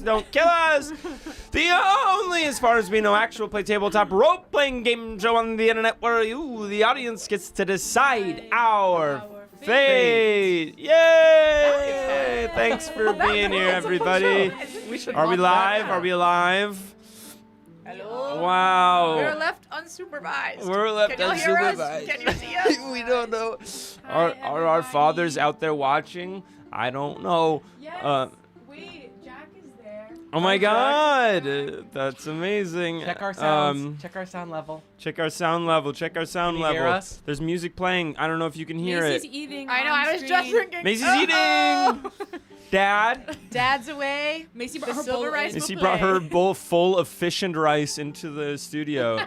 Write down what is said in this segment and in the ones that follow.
don't kill us. The only, as far as we know, actual play tabletop role-playing game show on the internet where you, the audience, gets to decide our fate. Yay! Thanks for being here, everybody. Are we live? Are we alive? Hello. Wow. We're left unsupervised. We're left Can you hear us? unsupervised. Can you see us? We don't know. Hi, Are our fathers out there watching? I don't know. Yes. Wait, Jack is there. Oh my God, that's amazing. Check our sounds. Check our sound level. Check our sound level. Check our sound Can you level. hear us? There's music playing. I don't know if you can hear Macy's it. eating. I know. on I was just screen. thinking. Macy's uh-oh. eating. Dad. Dad's away. Macy The brought her silver bowl rice in. Macy will brought play. her bowl full of fish and rice into the studio.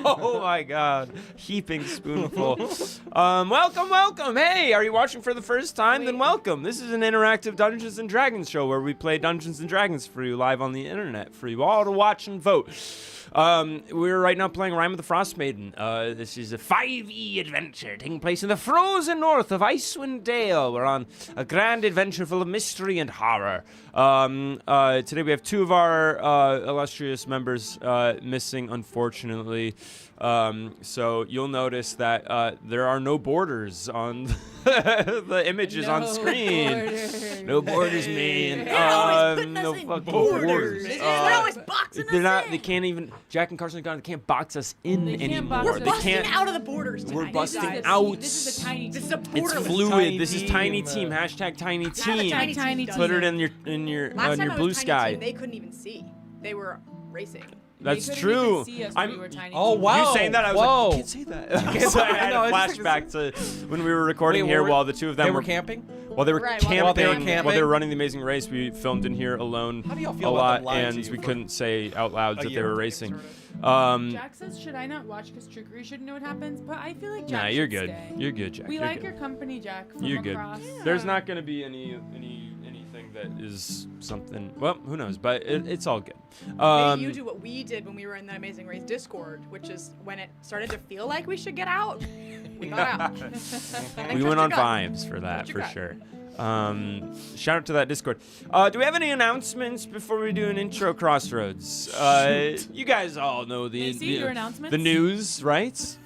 Oh my God, heaping spoonful. Welcome. Hey, are you watching for the first time? Then welcome. This is an interactive Dungeons and Dragons show where we play Dungeons and Dragons for you live on the internet for you all to watch and vote. We're right now playing Rime of the Frostmaiden. This is a 5e adventure taking place in the frozen north of Icewind Dale. We're on a grand adventure full of mystery and horror. Today we have two of our illustrious members missing, unfortunately. So you'll notice that there are no borders on the images on screen. Borders. No borders, man. They're always putting us no in fucking borders. They're always boxing They're us not. in. They can't even. Jack and Carson they can't box us in They can't anymore. box us We're in. They busting can't. out of the borders We're tonight. busting This is a out. team. This is a tiny This is team. a It's borderless. fluid. Tiny This is team. tiny team. Hashtag tiny team. Hashtag tiny team. Put it in your Last on time your I blue was Tiny sky. Team, they couldn't even see. They were racing. That's They couldn't true. even see us when we were tiny Oh, team. wow. You saying that? I was Whoa. like, you can't say that. So I had No, a it's just flashback to when we were recording Wait, here were- while the two of them They were camping? While they were Right, camping, while they were camping. while they were running the Amazing Race, we filmed in here alone How do y'all feel a about lot, them lying to and you we for couldn't say out loud a that they year? were racing. Jack says, should I not watch because trickery shouldn't know what happens? But I feel like Jack Nah, you're should good. stay. You're good, Jack. We You're like good. your company, Jack. From You're good. across. There's not going to be anything that is something. Well, who knows? But it's all good. Maybe you do what we did when we were in the Amazing Race Discord, which is when it started to feel like we should get out. We got out. We went on vibes. vibes for that, Trust for your gut. sure. Shout out to that Discord. Do we have any announcements before we do an intro Crossroads? You guys all know Macy, your announcements? the news, right?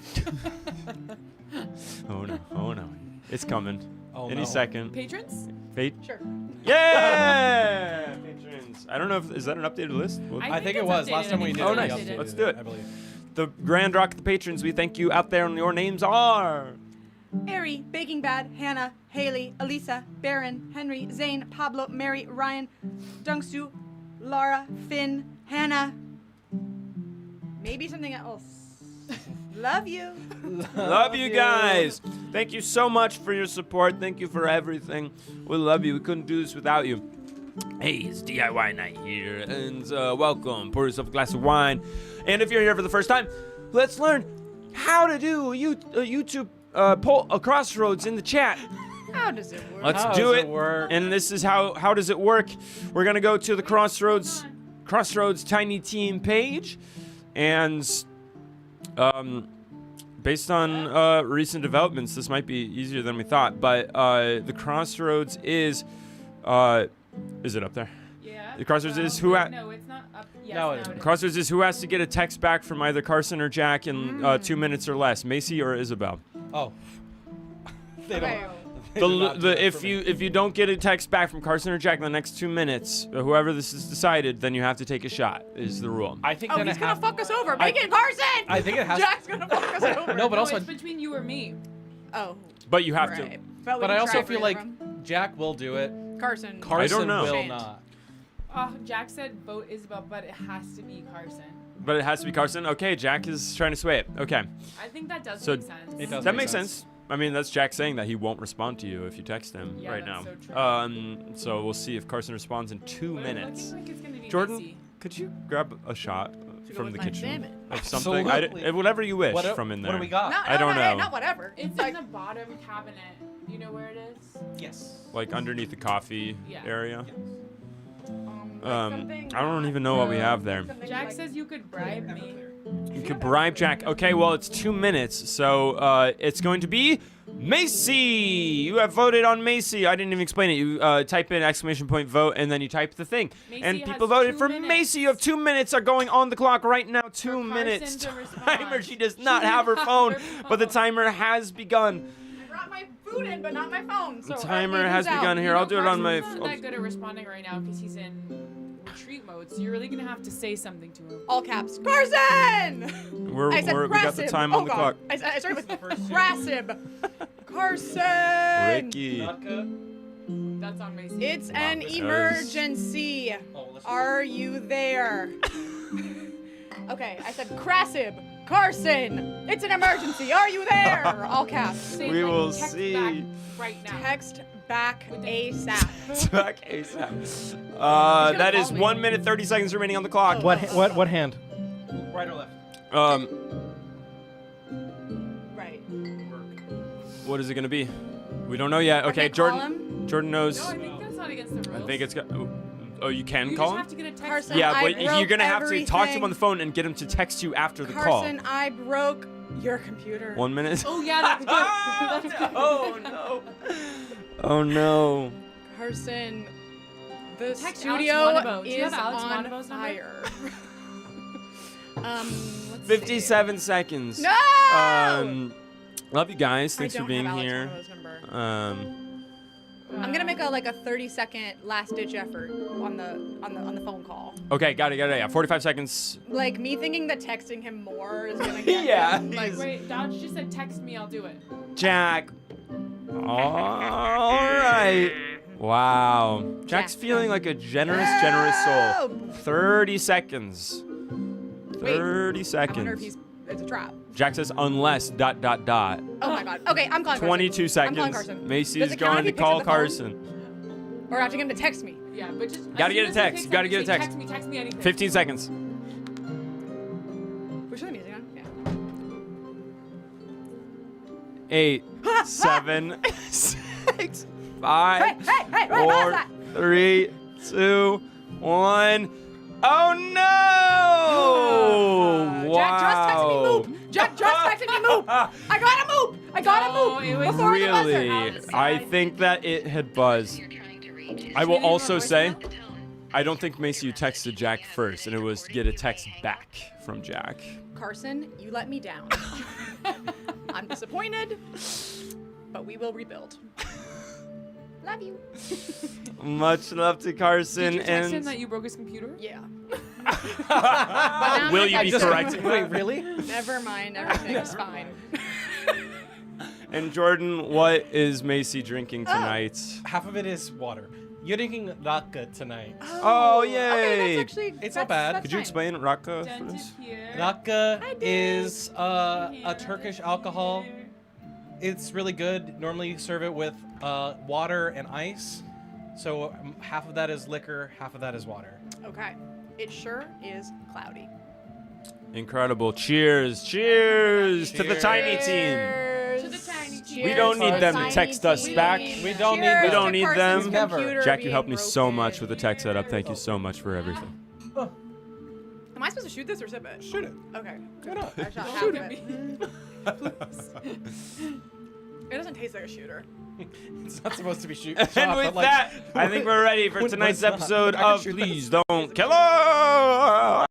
Oh no, it's coming. Oh, Any no. second. Patrons? Fate. Sure. Yeah! Patrons. I don't know if is that an updated list. Well, I I think it it's was. updated. Last time we I did think Oh, it, nice. we updated Let's do it. I believe. the Grand Rock, the patrons. We thank you out there, and your names are. Ari, Baking Bad, Hannah, Haley, Elisa, Baron, Henry, Zane, Pablo, Mary, Ryan, Dungsu, Laura, Finn, Hannah. Maybe something else. Love you. Love you guys. Thank you so much for your support. Thank you for everything. We love you. We couldn't do this without you. Hey, it's DIY night here, and welcome. Pour yourself a glass of wine. And if you're here for the first time, let's learn how to do a YouTube poll, a Crossroads in the chat. How does it work? Let's How do does it. it work? And this is how does it work? We're gonna go to the Crossroads Tiny Team page, and based on recent developments, this might be easier than we thought. But the Crossroads is it up there? Yeah. The Crossroads Well, is who at- No, it's not up. Yes, No, now it it isn't. is. Crossroads is who has to get a text back from either Carson or Jack in 2 minutes or less, Macy or Isabel. Oh. They Okay. don't. they do not do that If for you me. if you don't get a text back from Carson or Jack in the next 2 minutes, whoever this is decided, then you have to take a shot. Is the rule. I think Oh, then he's it gonna has. fuck us over. Bacon Carson! I think it has. Jack's gonna fuck us over. No, but No, also, it's between you or me. Oh, But you have right. to. But, we but can I also try feel for like either of Jack will do it. them. Carson. Carson know. will Shane. not. Jack said vote Isabel, but it has to be Carson. But it has to be Carson. Okay, Jack is trying to sway it. Okay, I think that does So make sense. It does that make makes sense. sense. I mean, that's Jack saying that he won't respond to you if you text him Yeah, right now. that's so true. So we'll see if Carson responds in 2 But it's minutes. looking like it's gonna be Jordan, Macy. could you grab a shot To go from with the my kitchen salmon. of something? Absolutely. Whatever you wish What, from in there. what do we got? Not, I don't hey, know. not whatever. It's like, in the bottom cabinet. You know where it is? Yes. Like underneath the coffee Yeah. area. like something I don't even know what we have there. something Jack like- says you could bribe me. You could bribe Jack. Okay, well, it's 2 minutes, so it's going to be Macy! You have voted on Macy. I didn't even explain it. You type in ! vote, and then you type the thing. Macy and has people voted 2 for minutes. Macy. You have 2 minutes are going on the clock right now. 2 For minutes. Carson to respond. Timer. She does not have her phone, but the timer has begun. I brought my food in, but not my phone. So The timer has begun here. You know, I'll do it on my Carson's not that good at responding right now because he's in retreat mode, so you're really gonna have to say something to him. All caps. Carson! I said We got the Crasib. time on the God. clock. I started with Crasib. Carson! Ricky. That's on Macy. It's an Yes. emergency. Are you there? Okay, I said Crasib. Carson! It's an emergency. Are you there? All caps. Say, We like, will text see. back right now. Text back With the- ASAP. Back ASAP. That is call me. 1 minute 30 seconds remaining on the clock. What hand? Right or left? Right. What is it gonna be? We don't know yet. Okay, can't call Jordan. Jordan knows. No, I think that's not against the rules. I think it's got. Oh, you can You call just him. have to get a text. Carson, Yeah, I but you're gonna broke have to talk to him everything. on the phone and get him to text you after the Carson, I broke your computer. call. 1 minute. Oh yeah, that's good. That's good. Oh no. Oh no. Carson, the Text studio Alex Monabo. Do you is have Alex on Monabo's number? fire. Let's 57 seconds. See. No! Love you guys. Thanks I for don't being have Alex here. Monabo's number. Um, I'm gonna make a 30-second last-ditch effort on the phone call. Okay, got it. Yeah, 45 seconds. Like me thinking that texting him more is gonna get Yeah. him, like, Wait, Dodge just said text me, I'll do it. Jack. All right. Wow. Jack's Jack. feeling like a generous soul. 30 seconds. 30 I wonder if seconds. it's a trap. Jack says unless ... Oh my god. Okay, I'm calling Carson. 22 I'm calling seconds. Carson. Does Macy's it count going if to he picks call up the phone? Carson. Or I have to get him to text me. Yeah, but just Gotta as get soon a as he text. picks Gotta up, get a just say, text. Text me anything. 15 seconds. Push the music on. Yeah. 8, 7, 6, 5, Hey, what was 4, that? 3, 2, 1. Oh no! Wow. Jack just texted me move. Jack just texted me move. I gotta move. I gotta No, move. it was before the buzzer. Really? I think that it had buzzed. I will also say, I don't think Macy, you texted Jack first, and it was to get a text back from Jack. Carson, you let me down. I'm disappointed, but we will rebuild. Love you. Much love to Carson. Did you text him And that you broke his computer? Yeah. will you be Just- correcting Wait, that? really? Never mind. Everything's fine. And Jordan, what is Macy drinking tonight? Half of it is water. You're drinking raka tonight. Oh, Okay, yay. that's actually. It's not bad. Could you explain Raka for Dented us? here. Raka I did. is a Turkish alcohol. It's really good. Normally you serve it with water and ice. So half of that is liquor, half of that is water. Okay. It sure is cloudy. Incredible. Cheers. Cheers to the Cheers. tiny team. To the tiny team. We don't need Cheers them to to the text tiny us team. back. We don't need Cheers We them. don't to need Carson's them. Never. computer Jack, you being helped me so broken. much with the tech setup. Thank you so much for everything. Am I supposed to shoot this or sip it? Shoot it. Okay. Why not? I shot half Shoot of it. it. It doesn't taste like a shooter. It's not supposed to be shoot. And shot, with but, like, that, I think we're ready for when tonight's it's not. episode I can of shoot Please that. Don't Kill Us.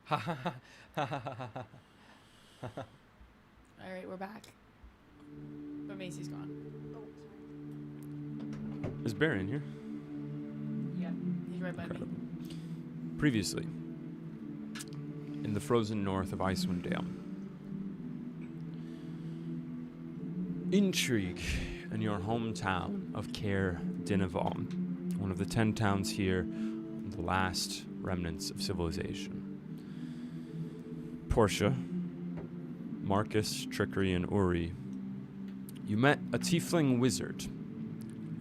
All right, we're back. But Macy's gone. Is Baron here? Yeah, he's right by me. Previously, in the frozen north of Icewind Dale, intrigue in your hometown of Caer Dineval, one of the 10 towns here, the last remnants of civilization. Portia, Marcus, Trickery, and Uri, you met a tiefling wizard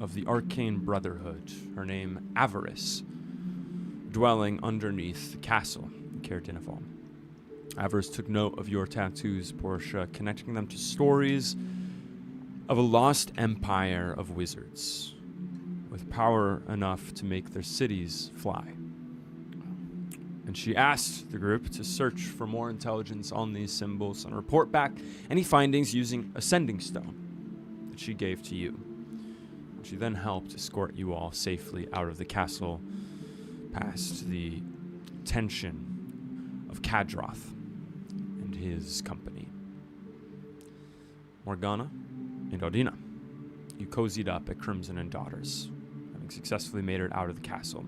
of the Arcane Brotherhood, her name Avarice, dwelling underneath the castle in Caer Dineval. Avarice took note of your tattoos, Portia, connecting them to stories of a lost empire of wizards with power enough to make their cities fly. And she asked the group to search for more intelligence on these symbols and report back any findings using a sending stone that she gave to you. She then helped escort you all safely out of the castle past the tension of Kadroth and his company. Morgana and Odina, you cozied up at Crimson and Daughters, having successfully made it out of the castle,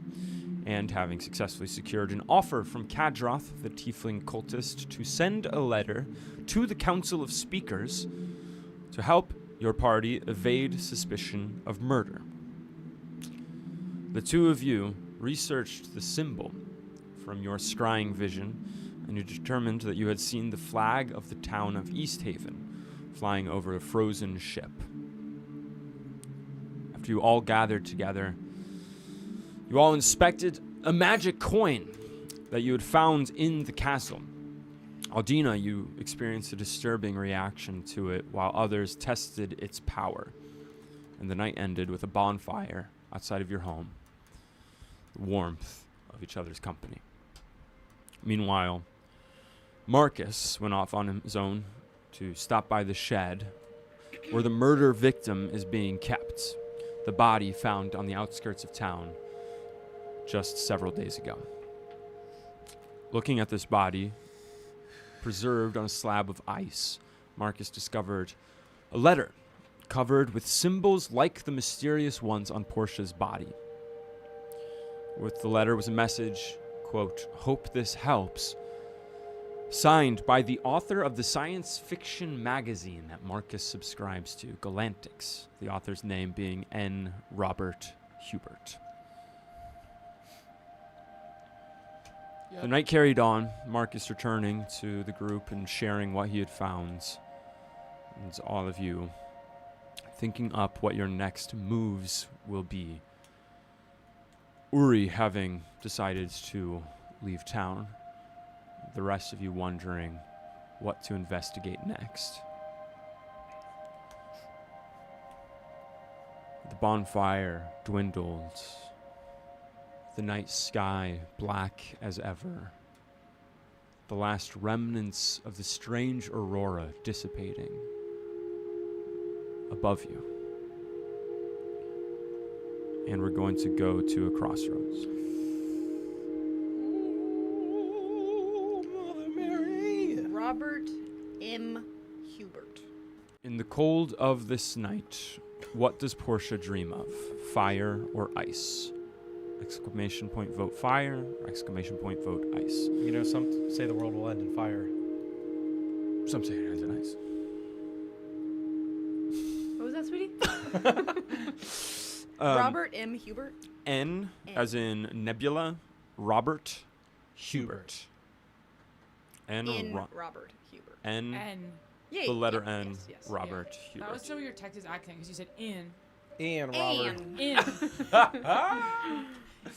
and having successfully secured an offer from Kadroth, the tiefling cultist, to send a letter to the Council of Speakers to help your party evade suspicion of murder. The two of you researched the symbol from your scrying vision, and you determined that you had seen the flag of the town of Easthaven flying over a frozen ship. After you all gathered together, you all inspected a magic coin that you had found in the castle. Aldina, you experienced a disturbing reaction to it, while others tested its power. And the night ended with a bonfire outside of your home, the warmth of each other's company. Meanwhile, Marcus went off on his own to stop by the shed where the murder victim is being kept, the body found on the outskirts of town just several days ago. Looking at this body, preserved on a slab of ice, Marcus discovered a letter covered with symbols like the mysterious ones on Portia's body. With the letter was a message, quote, "Hope this helps," signed by the author of the science fiction magazine that Marcus subscribes to, Galantix, the author's name being N. Robert Hubert. Yep. The night carried on, Marcus returning to the group and sharing what he had found, and all of you thinking up what your next moves will be. Uri having decided to leave town, the rest of you wondering what to investigate next. The bonfire dwindled, the night sky black as ever, the last remnants of the strange aurora dissipating above you. And we're going to go to a crossroads. Mother Mary. Robert M. Hubert. In the cold of this night, what does Portia dream of? Fire or ice? Exclamation point, vote fire. Exclamation point, vote ice. You know, some say the world will end in fire. Some say it ends in ice. What was that, sweetie? Robert M. Hubert. N, as in Nebula, Robert Hubert. N, In or Robert Hubert. N, N. Yeah, the letter yeah, N, yes. Robert Hubert. That was so your Texas accent because you said in. And Robert. And. In.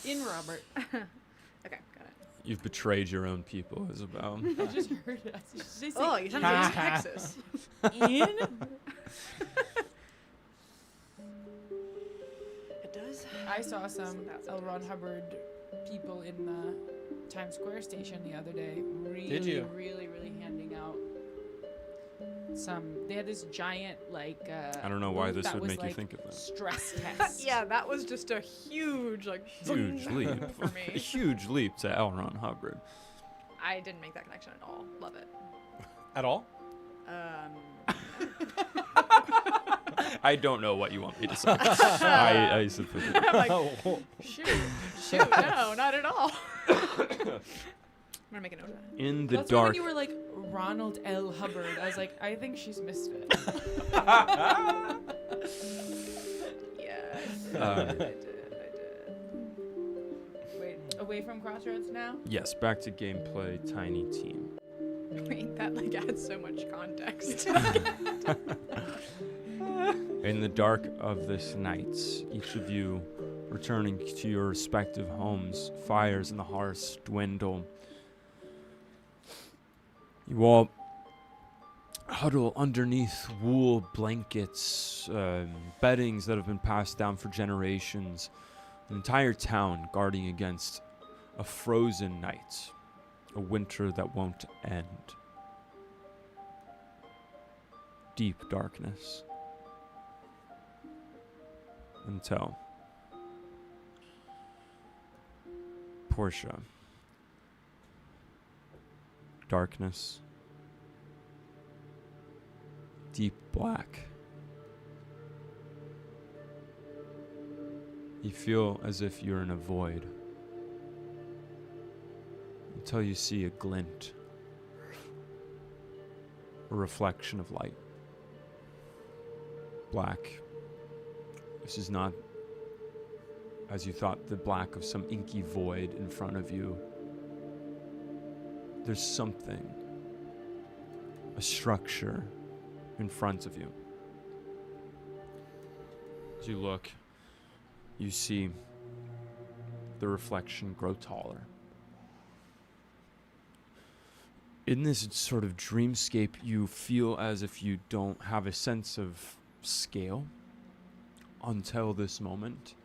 In Robert. Okay, got it. You've betrayed your own people, Isabel. I just heard us. Did you say Oh, you sound like Texas. in? It does. I saw some That's L. what it Ron is. Hubbard people in the Times Square station the other day. Really, Did you? really handing out some. They had this giant, like. I don't know why booth this that would was, make you like, think of that. Stress test. Yeah, that was just a huge, like, Huge boom leap. for A me. huge leap to L. Ron Hubbard. I didn't make that connection at all. Love it. At all? I don't know what you want me to say. I simply. I'm like, Oh. shoot, no, not at all. I'm gonna make a note of that. In the That's dark. when you were like Ronald L. Hubbard. I was like, I think she's missed it. Yeah, Um, I did. Wait, away from Crossroads now? Yes, back to gameplay, tiny team. Wait, that like adds so much context. In the dark of this night, each of you returning to your respective homes, fires in the hearths dwindle. You all huddle underneath wool blankets, beddings that have been passed down for generations. An entire town guarding against a frozen night, a winter that won't end. Deep darkness. Until Portia. Darkness. Deep black. You feel as if you're in a void. Until you see a glint. A reflection of light. Black. This is not, as you thought, the black of some inky void in front of you. There's something, a structure in front of you. As you look, you see the reflection grow taller. In this sort of dreamscape, you feel as if you don't have a sense of scale until this moment,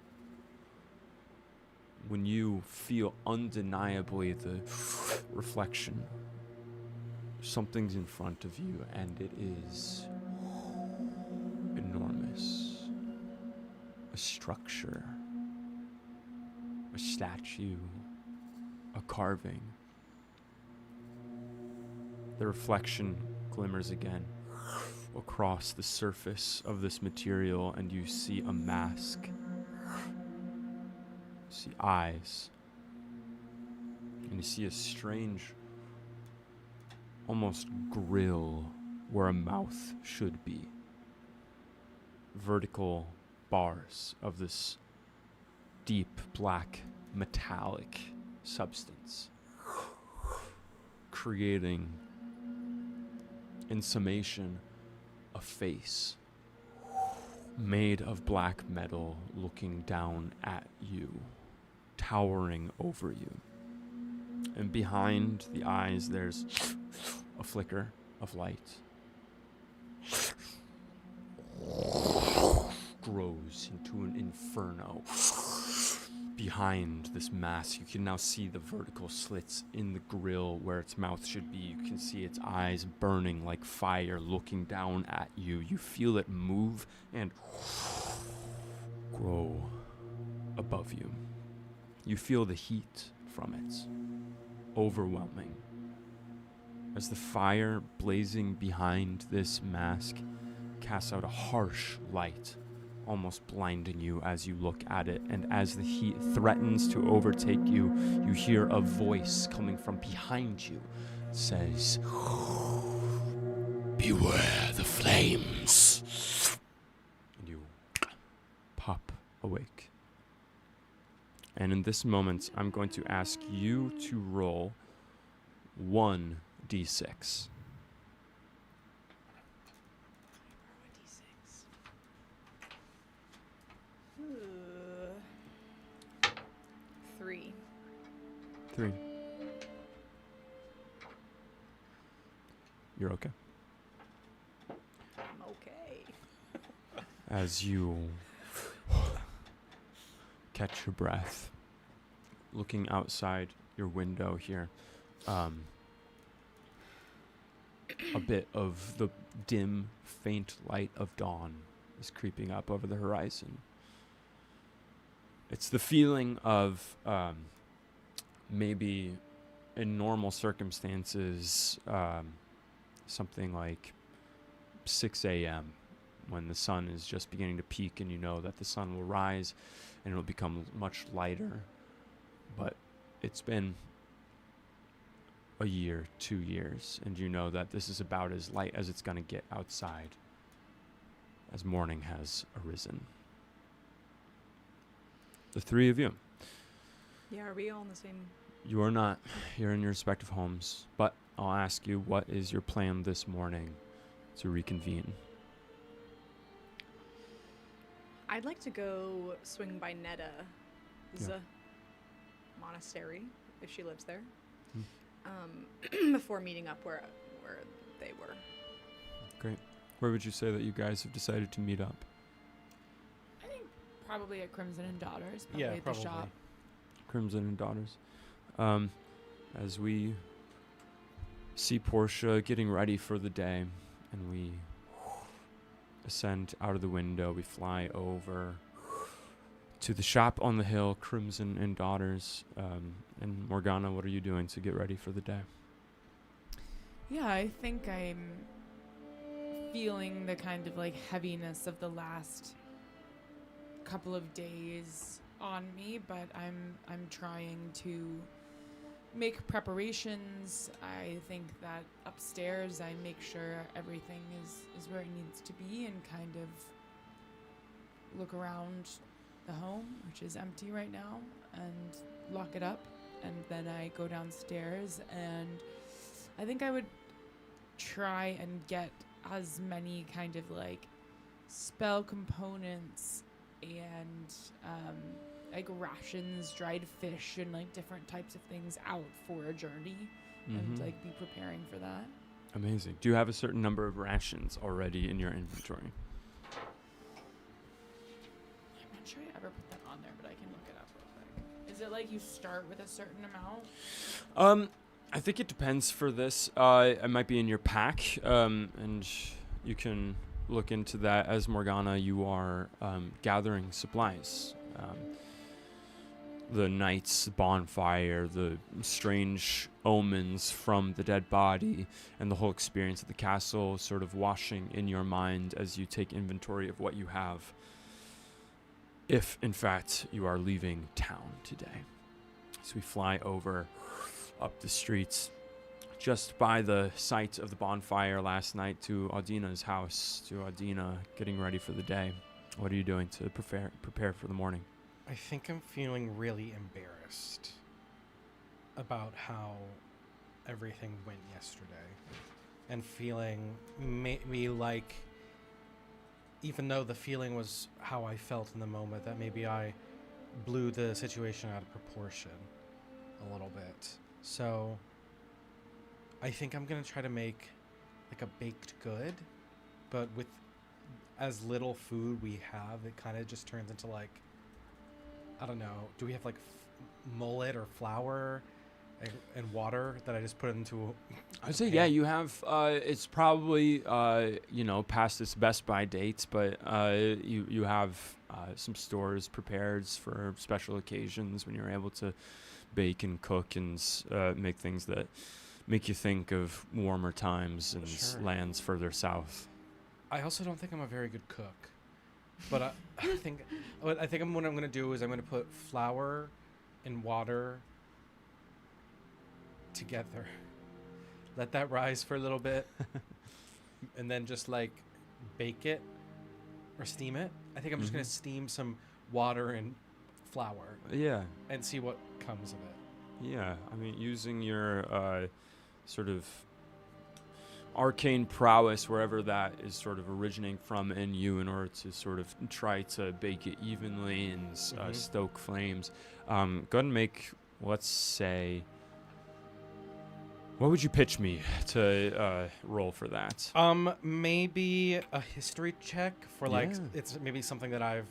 when you feel undeniably the reflection. Something's in front of you, and it is enormous. A structure, a statue, a carving. The reflection glimmers again across the surface of this material, and you see a mask. You see eyes. And you see a strange, almost grill where a mouth should be. Vertical bars of this deep black metallic substance, creating, in summation, a face made of black metal looking down at you, towering over you. And behind the eyes, there's a flicker of light. Grows into an inferno. Behind this mask, you can now see the vertical slits in the grill where its mouth should be. You can see its eyes burning like fire, looking down at you. You feel it move and grow above you. You feel the heat from it, overwhelming. As the fire blazing behind this mask casts out a harsh light, almost blinding you as you look at it. And as the heat threatens to overtake you, you hear a voice coming from behind you. It says, "Beware the flames." And you pop awake. And in this moment, I'm going to ask you to roll 1d6. Three. 3. You're okay. I'm okay. As you catch your breath, looking outside your window here, a bit of the dim, faint light of dawn is creeping up over the horizon. It's the feeling of maybe in normal circumstances, something like 6 a.m. when the sun is just beginning to peak, and you know that the sun will rise and it'll become much lighter. But it's been a year, 2 years, and you know that this is about as light as it's going to get outside as morning has arisen. The three of you. Yeah, are we all in the same? You are not. You're in your respective homes. But I'll ask you, what is your plan this morning to reconvene? I'd like to go swing by Netta. This is Yeah. a monastery, if she lives there. Hmm. Before meeting up where they were. Great. Where would you say that you guys have decided to meet up? I think probably at Crimson and Daughters. Probably Yeah, at probably. the shop. Crimson and Daughters. As we see Portia getting ready for the day, and we ascend out of the window, we fly over to the shop on the hill, Crimson and Daughters. And Morgana, what are you doing to get ready for the day? Yeah, I think I'm feeling the kind of like heaviness of the last couple of days on me, but I'm trying to make preparations. I think that upstairs I make sure everything is where it needs to be, and kind of look around the home, which is empty right now, and lock it up. And then I go downstairs, and I think I would try and get as many kind of like spell components and like rations, dried fish, and like different types of things out for a journey, and like be preparing for that. Amazing. Do you have a certain number of rations already in your inventory? I'm not sure I ever put that on there, but I can look it up real quick. Is it like you start with a certain amount? I think it depends for this. It might be in your pack, and you can look into that as Morgana. You are gathering supplies. The night's bonfire, the strange omens from the dead body, and the whole experience of the castle sort of washing in your mind as you take inventory of what you have, if in fact you are leaving town today. So we fly over up the streets just by the site of the bonfire last night to Audina's house, to Audina getting ready for the day. What are you doing to prepare for the morning? I think I'm feeling really embarrassed about how everything went yesterday, and feeling maybe like, even though the feeling was how I felt in the moment, that maybe I blew the situation out of proportion a little bit. So I think I'm going to try to make like a baked good, but with as little food we have, it kind of just turns into like, I don't know, do we have like mullet or flour and water that I just put into I'd say, yeah, you have, it's probably, past its best by dates, but you have some stores prepared for special occasions when you're able to bake and cook and make things that make you think of warmer times and Sure. lands further south. I also don't think I'm a very good cook, but I think what I'm going to do is I'm going to put flour and water together, let that rise for a little bit, and then just like bake it or steam it. I think I'm just going to steam some water and flour Yeah. and see what comes of it. Yeah, I mean, using your sort of arcane prowess, wherever that is sort of originating from in you, in order to sort of try to bake it evenly and stoke flames. Go ahead and make, let's say, what would you pitch me to roll for that? Maybe a history check for like, Yeah. it's maybe something that I've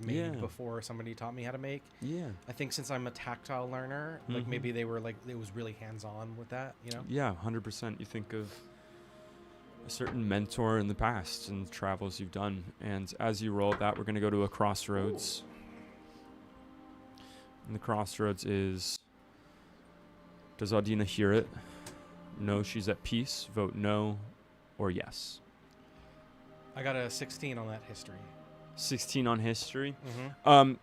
made Yeah. before somebody taught me how to make. Yeah. I think since I'm a tactile learner, like maybe they were like, it was really hands-on with that, you know? Yeah, 100%. You think of a certain mentor in the past and the travels you've done. And as you roll that, we're going to go to a crossroads. And the crossroads is, does Audina hear it? No, she's at peace. Vote no or yes. I got a 16 on that history. 16 on history. Mm-hmm.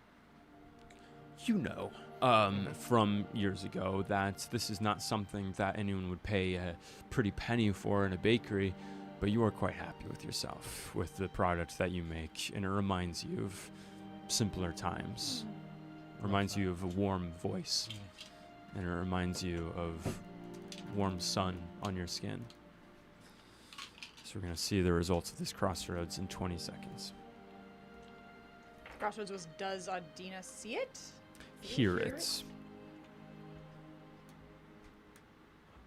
You know. from years ago that this is not something that anyone would pay a pretty penny for in a bakery, but you are quite happy with yourself, with the product that you make, and it reminds you of simpler times. Reminds you of a warm voice, and it reminds you of warm sun on your skin. So we're going to see the results of this crossroads in 20 seconds. Crossroads was, does Adina see it? Hear it.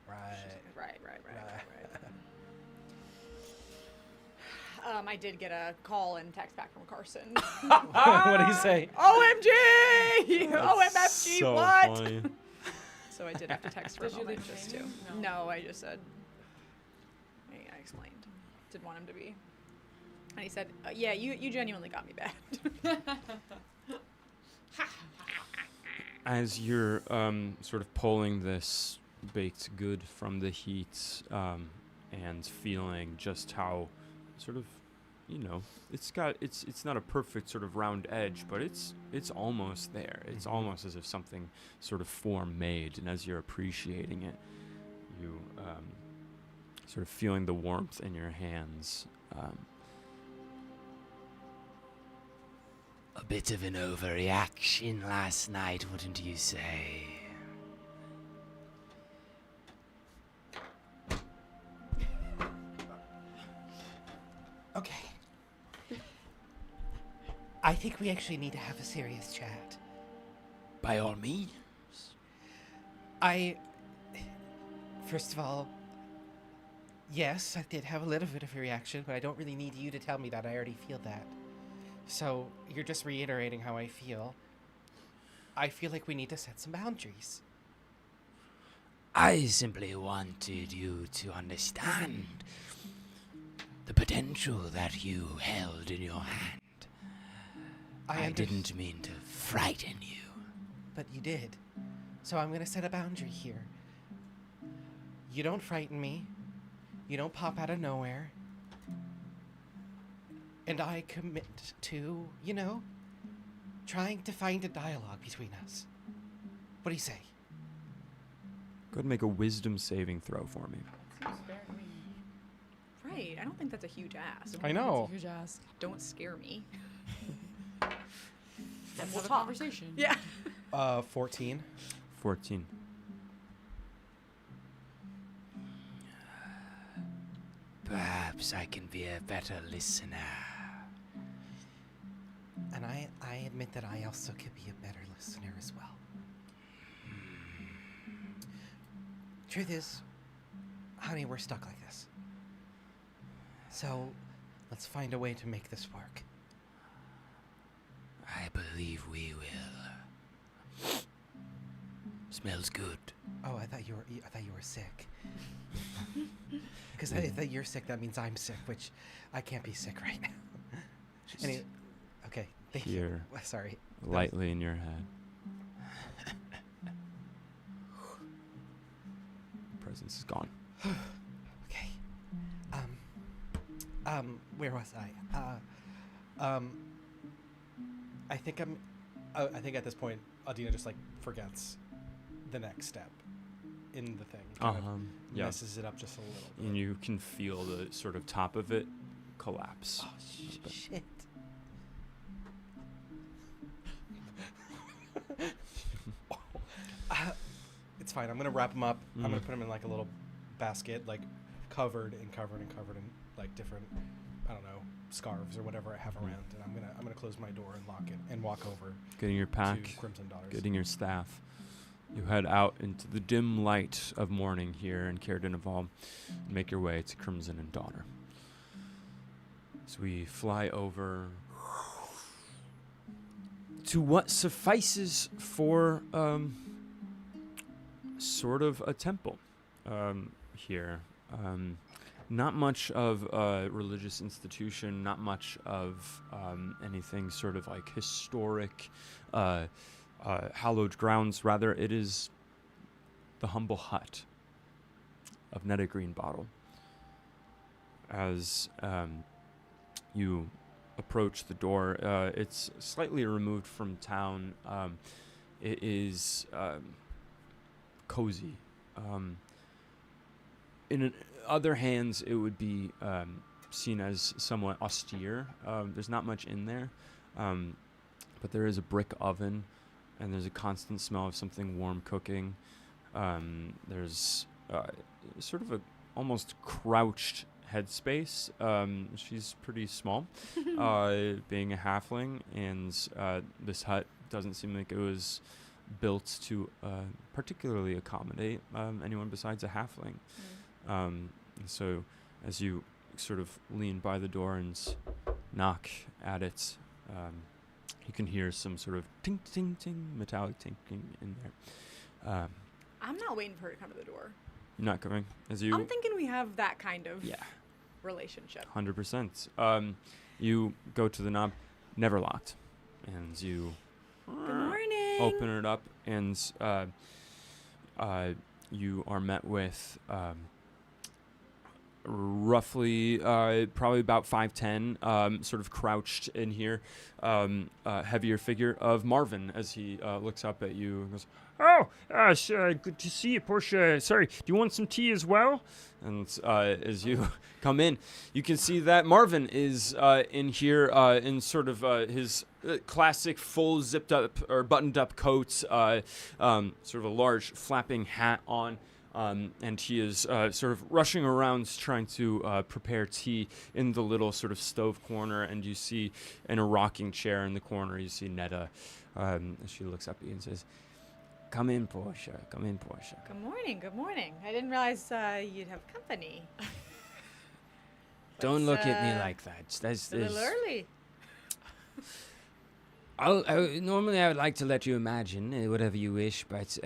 Right. I did get a call and text back from Carson. What did he say? OMG! OMFG, so what? funny. So I did have to text for a Did you moment leave just to. training? No, I just said. I explained. Didn't want him to be. And he said, "Yeah, you genuinely got me bad." As you're sort of pulling this baked good from the heat and feeling just how sort of, it's not a perfect sort of round edge, but it's almost there. It's almost as if something sort of form made, and as you're appreciating it, you sort of feeling the warmth in your hands. A bit of an overreaction last night, wouldn't you say? Okay. I think we actually need to have a serious chat. By all means. First of all, yes, I did have a little bit of a reaction, but I don't really need you to tell me that. I already feel that. So, you're just reiterating how I feel. I feel like we need to set some boundaries. I simply wanted you to understand the potential that you held in your hand. I didn't mean to frighten you. But you did. So I'm going to set a boundary here. You don't frighten me. You don't pop out of nowhere. And I commit to, trying to find a dialogue between us. What do you say? Go ahead and make a wisdom saving throw for me. Seems fair to me. Right. I don't think that's a huge ask. I know. It's a huge ask. Don't scare me. Let's we'll have a talk. conversation. Yeah. 14. 14. Perhaps I can be a better listener. And I admit that I also could be a better listener as well. Truth is, honey, we're stuck like this. So, let's find a way to make this work. I believe we will. Smells good. Oh, I thought you were sick. Because if you're sick, that means I'm sick, which I can't be sick right now. Anyway, okay. Thank you. Here, Sorry. lightly in your head. Presence is gone. Okay. Where was I? I think I think at this point, Adina just forgets the next step in the thing. Kind of Yeah. messes it up just a little bit. And you can feel the sort of top of it collapse. Oh, shit. It's fine. I'm gonna wrap them up. I'm gonna Mhm. put them in a little basket, covered in different, I don't know, scarves or whatever I have around, and I'm gonna close my door and lock it and walk over Getting your pack, to Crimson Daughters. getting your staff. You head out into the dim light of morning here in Caer-Dineval and make your way to Crimson and Daughter. So we fly over to what suffices for sort of a temple here. Not much of a religious institution, not much of anything sort of historic, hallowed grounds. Rather, it is the humble hut of Netta Greenbottle. As you approach the door, it's slightly removed from town. It is cozy. In other hands, it would be seen as somewhat austere. There's not much in there, but there is a brick oven, and there's a constant smell of something warm cooking. There's sort of a almost crouched headspace. She's pretty small, being a halfling, and this hut doesn't seem like it was built to particularly accommodate anyone besides a halfling. And so as you sort of lean by the door and knock at it, you can hear some sort of ting, ting, ting, metallic tinkling in there. I'm not waiting for her to come to the door. You're not coming? As you... I'm thinking we have that kind of Yeah. relationship. 100%. You go to the knob, never locked. And you... Good morning. Open it up, and you are met with roughly probably about 5'10", sort of crouched in here, heavier figure of Marvin as he looks up at you and goes, "Oh, good to see you, Porché. Sorry, do you want some tea as well?" And as you come in, you can see that Marvin is in here in sort of his classic full zipped up or buttoned up coat, sort of a large flapping hat on. And he is sort of rushing around trying to prepare tea in the little sort of stove corner. And you see in a rocking chair in the corner, you see Netta. She looks up at you and says, "Come in, Portia. Come in, Portia." Good morning. Good morning. I didn't realize you'd have company. Don't look at me like that. It's a little early. Normally, I would like to let you imagine whatever you wish, but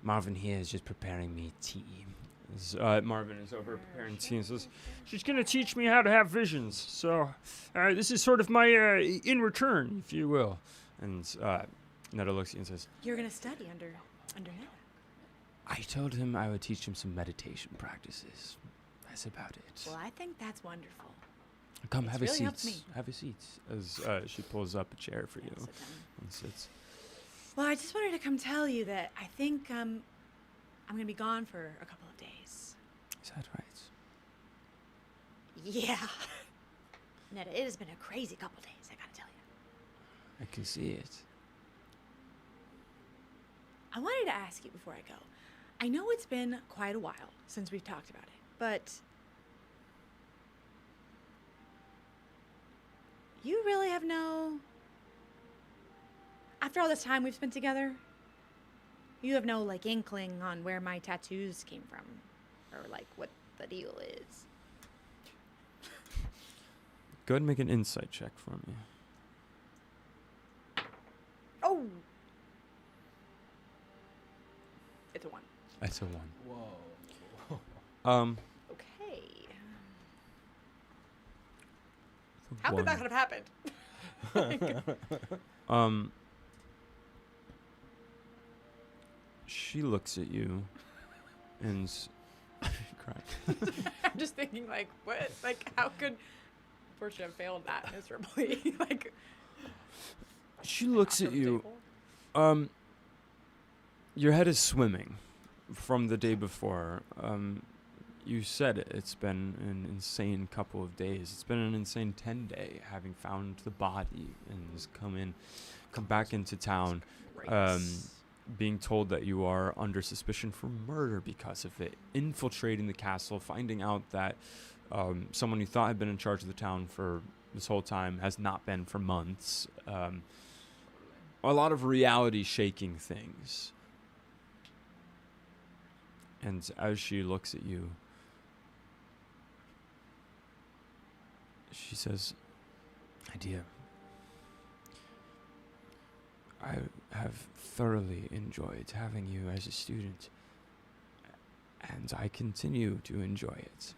Marvin here is just preparing me tea. Marvin is over preparing tea and says, "She's going to teach me how to have visions. So this is sort of my in return, if you will." and Netta looks at you and says, You're going to study under Netta. I told him I would teach him some meditation practices. That's about it. Well, I think that's wonderful. Come, It's have really a helped seat. me. Have a seat. as she pulls up a chair for you Sit down. and sits. Well, I just wanted to come tell you that I think I'm going to be gone for a couple of days. Is that right? Yeah. Netta, it has been a crazy couple of days, I got to tell you. I can see it. I wanted to ask you before I go. I know it's been quite a while since we've talked about it, but you really have after all this time we've spent together, you have no, inkling on where my tattoos came from, or, what the deal is. Go ahead and make an insight check for me. Oh! It's a 1. That's a 1. Whoa. Okay. The How could that one. have happened? She looks at you and crying. I'm just thinking, what? How could Portia have failed that miserably? She looks at you. Unstable. Your head is swimming from the day before. You said it. It's been an insane couple of days. It's been an insane 10-day, having found the body and has come back into town, Right. being told that you are under suspicion for murder because of it, infiltrating the castle, finding out that someone you thought had been in charge of the town for this whole time has not been for months. A lot of reality-shaking things. And as she looks at you, she says, My dear, I have thoroughly enjoyed having you as a student, and I continue to enjoy it.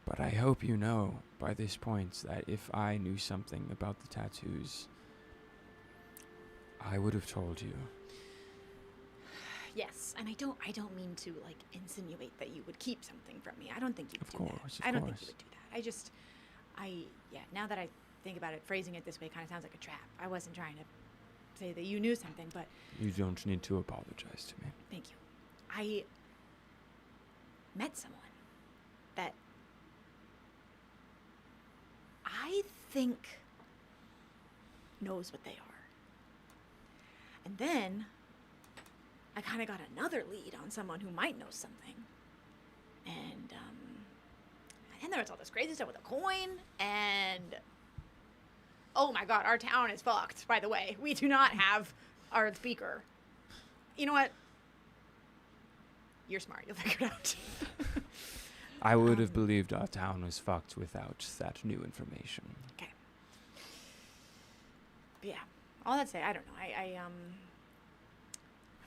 But I hope you know by this point that if I knew something about the tattoos, I would have told you. Yes, and I don't mean to insinuate that you would keep something from me. I don't think you would Of do course, that. of I don't think course. you would do that. Now that I think about it, phrasing it this way kind of sounds like a trap. I wasn't trying to say that you knew something, but You don't need to apologize to me. thank you. I met someone that I think knows what they are. And then I kind of got another lead on someone who might know something. And there was all this crazy stuff with a coin, and oh my god, our town is fucked, by the way. We do not have our speaker. You know what? You're smart. You'll figure it out. I would have believed our town was fucked without that new information. Okay. But yeah. All that to say, I don't know. I've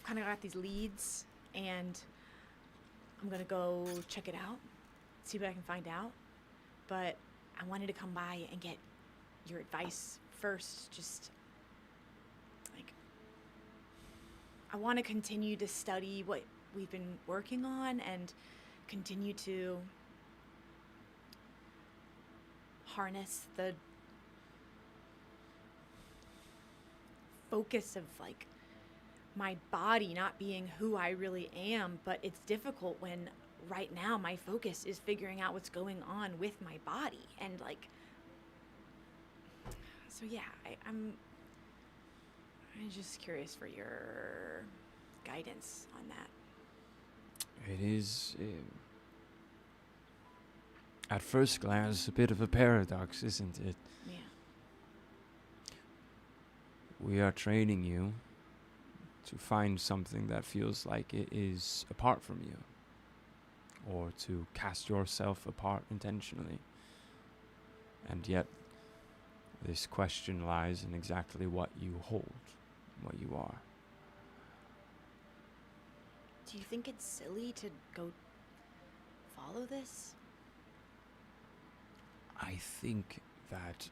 kind of got these leads, and I'm going to go check it out, see what I can find out. But I wanted to come by and get your advice first. Just, like, I want to continue to study what we've been working on and continue to harness the focus of, like, my body not being who I really am, but it's difficult when right now my focus is figuring out what's going on with my body. And, like, so yeah, I'm just curious for your guidance on that. It is, at first glance, a bit of a paradox, isn't it? Yeah. We are training you to find something that feels like it is apart from you, or to cast yourself apart intentionally. And yet, this question lies in exactly what you hold, what you are. Do you think it's silly to go follow this? I think that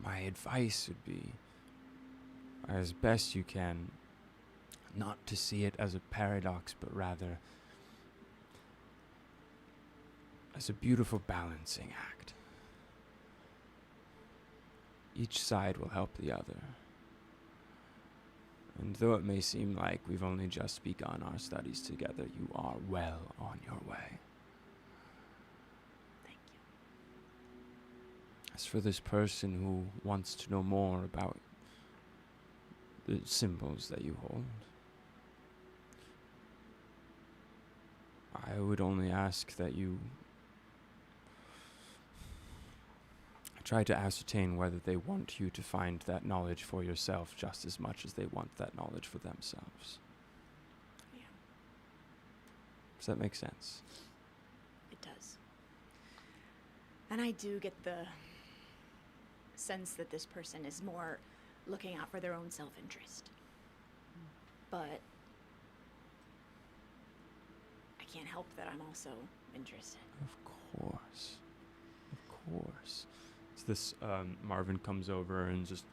my advice would be, as best you can, not to see it as a paradox, but rather as a beautiful balancing act. Each side will help the other. And though it may seem like we've only just begun our studies together, you are well on your way. Thank you. As for this person who wants to know more about the symbols that you hold, I would only ask that you try to ascertain whether they want you to find that knowledge for yourself just as much as they want that knowledge for themselves. Yeah, Does that make sense? it does. And I do get the sense that this person is more looking out for their own self-interest. But I can't help that I'm also interested. Of course. Of course. So this Marvin comes over and just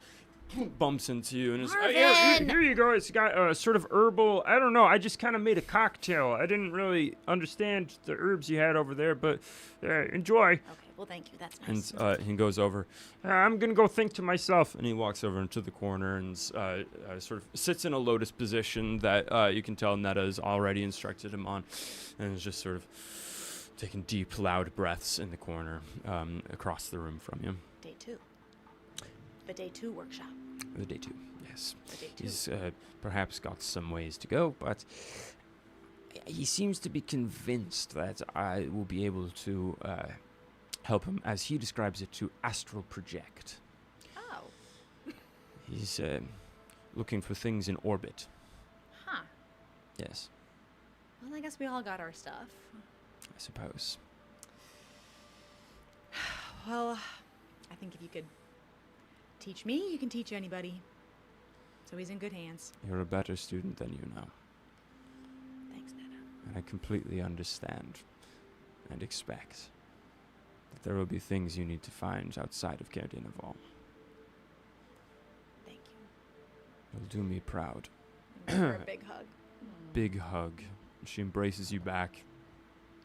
bumps into you and is Here you go. It's got a sort of herbal. I don't know. I just kind of made a cocktail. I didn't really understand the herbs you had over there, but enjoy. Okay, well, thank you. That's nice. and he goes over. I'm gonna go think to myself. And he walks over into the corner and sort of sits in a lotus position that you can tell Netta has already instructed him on, and is just sort of taking deep, loud breaths in the corner across the room from you. Day 2. The Day 2 workshop. The Day 2, yes. The Day 2. He's perhaps got some ways to go, but he seems to be convinced that I will be able to help him, as he describes it, to astral project. Oh. He's looking for things in orbit. Huh. Yes, Well, I guess we all got our stuff. I suppose. Well, I think if you could teach me, you can teach anybody. So he's in good hands. You're a better student than you know, Thanks, Netta. and I completely understand and expect that there will be things you need to find outside of Cardinaval. Thank you. You'll do me proud. And give her a big hug. Big hug. She embraces you back.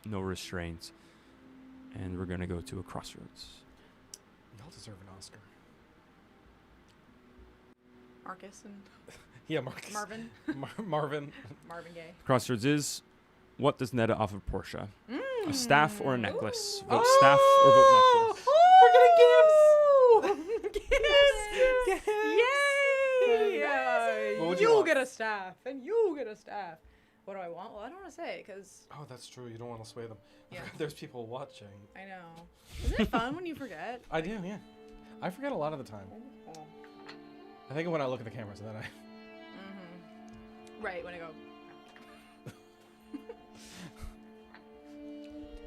No restraints. And we're gonna go to a crossroads. Y'all deserve an Oscar. Marcus and Yeah, Marcus. Marvin. Marvin. Marvin Gaye. Crossroads is, what does Netta offer Portia? A staff or a necklace? Ooh. Vote staff or vote necklace. We're getting gifts. Gifts. Yay! What would you You want? get a staff, and you get a staff. What do I want? Well, I don't want to say, because Oh, that's true. You don't want to sway them. Yeah. There's people watching. I know. Isn't it fun when you forget? I do, yeah. I forget a lot of the time. I think when I look at the cameras, and then I. Right, when I go.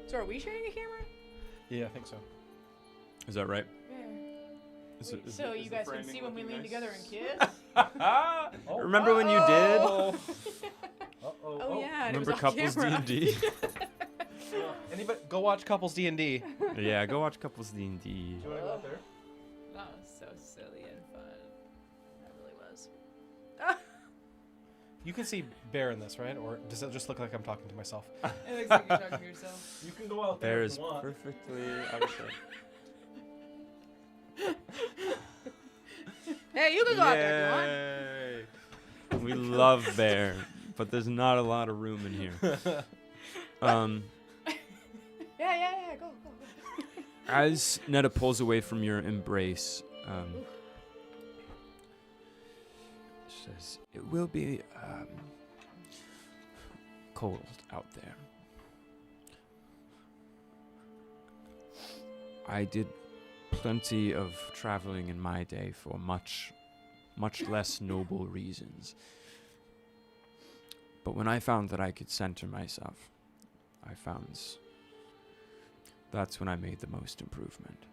So are we sharing a camera? Yeah, I think so. Is that right? Is Wait, it- is so it- you is guys the can framing see when we looking lean nice? together and kiss? Remember when you did? Oh yeah, and it was Remember off couples camera. D&D? Anybody go watch Couples D&D. Yeah, go watch couples D&D. Do you want to go out there? That was so silly and fun. That really was. You can see Bear in this, right? Or does it just look like I'm talking to myself? It looks like you're talking to yourself. You can go out Bear is perfectly out of shape. Hey, you can go out there if you want. Yay. We love Bear, but there's not a lot of room in here. Yeah, go. As Netta pulls away from your embrace, she says, "It will be cold out there. I did plenty of traveling in my day for much less noble reasons. But when I found that I could center myself, that's when I made the most improvement."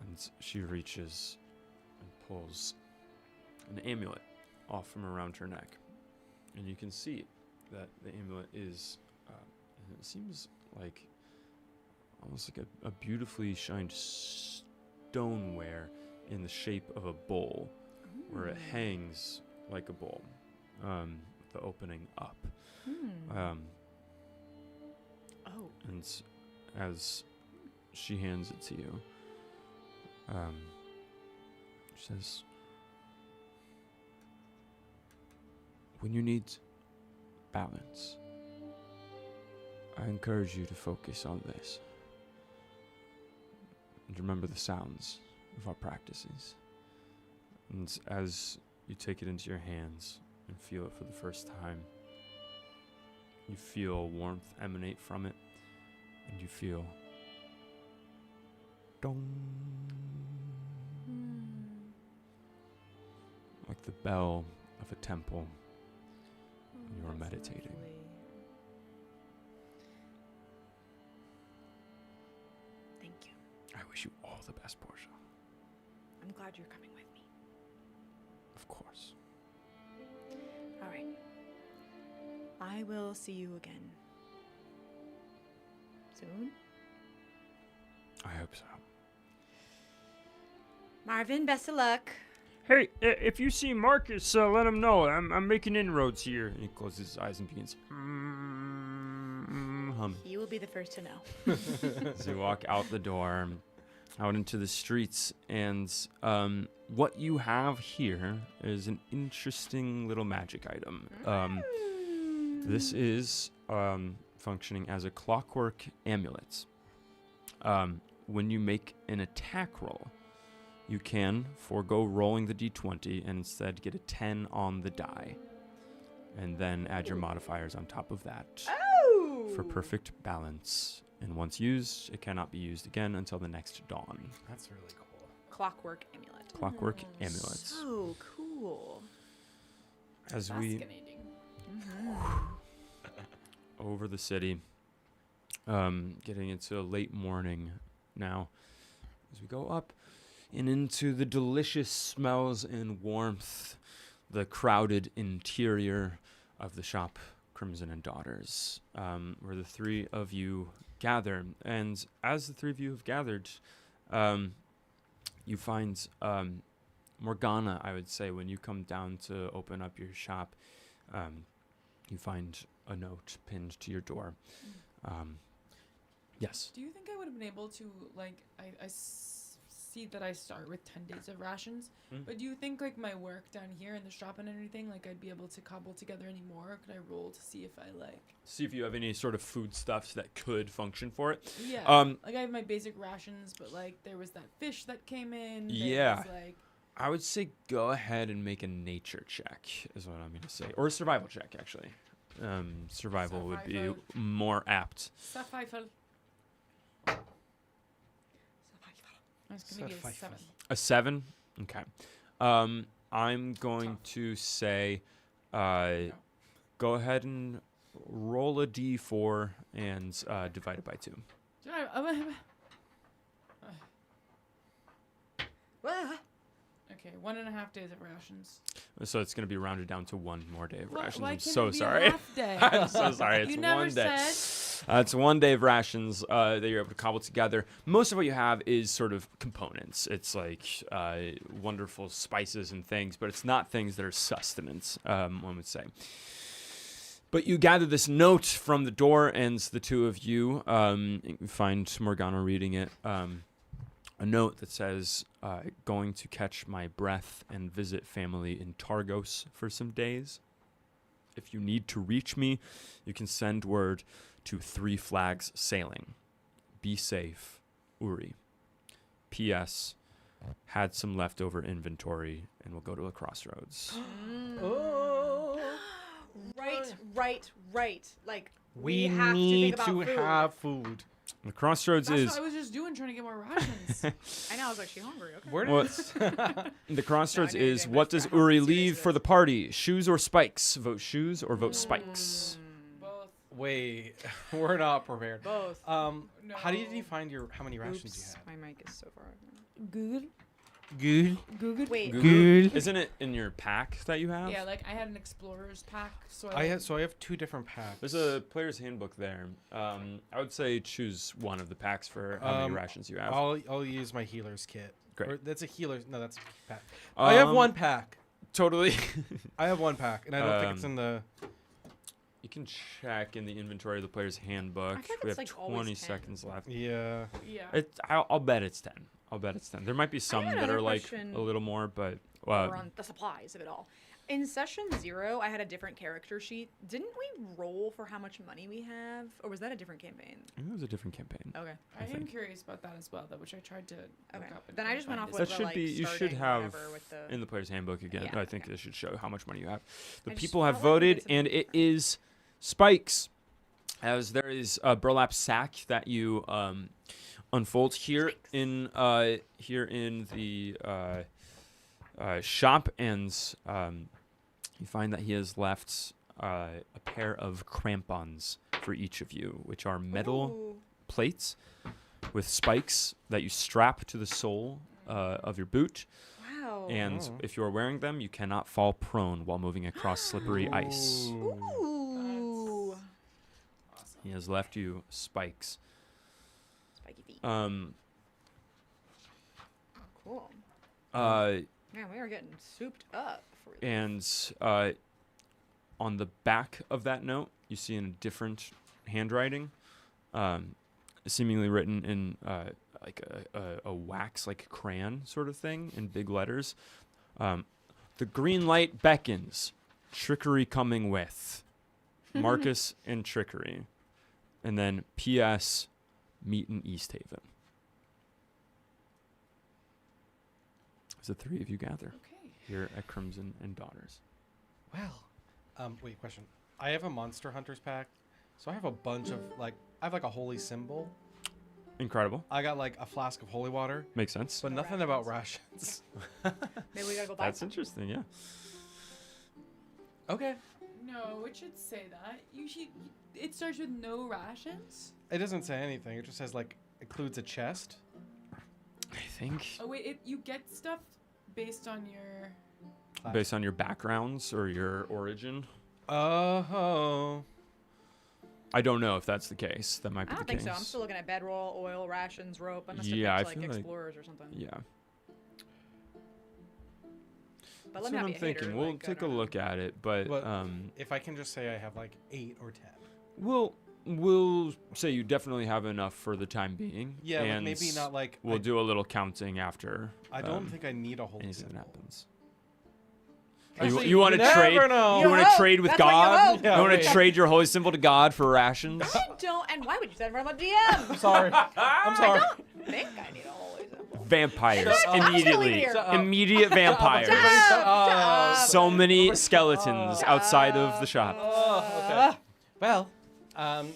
And she reaches and pulls an amulet off from around her neck. And you can see that the amulet is, it seems like almost like a beautifully shined stoneware in the shape of a bowl, where it hangs like a bowl, with the opening up. And as she hands it to you, she says, "When you need balance, I encourage you to focus on this. And remember the sounds of our practices." And as you take it into your hands and feel it for the first time, you feel warmth emanate from it, and you feel dong, like the bell of a temple when you are meditating. Thank you. I wish you all the best, Portia. I'm glad you're coming with me. Of course. All right. I will see you again. Soon? I hope so. Marvin, best of luck. Hey, if you see Marcus, let him know. I'm making inroads here. And he closes his eyes and begins hum. He will be the first to know. As you walk out the door, out into the streets, and what you have here is an interesting little magic item. This is functioning as a clockwork amulet. When you make an attack roll, you can forego rolling the d20 and instead get a 10 on the die, and then add your modifiers on top of that for perfect balance. And once used, it cannot be used again until the next dawn. That's really cool. Clockwork amulet. Clockwork amulets. So cool. As we Fascinating. over the city, getting into late morning now, as we go up and into the delicious smells and warmth, the crowded interior of the shop Crimson and Daughters, where the three of you gather. And as the three of you have gathered, you find Morgana, I would say, when you come down to open up your shop, you find a note pinned to your door. Yes. Do you think I would have been able to, like, I see see that I start with 10 days of rations. Mm. But do you think like my work down here in the shop and everything, like I'd be able to cobble together any more? Could I roll to see if I like? See if you have any sort of foodstuffs that could function for it. Yeah. Like I have my basic rations, but like there was that fish that came in. There Yeah. was, like, I would say go ahead and make a nature check, is what I'm going to say. Or a survival check, actually. Survival would be Survival. more apt. survival. That's gonna be a Survival. 7. A 7? Okay. I'm going to say go ahead and roll a d4 and divide it by 2. Okay, 1.5 days of rations. So it's going to be rounded down to 1 more day of rations. Why I'm can't so it be sorry. A half day? I'm so sorry. It's You never 1 day. said. It's 1 day of rations that you're able to cobble together. Most of what you have is sort of components. It's like wonderful spices and things, but it's not things that are sustenance, one would say. But you gather this note from the door, and the two of you find Morgana reading it. A note that says, going to catch my breath and visit family in Targos for some days. If you need to reach me, you can send word to 3 Flags Sailing. Be safe, Uri. P.S. Had some leftover inventory and we'll go to a crossroads. Oh. Right. Like, We have need to, to think about food. have food. The crossroads That's is what I was just doing, trying to get more rations. I know, I was like, she hungry, okay. Where Well, did the crossroads No, I know you're is doing what this, does but how Uri serious leave it for is. the party? Shoes or spikes? Vote shoes or vote spikes. Both. Wait, we're not prepared. Both. How did you No. find how many rations Oops, you my mic is so far. Good. had? Good. Good. Wait, Google? Isn't it in your pack that you have? Yeah, like I had an explorer's pack, so I have 2 different packs. There's a player's handbook there. I would say choose one of the packs for how many rations you have. I'll use my healer's kit. Great. Or that's a healer. No, that's a pack. I have 1 pack. Totally. I have 1 pack, and I don't think it's in the. You can check in the inventory of the player's handbook. I feel like We it's, have like, always 20 10. seconds left. Yeah. yeah. I'll bet it's 10. I'll bet it's 10. There might be some have that another are like question. a little more, but or on the supplies of it all. In session 0, I had a different character sheet. Didn't we roll for how much money we have? Or was that a different campaign? I think it was a different campaign. Okay. I am think. curious about that as well, though, which I tried to look Okay. up. And Then I couldn't just went find off it. with That the, should be. You should starting have whatever with the... in the player's handbook again. Yeah, I think okay. it should show how much money you have. The I just people have felt like we voted, did some and it is spikes. As there is a burlap sack that you unfold here in the shop, and you find that he has left a pair of crampons for each of you, which are metal Ooh. plates with spikes that you strap to the sole of your boot. Wow. And Oh. if you are wearing them, you cannot fall prone while moving across slippery ice. Ooh. Awesome. He has left you spikes. Spiky feet. Cool. Man, we are getting souped up. For And on the back of that note, you see in a different handwriting, seemingly written in like a wax, like crayon sort of thing, in big letters. The green light beckons. Trickery coming with. Marcus and Trickery. And then P.S. Meet in Easthaven. As the 3 of you gather Okay. here at Crimson and Daughters. Well, wait, question. I have a Monster Hunters pack, so I have a bunch of I have like a holy symbol. Incredible. I got like a flask of holy water, Makes sense. but nothing about rations. Maybe we gotta go buy That's some. interesting, yeah. Okay. No, it should say that. You should. It starts with no rations. It doesn't say anything. It just says includes a chest. I think Oh wait, you get stuff based on your. Class. based on your backgrounds or your origin. Oh. I don't know if that's the case. That might be I don't the think case. so. I'm still looking at bedroll, oil, rations, rope. I must have Yeah, picked I like feel like- explorers or something. Yeah. But That's let me what not I'm be a hater, thinking. We'll like, I take a don't know. look at it, but But if I can just say I have like 8 or 10. we'll we'll say you definitely have enough for the time being. Yeah, like and maybe not like. We'll do a little counting after. I don't think I need a whole. Anything table. happens. Actually, You want to never trade? know. You want hope. to trade with That's what you God? hope. You Yeah, want wait. to trade your holy symbol to God for rations? I don't. And why would you send from a DM? Sorry. I'm sorry. I don't think I need a holy symbol. Vampires I'm just gonna leave it immediately. here. Immediate vampires. So many skeletons outside of the shop. Oh, okay. Well, Morning.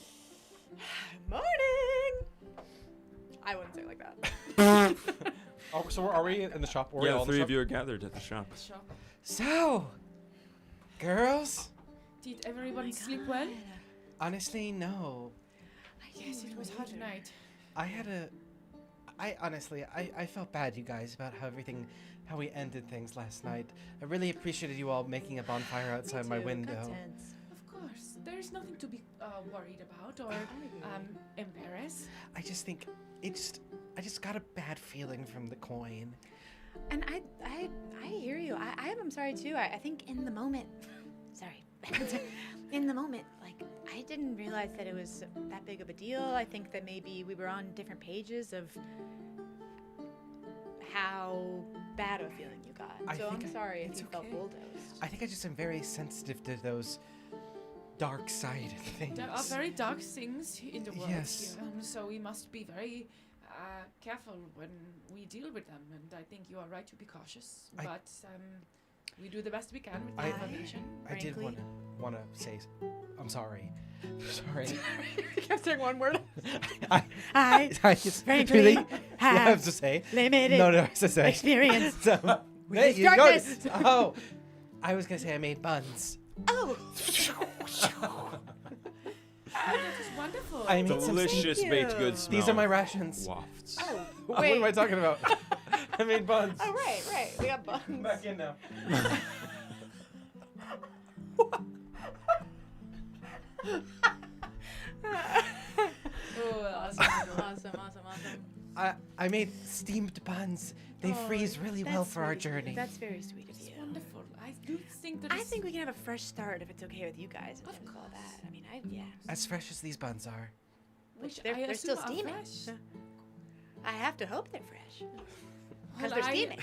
I wouldn't say it like that. so are we in the shop? Or Yeah, the three of you are gathered at the shop. Shop. So, girls, Did everyone sleep well? honestly, no. Yes, it was hot tonight. I felt bad, you guys, about how we ended things last night. I really appreciated you all making a bonfire outside my window. Of course, there's nothing to be worried about or embarrassed. I just think I just got a bad feeling from the coin. And I hear you. I'm sorry too. I think in the moment, sorry, in the moment, like I didn't realize that it was that big of a deal. I think that maybe we were on different pages of how bad of a feeling you got. I'm sorry if you felt bulldozed. I think I just am very sensitive to those dark-sided things. There are very dark things in the world Yes. here, so we must be very careful when we deal with them. And I think you are right to be cautious. But we do the best we can with the information. I did frankly. want to say, I'm sorry. Sorry. You kept saying one word. I just frankly really have have to say. limited No, I have to say. experience. So, with you go. darkness. Oh, I was gonna say I made buns. Oh, That is wonderful. I made some. Delicious baked goods smell. These are my rations. wafts. What wait. am I talking about? I made buns. Oh, right. We got buns. Back in now. Oh, awesome. Awesome. I made steamed buns. They freeze really well for our journey. That's very sweet of you. Wonderful. I do think that I it's- think we can have a fresh start if it's okay with you guys. Of and all course. that. I mean, yeah. As fresh as these buns are. which They're I still assume are steaming. fresh. I have to hope they're fresh. Because Well, they're steaming.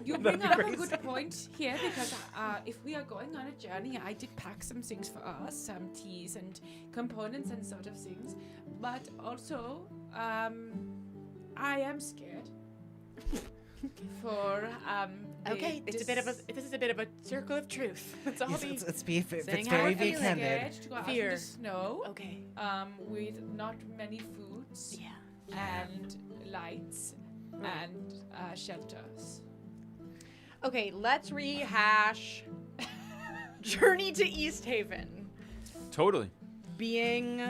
You bring up a good point here because if we are going on a journey, I did pack some things for us, some teas and components and sort of things. But also, I am scared for Okay, this is a bit of a circle of truth. That's all. Yes, it's saying how very I feel. candid. to go out in Fear. the snow Okay. with not many foods Yeah. and lights and shelters. Okay, let's rehash Journey to Easthaven Totally. being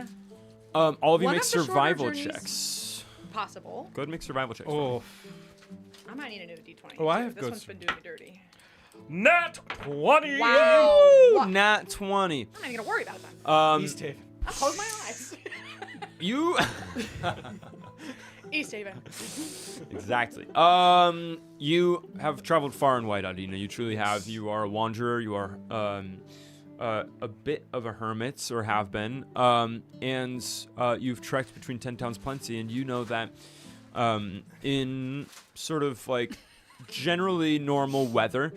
All of you One make of the shorter survival journeys- checks. possible. Go ahead and make survival checks. Oh, I might need a new D20. Oh, I too. have This good one's been doing me dirty. nat 20. Wow. Nat 20. I'm not even gonna worry about that. Easthaven. I'll close my eyes. You Easthaven. exactly. You have traveled far and wide, Adina. You truly have. You are a wanderer. You are a bit of a hermit, or have been. And you've trekked between 10 towns plenty, and you know that in sort of like generally normal weather.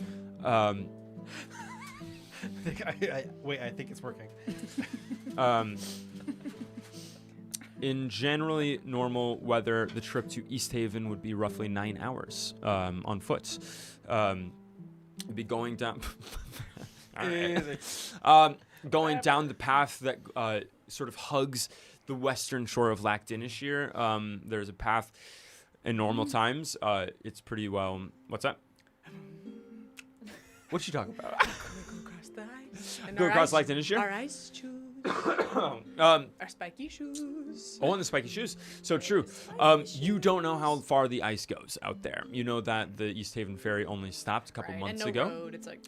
Wait, I think it's working. In generally normal weather, the trip to Easthaven would be roughly 9 hours on foot. You'd be going down, going down the path that sort of hugs the western shore of Lachdinishire. There's a path in normal times. It's pretty well. What's that? What you talking about? Go across the ice. And Go our across ice- Lachdinishire? Our ice shoes. Our spiky shoes. Oh, and the spiky shoes. So true. You don't know how far the ice goes out there. You know that the Easthaven ferry only stopped a couple months and no ago. road. It's like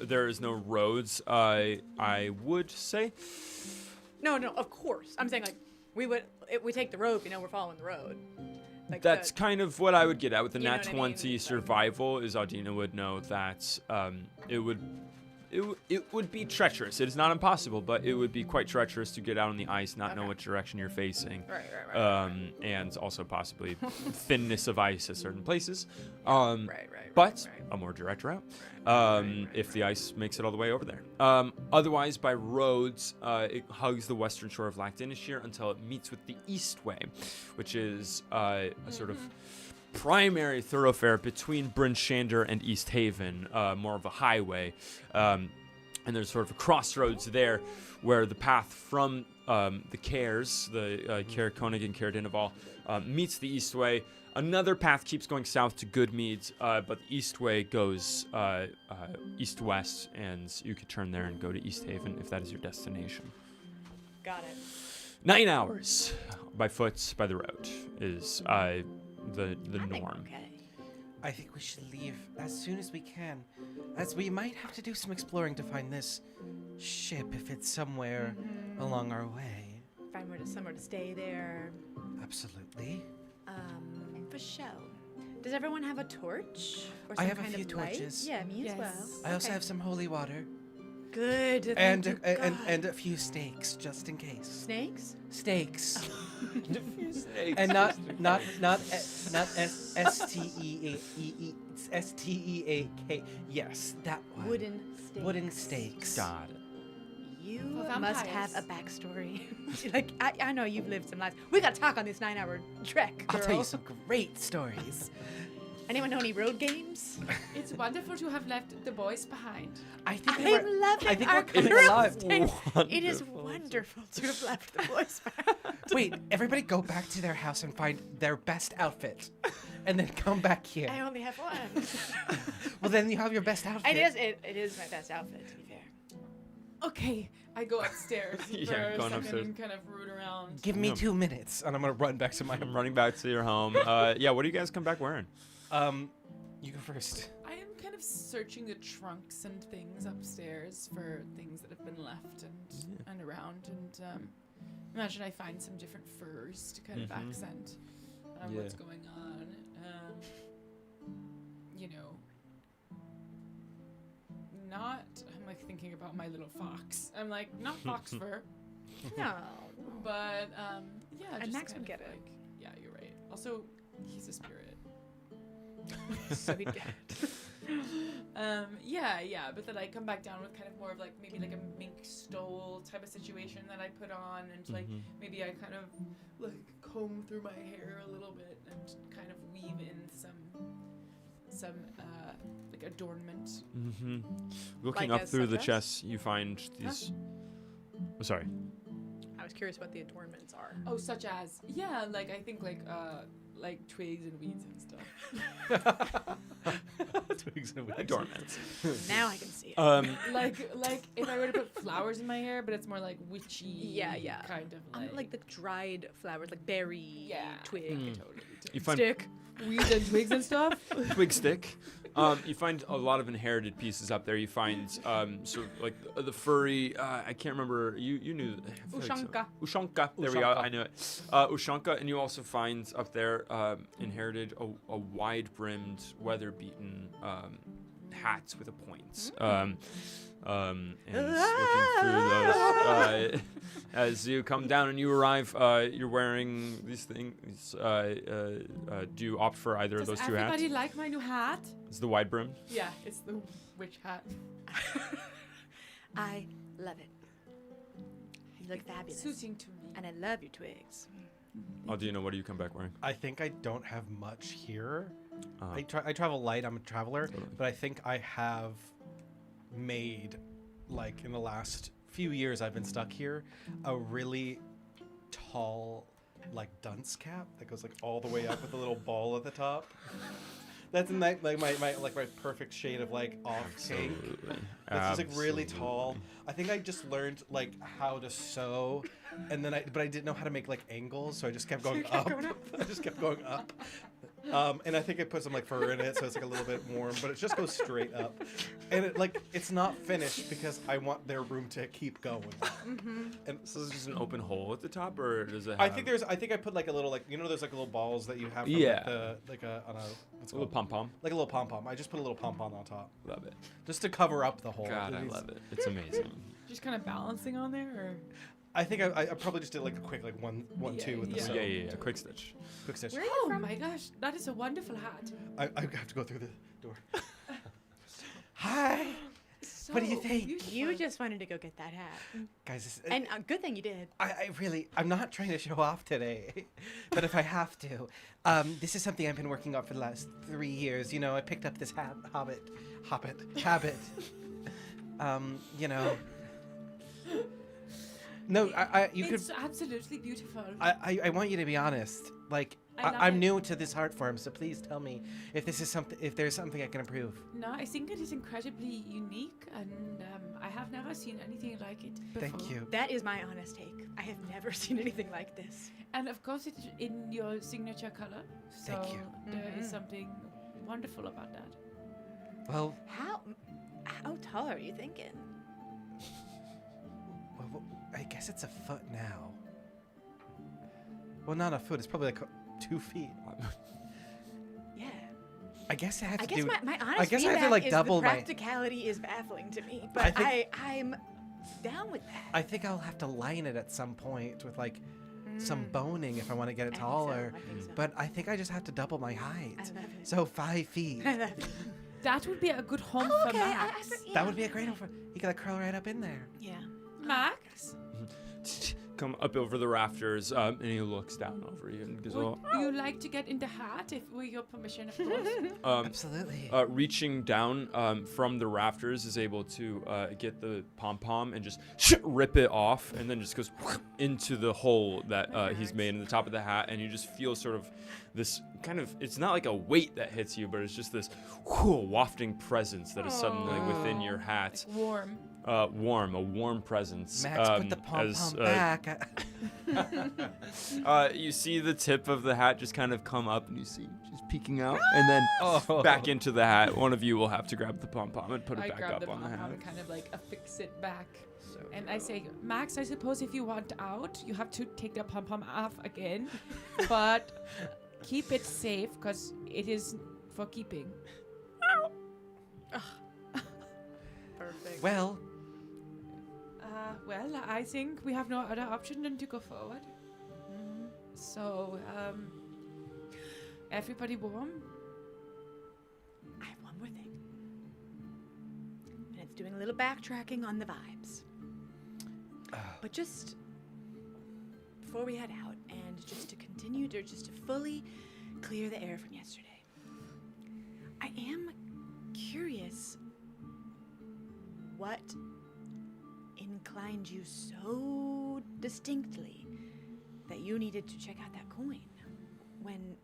There is no roads. I would say. no. Of course, I'm saying like we take the road. We know we're following the road. Like That's kind of what I would get at with the You know Nat what I mean? 20 survival. Is Adina would know that it it would be treacherous. It is not impossible, but it would be quite treacherous to get out on the ice, not know which direction you're facing. Right. And also possibly thinness of ice at certain places. Right. But a more direct route, if the ice makes it all the way over there. Otherwise, by roads, it hugs the western shore of Lackdinishire until it meets with the Eastway, which is a sort of primary thoroughfare between Bryn Shander and Easthaven, more of a highway. And there's sort of a crossroads there where the path from the Cares, the Caer Konig and Caer Dinaval, meets the Eastway. Another path keeps going south to Goodmead, but the Eastway goes east-west, and you could turn there and go to Easthaven if that is your destination. Got it. 9 hours by foot, by the road, is the norm. Okay. I think we should leave as soon as we can, as we might have to do some exploring to find this ship if it's somewhere along our way. Find somewhere to stay there. Absolutely. For show. Does everyone have a torch? Or I some have a kind few of light? torches. Yeah, me as well. I also Okay. have some holy water Good. Thank and you, and God. a few stakes just in case. Snakes? Stakes. And not STEAK. Yes, that one. Wooden stakes. Wooden stakes. Got it. You For must have vampires. a backstory. Like, I know you've lived some lives. We gotta talk on this 9-hour trek, girl. I'll tell you some great stories. Anyone know any road games? It's wonderful to have left the boys behind. I think I love it. I think Our we're coming girls alive. think It is wonderful to have left the boys behind. Wait, everybody go back to their house and find their best outfit, and then come back here. I only have one. Well, then you have your best outfit. It is my best outfit, to be fair. Okay, I go upstairs Yeah, for a going second upstairs. and kind of root around. Give me 2 minutes, and I'm gonna run back to my. I'm running back to your home. Yeah, what do you guys come back wearing? You go first. I am kind of searching the trunks and things upstairs for things that have been left and around, and imagine I find some different furs to kind of accent what's going on. You know, I'm like thinking about my little fox. I'm like, not fox fur, No. but yeah. And just Max kind would of get it. like, yeah, you're right. Also, he's a spirit. So he'd get it. Yeah, but then I come back down with kind of more of like maybe like a mink stole type of situation that I put on, and like maybe I kind of like comb through my hair a little bit and kind of weave in some like adornment. Looking Like up a through the sundress? chests, you find these. Oh, sorry. I was curious what the adornments are. Oh, such as like I think like twigs and weeds and stuff. Twigs and weeds. Adornments. Now I can see it. like if I were to put flowers in my hair, but it's more like witchy. Yeah. Kind of Like the dried flowers, like berry, twig, totally. You find stick. Weeds and twigs and stuff. twig stick. You find a lot of inherited pieces up there. You find sort of like the furry. I can't remember. You knew. I feel like so. Ushanka. Ushanka. There we go. I knew it. Ushanka, and you also find up there inherited a wide-brimmed, weather-beaten hat with a point. And looking through those, as you come down and you arrive, you're wearing these things. Do you opt for either of those two hats? Does everybody like my new hat? It's the wide brim. Yeah, it's the witch hat. I love it. You look fabulous. Suiting to me. And I love your twigs. Oh, do you know what do you come back wearing? I think I don't have much here. Uh-huh. I travel light. I'm a traveler, Totally. but I think I have made, like in the last few years I've been stuck here, a really tall, like dunce cap that goes like all the way up with a little ball at the top. That's like my perfect shade of like off cake. Absolutely. That's just like really tall. I think I just learned like how to sew, and then but I didn't know how to make like angles, so I just kept going up. I just kept going up. And I think it put some like fur in it, so it's like a little bit warm, but it just goes straight up. And it's not finished because I want their room to keep going. And so is it just an open hole at the top, or does it have... I think I put like a little there's like little balls that you have from what's it a little called? pom-pom? Like a little pom-pom. I just put a little pom-pom on top. Love it. Just to cover up the hole. God, I love it. It's amazing. Just kind of balancing on there, or I think I probably just did like a quick like one two with the Yeah. sew. Yeah. Quick stitch. Quick stitch. Where are you oh from? my gosh, that is a wonderful hat. I have to go through the door. Hi, So What do you think? beautiful. You just wanted to go get that hat. guys. And good thing you did. I'm not trying to show off today, but if I have to, this is something I've been working on for the last 3 years. You know, I picked up this habit. You know. No, It's absolutely beautiful. I want you to be honest. Like, I love I'm it. new to this art form, so please tell me if there's something I can improve. No, I think it is incredibly unique, and I have never seen anything like it before. Thank you. That is my honest take. I have never seen anything like this. And of course, it's in your signature color. So Thank you. there is something wonderful about that. Well, How tall are you thinking? well, I guess it's a foot now. Well, not a foot. It's probably like 2 feet. Yeah. I guess I have I to guess do. my honest I guess I have to feedback like is double the my. practicality is baffling to me, I but think- I'm down with that. I think I'll have to line it at some point with like some boning if I want to get it I think so, taller. I think so. But I think I just have to double my height. I love it. So 5 feet. I love it. That would be a good home Oh, for okay. Max. That would be a great offer. You gotta curl right up in there. Yeah. Max, Come up over the rafters, and he looks down over you and goes, would you like to get in the hat, if with your permission, of course? Absolutely. reaching down from the rafters, is able to get the pom-pom and just rip it off, and then just goes into the hole that he's made in the top of the hat, and you just feel sort of this kind of, it's not like a weight that hits you, but it's just this wafting presence that is suddenly within your hat. Warm. A warm presence. Max, put the pom as, pom back. you see the tip of the hat just kind of come up, and you see just peeking out, and then back into the hat. One of you will have to grab the pom-pom and put it I back grab up the on the hat. pom-pom and kind of like affix it back. And I say, Max, I suppose if you want out, you have to take the pom-pom off again. But keep it safe, because it is for keeping. Perfect. Well, Well, I think we have no other option than to go forward. So, everybody warm? I have one more thing. And it's doing a little backtracking on the vibes. But just before we head out, and just to continue to fully clear the air from yesterday, I am curious what inclined you so distinctly that you needed to check out that coin when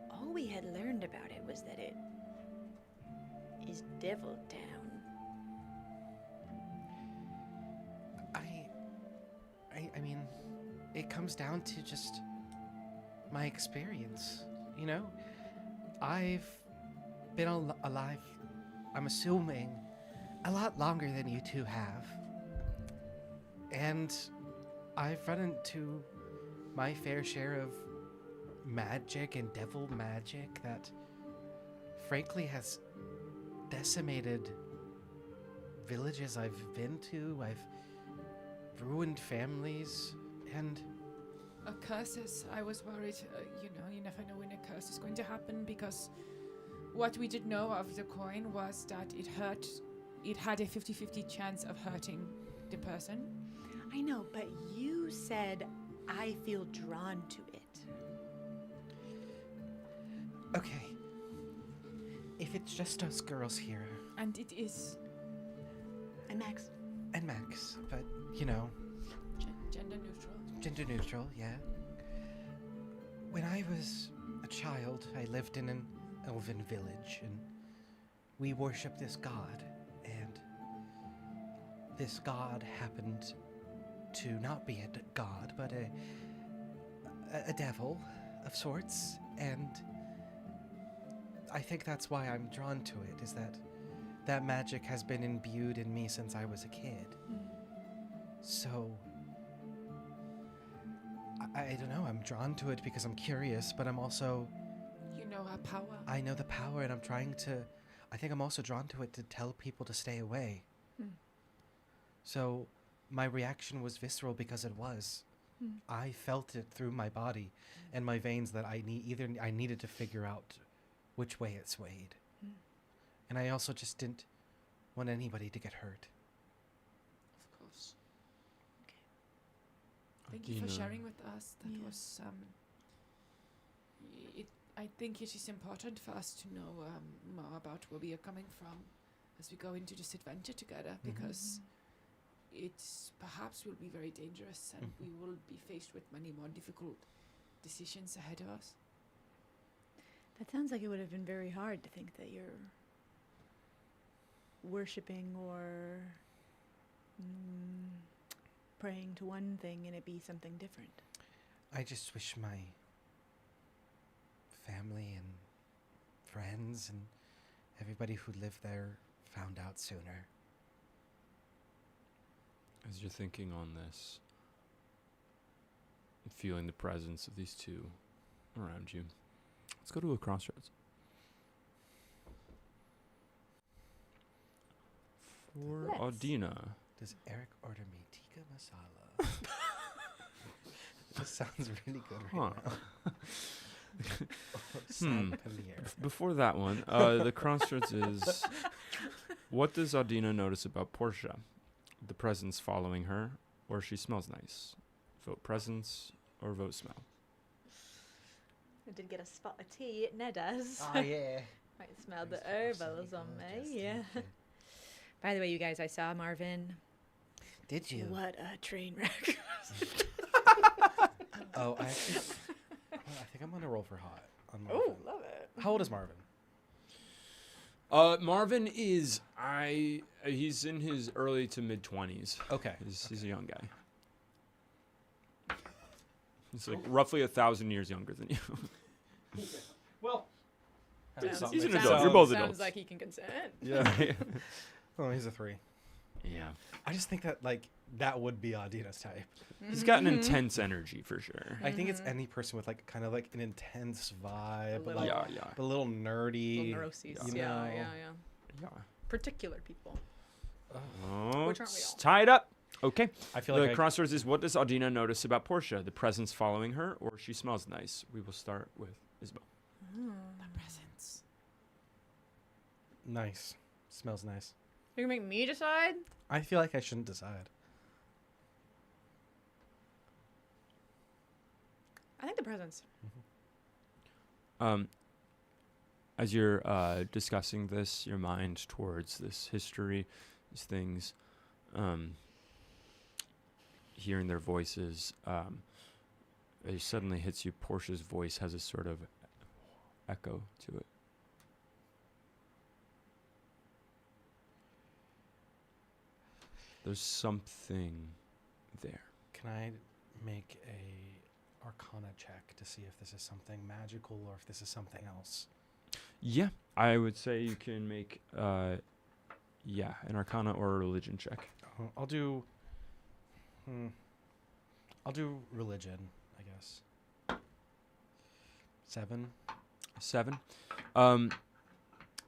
all we had learned about it was that it is Devil Town. I mean, it comes down to just my experience. You know, I've been alive, I'm assuming, a lot longer than you two have. And I've run into my fair share of magic and devil magic that, frankly, has decimated villages I've been to. I've ruined families, and Curses. I was worried. You never know when a curse is going to happen, because what we did know of the coin was that it had a 50-50 chance of hurting the person. I know, but you said I feel drawn to it. okay. If it's just us girls here, And it is And Max, and Max, but, you know, gender neutral. gender neutral, yeah. When I was a child, I lived in an elven village, and we worshipped this god, and this god happened to not be a god, but a devil of sorts, and I think that's why I'm drawn to it, is that magic has been imbued in me since I was a kid. So, I don't know, I'm drawn to it because I'm curious, but I'm also... You know our power. I know the power, and I think I'm also drawn to it to tell people to stay away. So, my reaction was visceral because it was. I felt it through my body and my veins that I needed to figure out which way it swayed. And I also just didn't want anybody to get hurt. Of course. Thank you for sharing with us. That was I think it is important for us to know more about where we are coming from as we go into this adventure together, because it perhaps will be very dangerous, and we will be faced with many more difficult decisions ahead of us. That sounds like it would have been very hard to think that you're worshipping or praying to one thing and it be something different. I just wish my family and friends and everybody who lived there found out sooner. As you're thinking on this, feeling the presence of these two around you, let's go to a crossroads. For Audina. Does Eric order me tikka masala? This sounds really good right now. Before that one, the crossroads is, what does Audina notice about Portia? The presence following her, or she smells nice? Vote presence or vote smell. I did get a spot of tea, Ned does. Oh, yeah. Might smell the herbals on me, yeah. By the way, you guys, I saw Marvin. Did you? What a train wreck. Oh, I think I'm going to roll for hot on Marvin. Oh, love it. How old is Marvin? Marvin is, he's in his early to mid 20s. Okay. He's a young guy. He's like roughly 1,000 years younger than you. Well, he's an adult. You're both adults. Sounds like he can consent. Yeah. Oh, he's a 3. Yeah. I just think that, that would be Audina's type. He's got an intense energy for sure. I think it's any person with, kind of an intense vibe. Little- Yeah. A little nerdy. Little neuroses. you Yeah, know. Yeah. Particular people. Oh, Which aren't we all? it's tied up. Okay. I feel The like crossroads is, what does Audina notice about Portia? The presence following her, or she smells nice? We will start with Isabel. The presence. Nice. Smells nice. You're going to make me decide? I feel like I shouldn't decide. I think the presence. As you're discussing this, your mind towards this history, these things, hearing their voices, it suddenly hits you. Portia's voice has a sort of echo to it. There's something there. Can I make a Arcana check to see if this is something magical or if this is something else? Yeah, I would say you can make, an Arcana or a religion check. I'll do religion, I guess. 7. 7.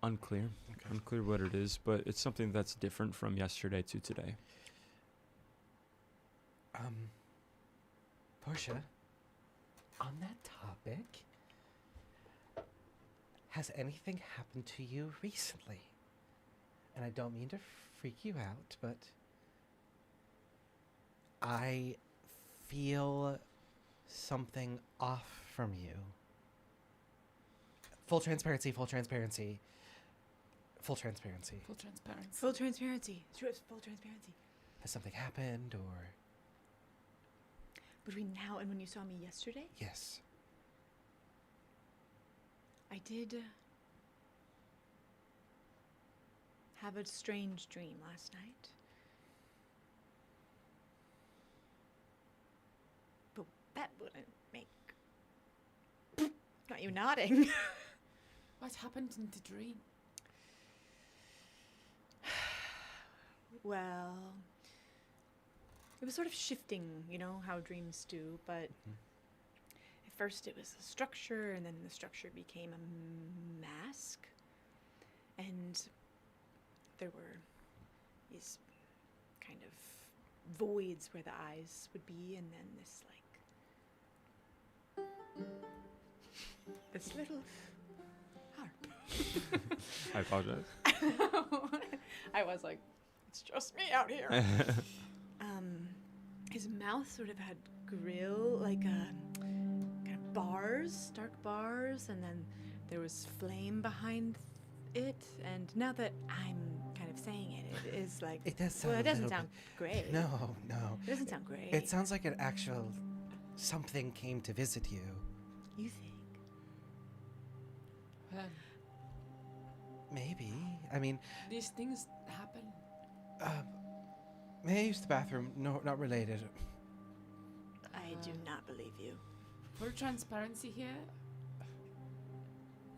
Unclear. Okay. Unclear what it is, but it's something that's different from yesterday to today. Portia, on that topic, has anything happened to you recently? And I don't mean to freak you out, but I feel something off from you. Full transparency, full transparency. Full transparency. Full transparency. Full transparency. True, it's full transparency. Has something happened or... Between now and when you saw me yesterday, Yes. I did have a strange dream last night. But that wouldn't make want you nodding. What happened in the dream? Well, it was sort of shifting, you know, how dreams do, but at first it was a structure, and then the structure became a mask, and there were these kind of voids where the eyes would be, and then this, like, this little harp. I apologize. I was like, it's just me out here. His mouth sort of had grill, like kind of bars, dark bars, and then there was flame behind it. And now that I'm kind of saying it, it is like, It does sound well, it a doesn't little sound great. No. It doesn't sound great. It sounds like an actual something came to visit you. You think? Well, Maybe. I mean, these things happen. may I use the bathroom? No, not related. I do not believe you. For transparency here,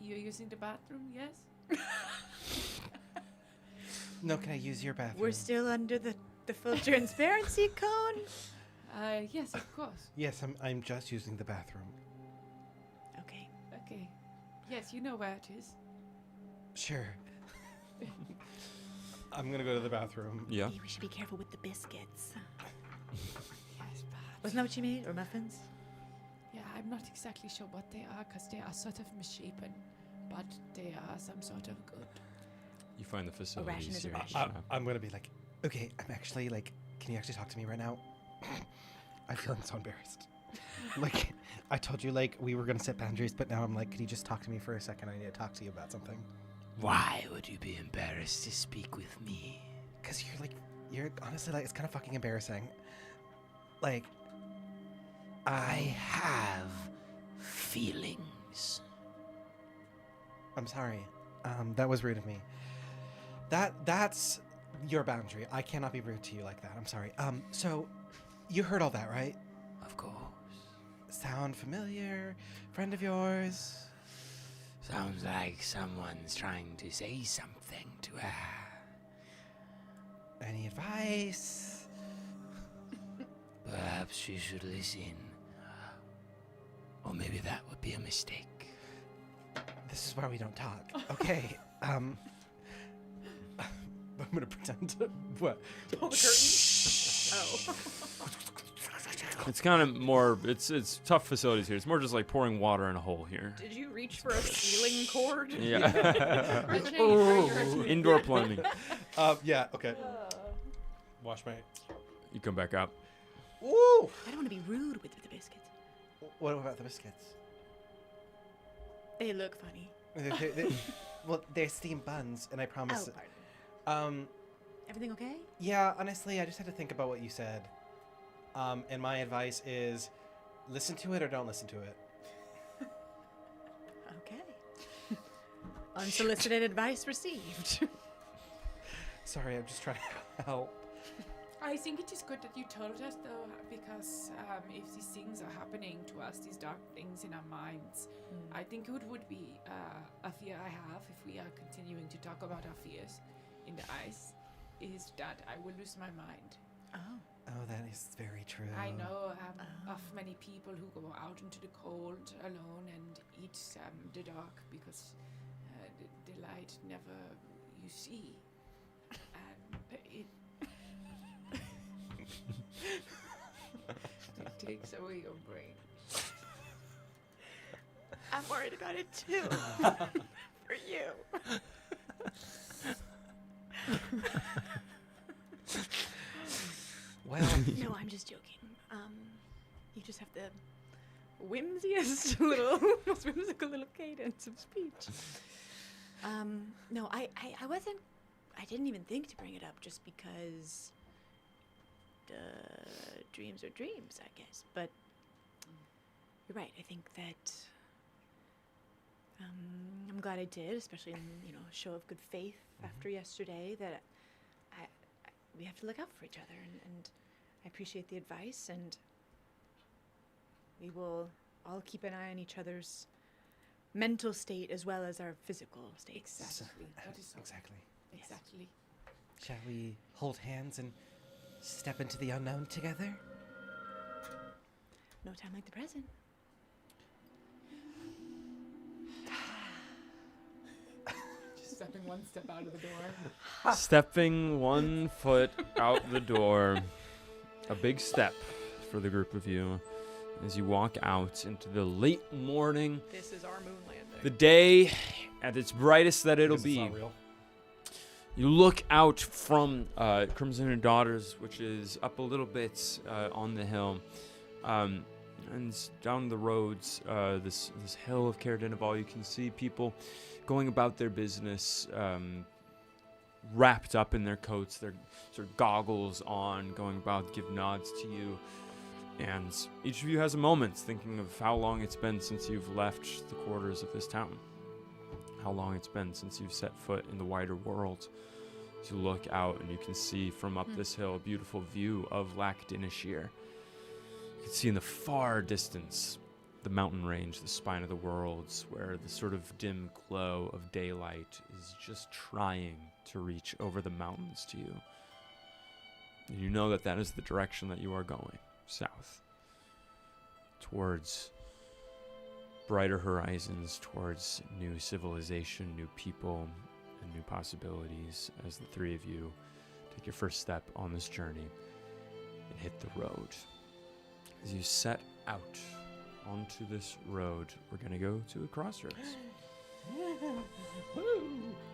you're using the bathroom, yes? No, can I use your bathroom? We're still under the full transparency cone. Yes, of course. Yes, I'm just using the bathroom. Okay. Okay. Yes, you know where it is. Sure. I'm gonna go to the bathroom. Yeah. We should be careful with the biscuits. Yes, perhaps. Wasn't that what you made? Or muffins? Yeah, I'm not exactly sure what they are, because they are sort of misshapen, but they are some sort of good. You find the facilities ration is a here. ration. I'm gonna be like, okay, I'm actually like, can you actually talk to me right now? I'm feeling so embarrassed. Like, I told you like we were gonna set boundaries, but now I'm like, could you just talk to me for a second? I need to talk to you about something. Why would you be embarrassed to speak with me? Cause you're honestly like, it's kind of fucking embarrassing. Like, I have feelings. I'm sorry. That was rude of me. That's your boundary. I cannot be rude to you like that. I'm sorry. So you heard all that, right? Of course. Sound familiar? Friend of yours? Sounds like someone's trying to say something to her. Any advice? Perhaps she should listen. Or maybe that would be a mistake. This is why we don't talk. Okay. I'm gonna pretend to what? Pull the curtain. Oh. It's kind of more. It's tough facilities here. It's more just like pouring water in a hole here. Did you reach for a ceiling cord? Yeah. Ooh. Indoor plumbing. Yeah. Okay. Wash my. You come back out. Woo! I don't want to be rude with the biscuits. What about the biscuits? They look funny. Well, they're steamed buns, and I promise. Oh, pardon. Um, Everything okay? yeah. Honestly, I just had to think about what you said. And my advice is, listen to it or don't listen to it. Okay. Unsolicited advice received. Sorry, I'm just trying to help. I think it is good that you told us, though, because if these things are happening to us, these dark things in our minds, I think it would be a fear I have if we are continuing to talk about our fears in the ice, is that I will lose my mind. Oh. Oh, that is very true. I know of many people who go out into the cold alone and eat the dark because the light never you see. And it takes away your brain. I'm worried about it too. For you. Well, No, I'm just joking. You just have the whimsiest most whimsical little cadence of speech. No, I didn't even think to bring it up just because dreams are dreams, I guess. But you're right. I think that I'm glad I did, especially in a show of good faith after yesterday. That we have to look out for each other, and I appreciate the advice, and we will all keep an eye on each other's mental state as well as our physical state. Exactly. That is so Exactly. Exactly. Shall we hold hands and step into the unknown together? No time like the present. Just stepping one step out of the door. Stepping 1 foot out the door. A big step for the group of you as you walk out into the late morning. This is our moon landing. The day at its brightest that it'll Because it's be. not real. You look out from Crimson and Daughters, which is up a little bit on the hill, and down the roads, this hill of Caradinaval, you can see people going about their business, wrapped up in their coats, their sort of goggles on, going about, give nods to you. And each of you has a moment thinking of how long it's been since you've left the quarters of this town. How long it's been since you've set foot in the wider world. As you look out and you can see from up this hill a beautiful view of Lac Dinashir. You can see in the far distance the mountain range, the spine of the worlds, where the sort of dim glow of daylight is just trying to reach over the mountains to you. And you know that that is the direction that you are going, south, towards brighter horizons, towards new civilization, new people, and new possibilities as the three of you take your first step on this journey and hit the road. As you set out onto this road, we're going to go to a crossroads.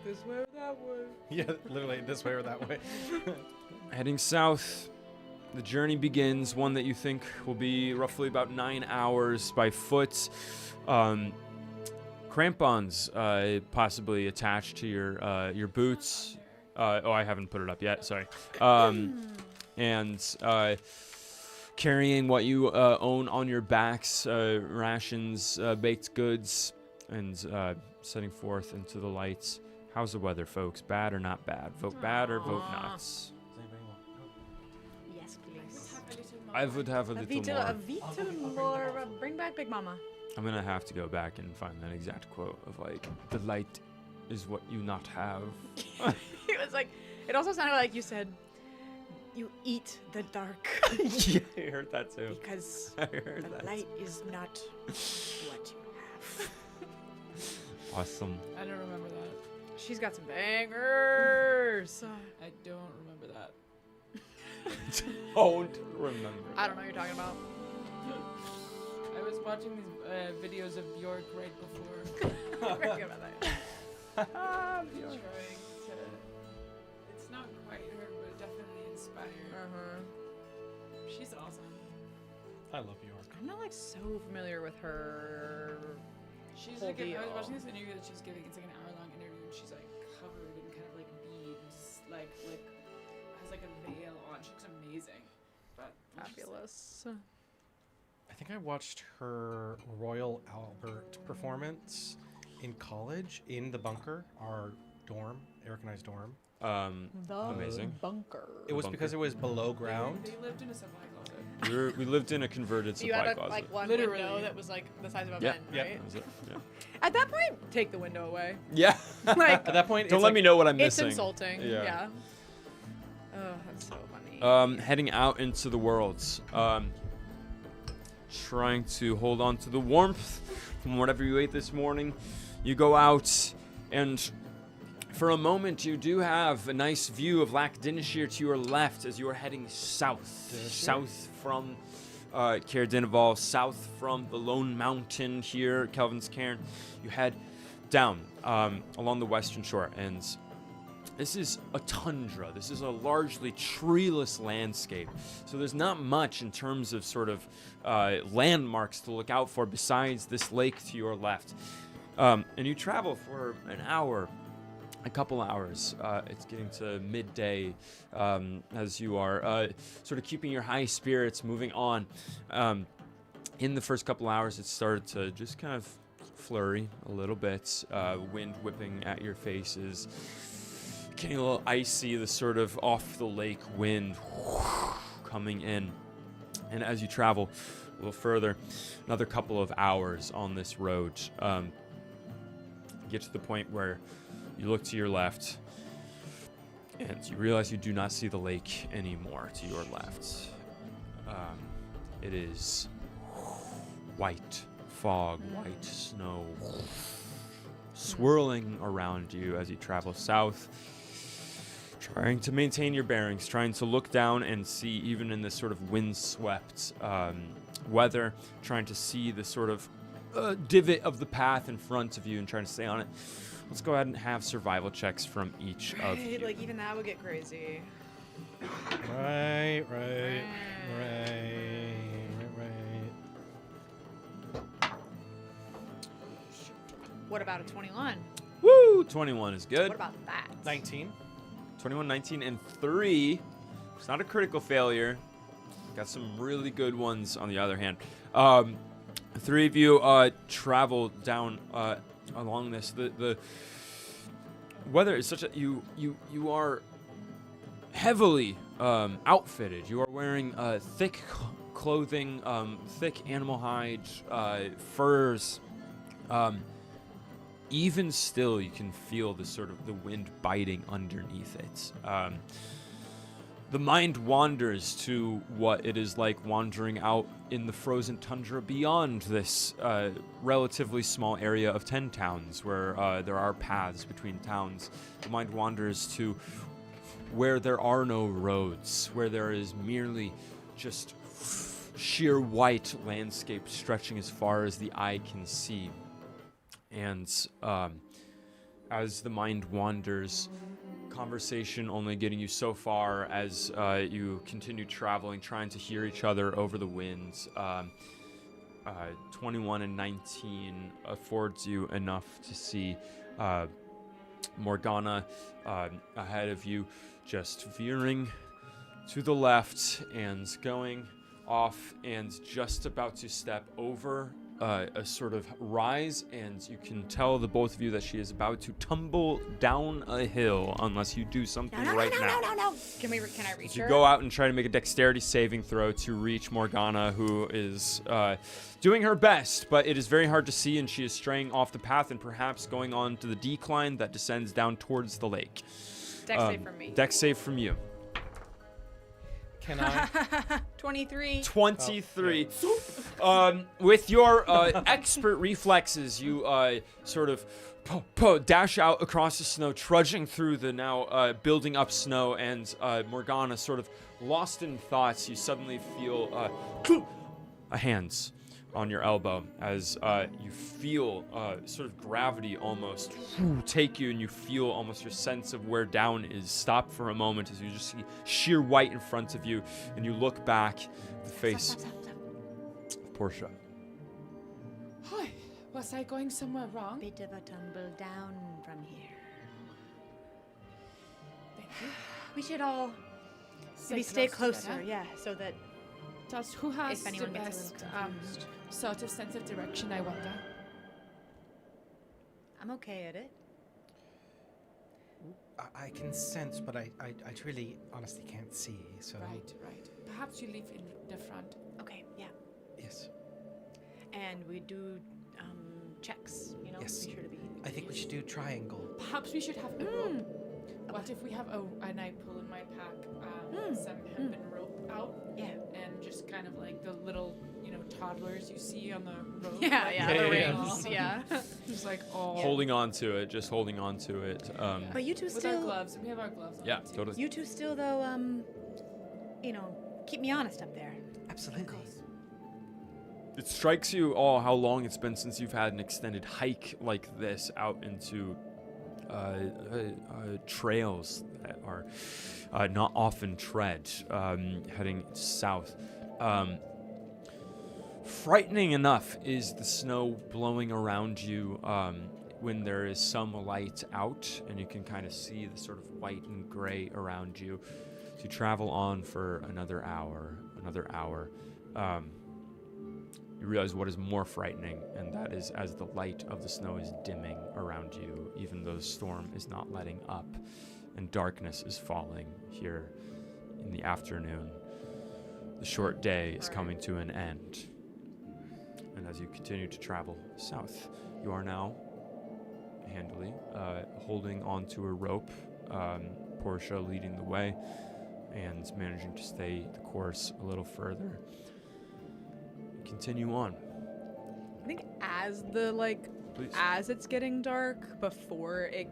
This way or that way. Yeah, literally this way or that way. Heading south, the journey begins, one that you think will be roughly about 9 hours by foot. Crampons possibly attached to your boots. I haven't put it up yet, sorry. And carrying what you own on your backs, rations, baked goods, and setting forth into the lights. How's the weather, folks? Bad or not bad? Vote bad or vote nuts? Yes, please. I would have a little more. A little more. Bring back Big Mama. I'm gonna have to go back and find that exact quote of like, the light is what you not have. It was like, it also sounded like you said, you eat the dark. Yeah, I heard that too. Because I heard the that. light is not what you have. Awesome. I don't remember that. She's got some bangers. I don't remember that. Don't remember. I don't know what you're talking about. I was watching these videos of Bjork right before. We're good about that. Trying to. It's not quite her, but definitely inspired. She's awesome. I love York. I'm not like so familiar with her. She's Whole like, I was deal. watching this interview that she's giving. It's like an hour-long interview, and she's like covered in kind of like beads, like has like a veil on. She looks amazing. But Fabulous. I think I watched her Royal Albert performance in college in the bunker, our dorm, Eric and I's dorm. The Amazing. bunker. It was bunker. because it was below ground. They lived in a supply closet. We lived in a converted You supply had closet. like one Literally. window that was like the size of a Yeah, pen, yeah. right? That was it, yeah. At that point, take the window away. Yeah. Like, At that point, Don't it's let like, me know what I'm it's missing. insulting. Yeah. Yeah. Oh, that's so funny. Heading out into the worlds. Trying to hold on to the warmth from whatever you ate this morning. You go out, and for a moment, you do have a nice view of Lac Dinashir to your left as you are heading south. South from Caradinaval, south from the Lone Mountain here, Kelvin's Cairn. You head down along the western shore, and this is a tundra. This is a largely treeless landscape. So there's not much in terms of sort of landmarks to look out for besides this lake to your left. And you travel for an hour, a couple hours. It's getting to midday as you are sort of keeping your high spirits moving on. In the first couple hours, it started to just kind of flurry a little bit, wind whipping at your faces. Getting a little icy, the sort of off the lake wind coming in. And as you travel a little further, another couple of hours on this road, get to the point where you look to your left, and you realize you do not see the lake anymore to your left. It is white fog, white snow swirling around you as you travel south, trying to maintain your bearings, trying to look down and see, even in this sort of windswept weather, trying to see the sort of divot of the path in front of you and trying to stay on it. Let's go ahead and have survival checks from each of you. Like, even that would get crazy. Right. What about a 21? Woo! 21 is good. What about that? 19. 21, 19, and 3. It's not a critical failure. Got some really good ones on the other hand. 3 of you travel down along this. The weather is such a you are heavily outfitted. You are wearing thick clothing, thick animal hide, furs. Even still, you can feel the sort of the wind biting underneath it. The mind wanders to what it is like wandering out in the frozen tundra beyond this relatively small area of 10 towns where there are paths between towns. The mind wanders to where there are no roads, where there is merely just sheer white landscape stretching as far as the eye can see. And as the mind wanders, conversation only getting you so far as you continue traveling, trying to hear each other over the winds. 21 and 19 affords you enough to see Morgana ahead of you, just veering to the left and going off and just about to step over a sort of rise, and you can tell, the both of you, that she is about to tumble down a hill unless you do something No. Can I reach You her? go out and try to make a dexterity saving throw to reach Morgana, who is doing her best, but it is very hard to see, and she is straying off the path and perhaps going on to the decline that descends down towards the lake. Dex save from me. Dex save from you. Can I? 23. 23. With your expert reflexes, you sort of dash out across the snow, trudging through the now building up snow, and Morgana, sort of lost in thoughts, you suddenly feel a hands on your elbow as you feel sort of gravity almost take you, and you feel almost your sense of where down is stop for a moment as you just see sheer white in front of you, and you look back at the face of Portia. Hi, was I going somewhere wrong? Bit of a tumble down from here. Thank you. We should all maybe stay closer, yeah, so that Who has if anyone the gets a best little confused. sort of sense of direction, I wonder? I'm okay at it. I can sense, but I really honestly can't see, so... Right. Perhaps you leave in the front. Okay, yeah. Yes. And we do checks, you know? Yes. Be sure to be. I think we should do triangle. Perhaps we should have a rope. What if we have and I pull in my pack some hempen rope out? Yeah. And just kind of like the little, toddlers you see on the road. Yeah, like, yeah, the the rings. rings, yeah. Just like, Holding on to it, just holding on to it. But you two With still. our gloves. We have our gloves on. Yeah, too. totally. You two still, though, keep me honest up there. Absolutely. It strikes you all how long it's been since you've had an extended hike like this out into trails that are not often tread, heading south. Frightening enough is the snow blowing around you when there is some light out, and you can kind of see the sort of white and gray around you. So you travel on for another hour. You realize what is more frightening, and that is as the light of the snow is dimming around you, even though the storm is not letting up, and darkness is falling here in the afternoon. The short day is coming to an end. And as you continue to travel south, you are now handily, holding onto a rope, Portia leading the way, and managing to stay the course a little further. Continue on. I think as the Please. as it's getting dark, before it,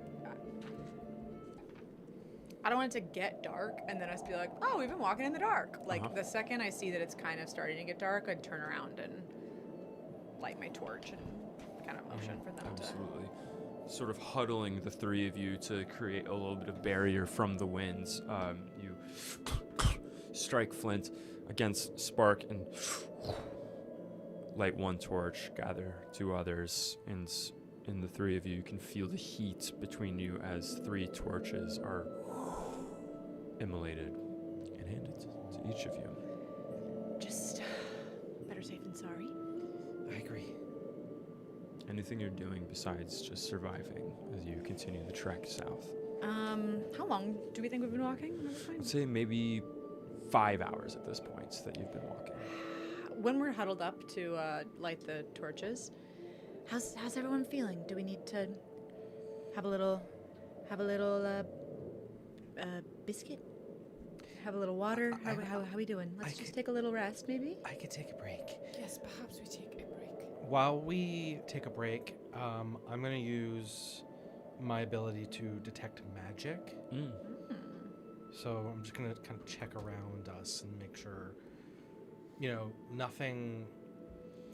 I don't want it to get dark and then us be like, oh, we've been walking in the dark. Like the second I see that it's kind of starting to get dark, I'd turn around and light my torch and kind of motion for them Absolutely. Sort of huddling the three of you to create a little bit of barrier from the winds. You strike flint against spark and light one torch, gather two others, and in the three of you can feel the heat between you as three torches are immolated and handed to each of you. to. Just better safe than sorry. I agree. Anything you're doing besides just surviving as you continue the trek south? How long do we think we've been walking? I'd say maybe 5 hours at this point that you've been walking. When we're huddled up to light the torches, how's everyone feeling? Do we need to have a little biscuit? Have a little water? How we doing? Let's just take a little rest, maybe. I could take a break. Yes, perhaps we take a break. While we take a break, I'm going to use my ability to detect magic. So I'm just going to kind of check around us and make sure, nothing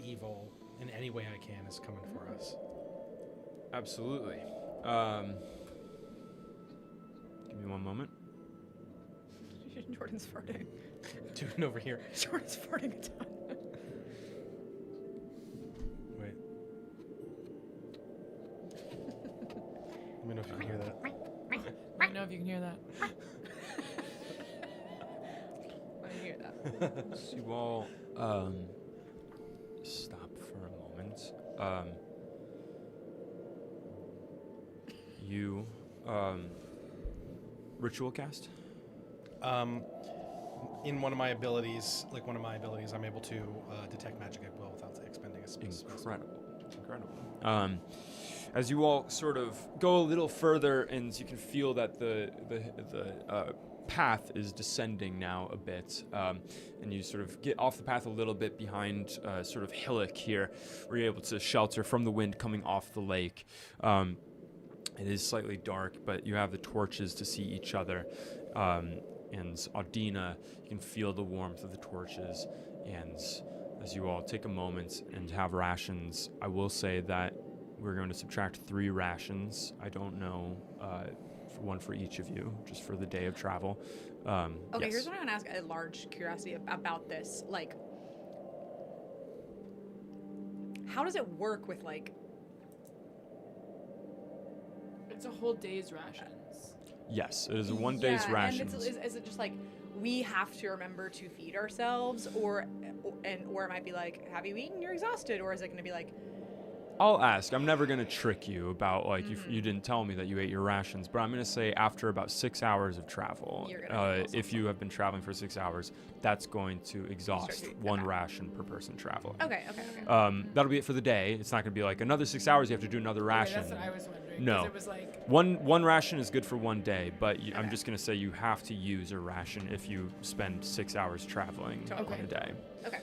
evil in any way I can is coming for us. Absolutely. Give me one moment. Jordan's farting. Dude, over here. Jordan's farting a ton. Wait. Let me know if you can hear that. Let me know if you can hear that. I didn't hear that. So you all stop for a moment. You ritual cast? In one of my abilities, I'm able to detect magic at will without expending a spell. Incredible. As you all sort of go a little further, and you can feel that the path is descending now a bit, and you sort of get off the path a little bit behind sort of hillock here, where you're able to shelter from the wind coming off the lake. It is slightly dark, but you have the torches to see each other. And Audina, you can feel the warmth of the torches. And as you all take a moment and have rations, I will say that we're going to subtract 3 rations. I don't know, one for each of you, just for the day of travel. Okay, yes. here's what I want to ask. A large curiosity about this. Like, how does it work with It's a whole day's rations. Yes, it is a 1 day's rations. And is it just like we have to remember to feed ourselves, or it might be like, have you eaten? You're exhausted, or is it going to be like? I'll ask. I'm never going to trick you about, you didn't tell me that you ate your rations, but I'm going to say after about 6 hours of travel, if you have been traveling for 6 hours, that's going to exhaust one ration per person traveling. Okay. That'll be it for the day. It's not going to be like another 6 hours, you have to do another ration. That's what I was wondering. No. It was like One ration is good for 1 day, but I'm just going to say you have to use a ration if you spend 6 hours traveling on a day. Okay.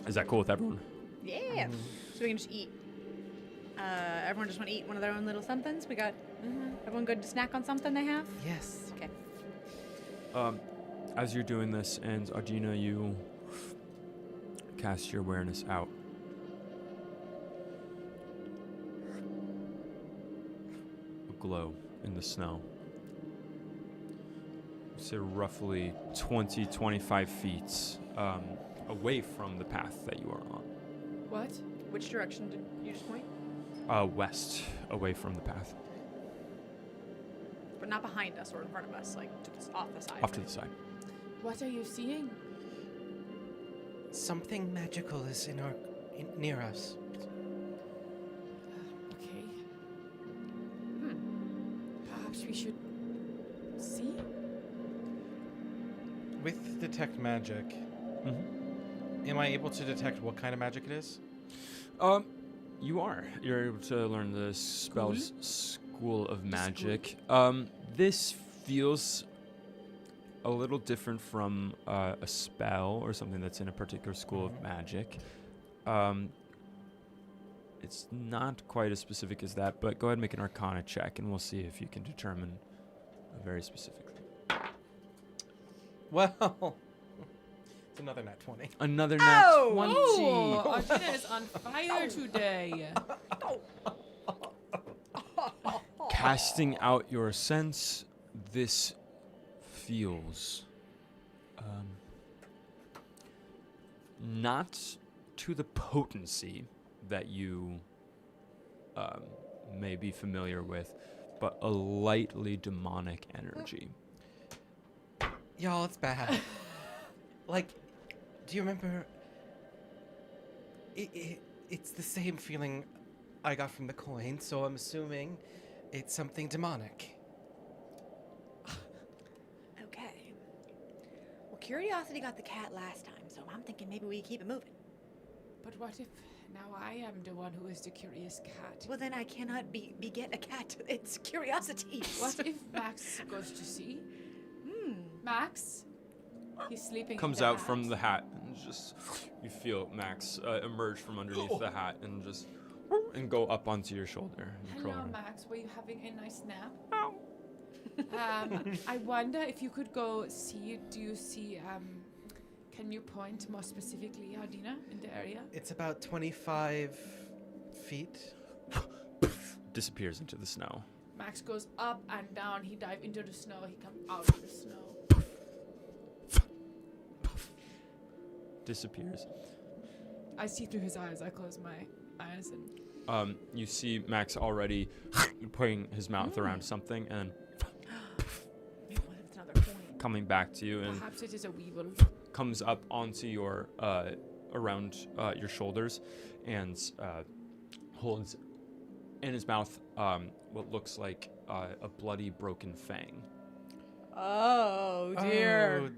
Is that cool with everyone? Yeah. So we can just eat. Everyone just want to eat one of their own little somethings. We got everyone good to snack on something they have? Yes. Okay. As you're doing this, and Audina, you cast your awareness out. A glow in the snow. So roughly 20-25 feet away from the path that you are on. what? Which direction did you just point? West, away from the path. But not behind us or in front of us, like off the side. Off to the side. What are you seeing? Something magical is near us. Okay. Perhaps we should see? With detect magic, am I able to detect what kind of magic it is? You are. You're able to learn the spells School of Magic. This feels a little different from a spell or something that's in a particular school of magic. It's not quite as specific as that, but go ahead and make an Arcana check, and we'll see if you can determine a very specific thing. Well, it's another nat 20. Another nat 20. Oh, Arjuna is on fire today. Casting out your sense, this feels not to the potency that you may be familiar with, but a lightly demonic energy. Y'all, it's bad. Like, do you remember? It's the same feeling I got from the coin, so I'm assuming it's something demonic. Okay. Well, curiosity got the cat last time, so I'm thinking maybe we keep it moving. But what if now I am the one who is the curious cat? Well, then I cannot beget a cat. It's curiosity. What if Max goes to see? Max? He's sleeping. Comes in the out hat. from the hat, and just you feel Max emerge from underneath the hat and just go up onto your shoulder. And Hello, curl around. Max. Were you having a nice nap? I wonder if you could go see. Do you see? Can you point more specifically, Ardina, in the area? It's about 25 feet. Disappears into the snow. Max goes up and down. He dives into the snow. He comes out of the snow. Disappears. I see through his eyes. I close my eyes and. You see Max already putting his mouth around something and Maybe what if it's another coin? coming back to you and Perhaps it is a weevil. comes up onto your around your shoulders and holds in his mouth what looks like a bloody broken fang. Oh dear. Oh,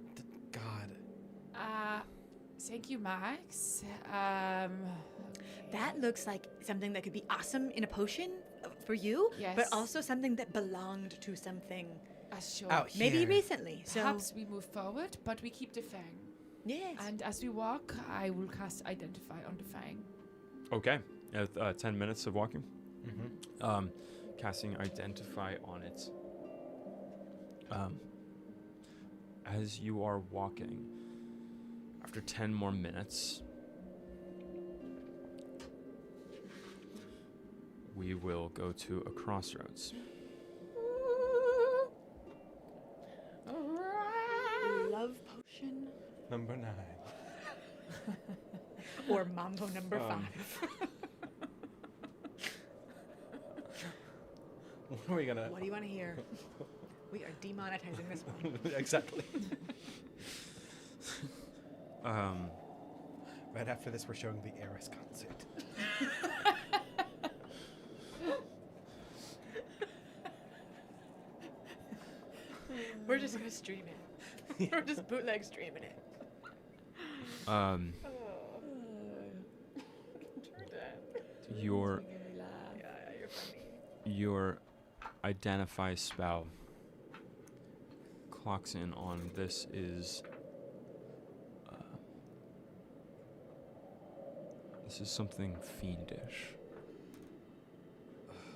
God. Thank you, Max. That looks like something that could be awesome in a potion for you, Yes. but also something that belonged to something Sure. Out here. maybe recently. So Perhaps we move forward, but we keep the fang. yes. And as we walk, I will cast Identify on the fang. Okay, 10 minutes of walking. Mm-hmm. Casting Identify on it. As you are walking, after 10 more minutes, we will go to a crossroads. Love potion Number 9. or mambo number 5. What are we gonna? What do you want to hear? We are demonetizing this one. Exactly. Um, Right after this, we're showing the Eris concert. We're just gonna stream it. We're just bootleg streaming it. your Yeah, you're funny. your Identify spell clocks in on this is something fiendish,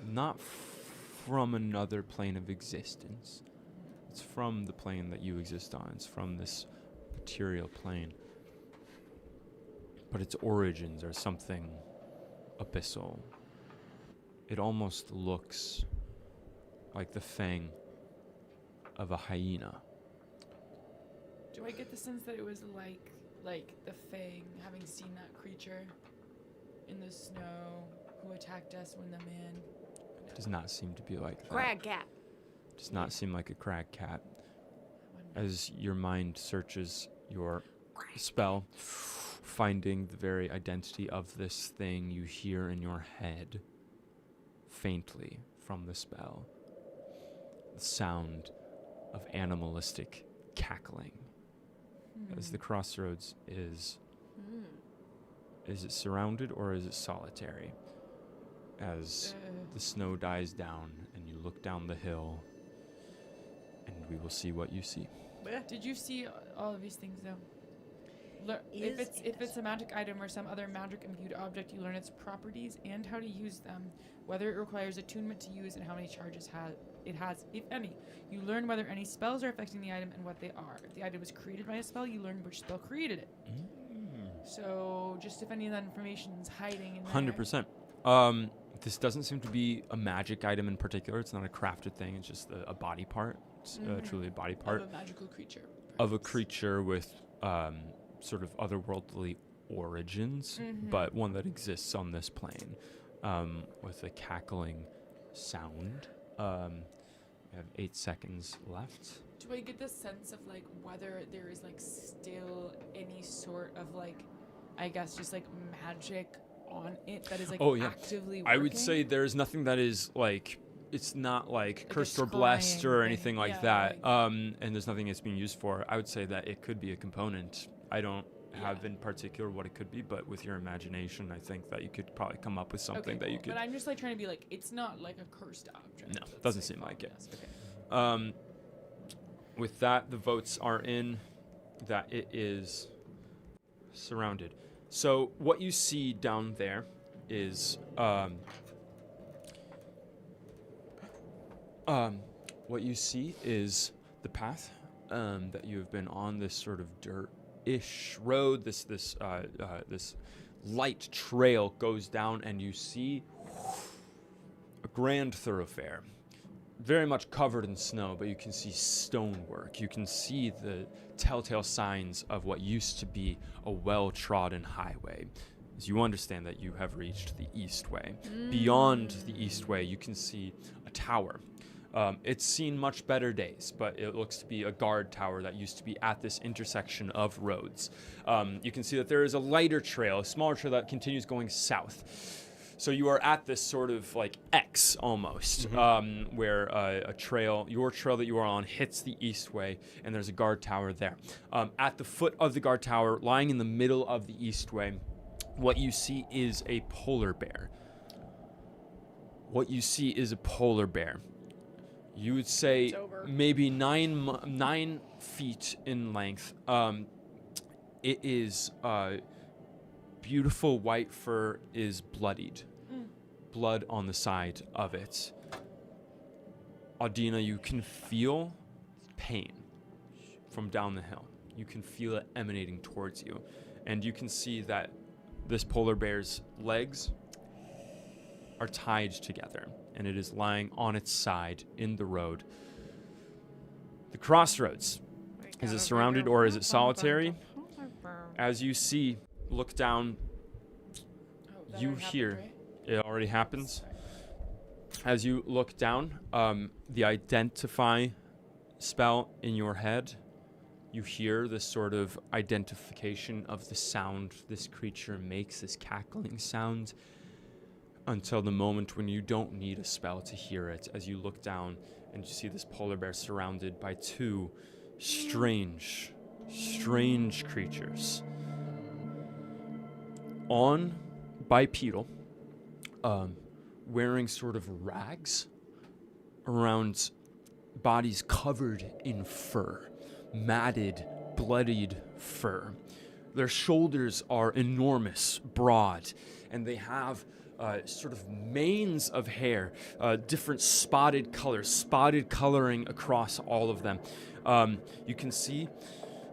not from another plane of existence. It's from the plane that you exist on. It's from this material plane, but its origins are something abyssal. It almost looks like the fang of a hyena. Do I get the sense that it was like the fang, having seen that creature in the snow who attacked us when the man? It does not seem to be like that. Crag cat. Does not seem like a crag cat. As your mind searches your spell, finding the very identity of this thing, you hear in your head, faintly from the spell, the sound of animalistic cackling. As the crossroads is it surrounded or is it solitary? as the snow dies down and you look down the hill, and we will see what you see. Did you see all of these things though? If it's a magic item or some other magic imbued object, you learn its properties and how to use them, whether it requires attunement to use and how many charges it has, if any. You learn whether any spells are affecting the item and what they are. If the item was created by a spell, you learn which spell created it. So just if any of that information is hiding in there. 100%. This doesn't seem to be a magic item in particular. It's not a crafted thing. It's just a body part. It's truly a body part. Of a magical creature. Of a creature with sort of otherworldly origins, but one that exists on this plane with a cackling sound. We have 8 seconds left. Do I get the sense of like whether there is like still any sort of like, I guess just like magic on it that is like actively working? I would say there's nothing that is like, it's not like cursed or blessed or anything like that. And there's nothing it's being used for. I would say that it could be a component. I don't have in particular what it could be, but with your imagination, I think that you could probably come up with something that you could. But I'm just like trying to be like, it's not like a cursed object. No, doesn't seem like it. Okay. With that, the votes are in that it is surrounded. So what you see down there is what you see is the path that you have been on, this sort of dirt-ish road. This light trail goes down, and you see a grand thoroughfare, very much covered in snow, but you can see stonework. You can see the telltale signs of what used to be a well-trodden highway. As you understand that you have reached the Eastway. Beyond the Eastway, you can see a tower. It's seen much better days, but it looks to be a guard tower that used to be at this intersection of roads. You can see that there is a lighter trail, a smaller trail that continues going south. So you are at this sort of like X almost, where your trail that you are on hits the Eastway, and there's a guard tower there. At the foot of the guard tower, lying in the middle of the Eastway, what you see is a polar bear. You would say maybe 9 feet in length. It is beautiful white fur is bloodied. Blood on the side of it. Audina, you can feel pain from down the hill. You can feel it emanating towards you. And you can see that this polar bear's legs are tied together, and it is lying on its side in the road. The crossroads. Is it surrounded or is it solitary? As you see, look down, you hear. It already happens. As you look down, the identify spell in your head, you hear this sort of identification of the sound this creature makes, this cackling sound, until the moment when you don't need a spell to hear it, as you look down and you see this polar bear surrounded by 2 strange creatures. On bipedal, wearing sort of rags around bodies covered in fur, matted, bloodied fur. Their shoulders are enormous, broad, and they have sort of manes of hair, different spotted colors, spotted coloring across all of them. You can see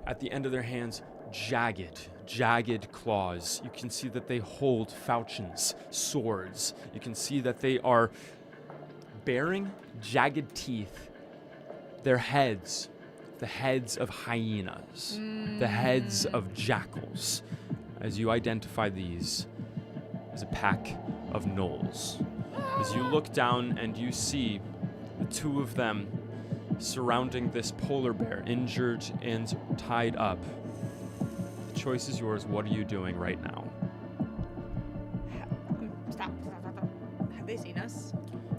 at the end of their hands jagged claws. You can see that they hold falchions, swords. You can see that they are bearing jagged teeth. Their heads, the heads of hyenas, the heads of jackals. As you identify these as a pack of gnolls. As you look down and you see the 2 of them surrounding this polar bear, injured and tied up. The choice is yours. What are you doing right now? Stop. Have they seen us?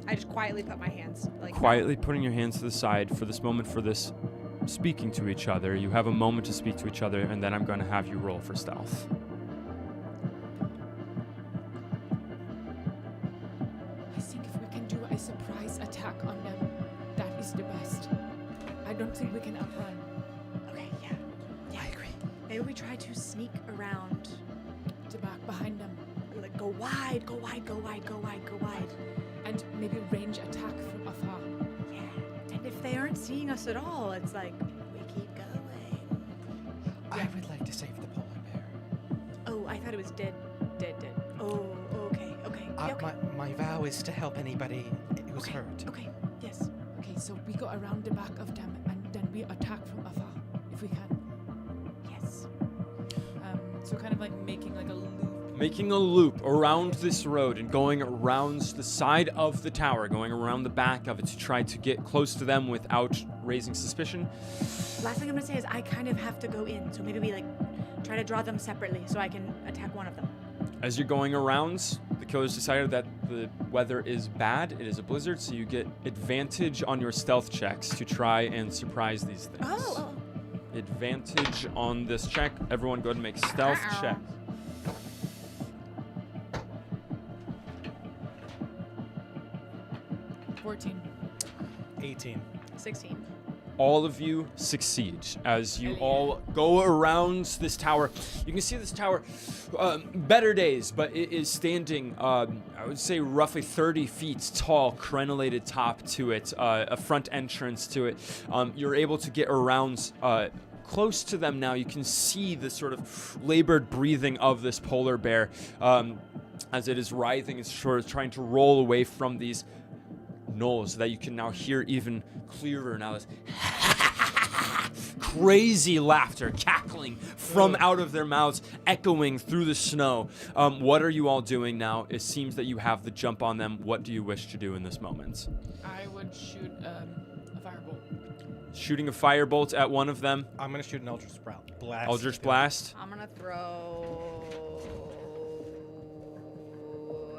I just quietly put my hands like Quietly putting your hands to the side for this moment, for this speaking to each other. You have a moment to speak to each other, and then I'm going to have you roll for stealth. fine. Okay, yeah. I agree. Maybe we try to sneak around. To back behind them. Like, go wide. And maybe range attack from afar. Yeah. And if they aren't seeing us at all, it's like, we keep going. I would like to save the polar bear. Oh, I thought it was dead. Oh, okay. Yeah, okay. My vow is to help anybody who's hurt. Okay, yes. Okay, so we go around the back of them and then we attack from afar, if we can. Yes. So kind of like making like a loop. Making a loop around this road and going around the side of the tower, going around the back of it to try to get close to them without raising suspicion. Last thing I'm gonna say is I kind of have to go in, so maybe we like try to draw them separately so I can attack one of them. As you're going around, the killers decided that the weather is bad. It is a blizzard, so you get advantage on your stealth checks to try and surprise these things. Oh. Advantage on this check. Everyone go ahead and make stealth checks. 14. 18. 16. All of you succeed as you all go around this tower. You can see this tower, better days, but it is standing, I would say roughly 30 feet tall, crenellated top to it, a front entrance to it. You're able to get around close to them now. You can see the sort of labored breathing of this polar bear as it is writhing and sort of trying to roll away from these knolls that you can now hear even clearer now. This crazy laughter cackling from out of their mouths, echoing through the snow. What are you all doing now? It seems that you have the jump on them. What do you wish to do in this moment? I would shoot a firebolt. Shooting a firebolt at one of them. I'm gonna shoot an Eldritch Blast. Eldritch Blast. I'm gonna throw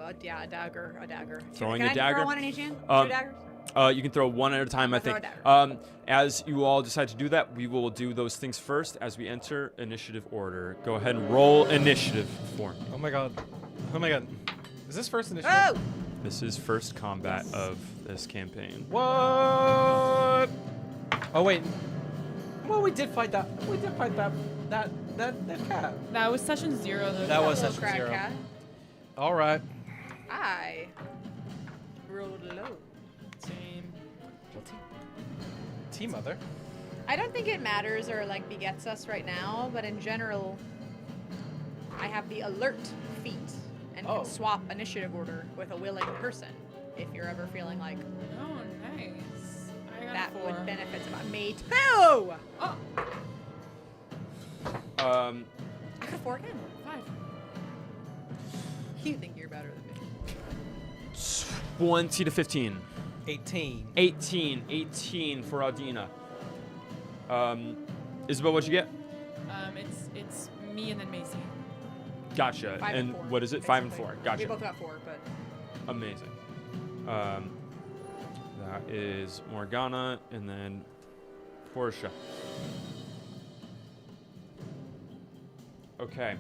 a dagger. Throwing Can a I dagger? throw one in each hand? Um, 2 daggers? You can throw one at a time, I I'll throw think. a dagger. As you all decide to do that, we will do those things first as we enter initiative order. Go ahead and roll initiative for me. Oh my god. Is this first initiative? Oh! This is first combat of this campaign. What? Oh wait. Well, we did fight that cat. That was session 0 though. That was Little session crack 0. cat. All right. I rolled low. Same. Team Mother. I don't think it matters or like begets us right now, but in general, I have the alert feat and Oh. can swap initiative order with a willing person if you're ever feeling like Oh, nice. I got that 4. would benefit somebody. Me too! Oh, Um, I got 4 again. 5. You think you're better than me. 20 to 15. 18. 18 for Audina. Isabel, what'd you get? It's me and then Macy. Gotcha. 5 And 4. what is it? 5 and basically. 4. Gotcha. We both got 4, but Amazing. That is Morgana and then Portia. Okay.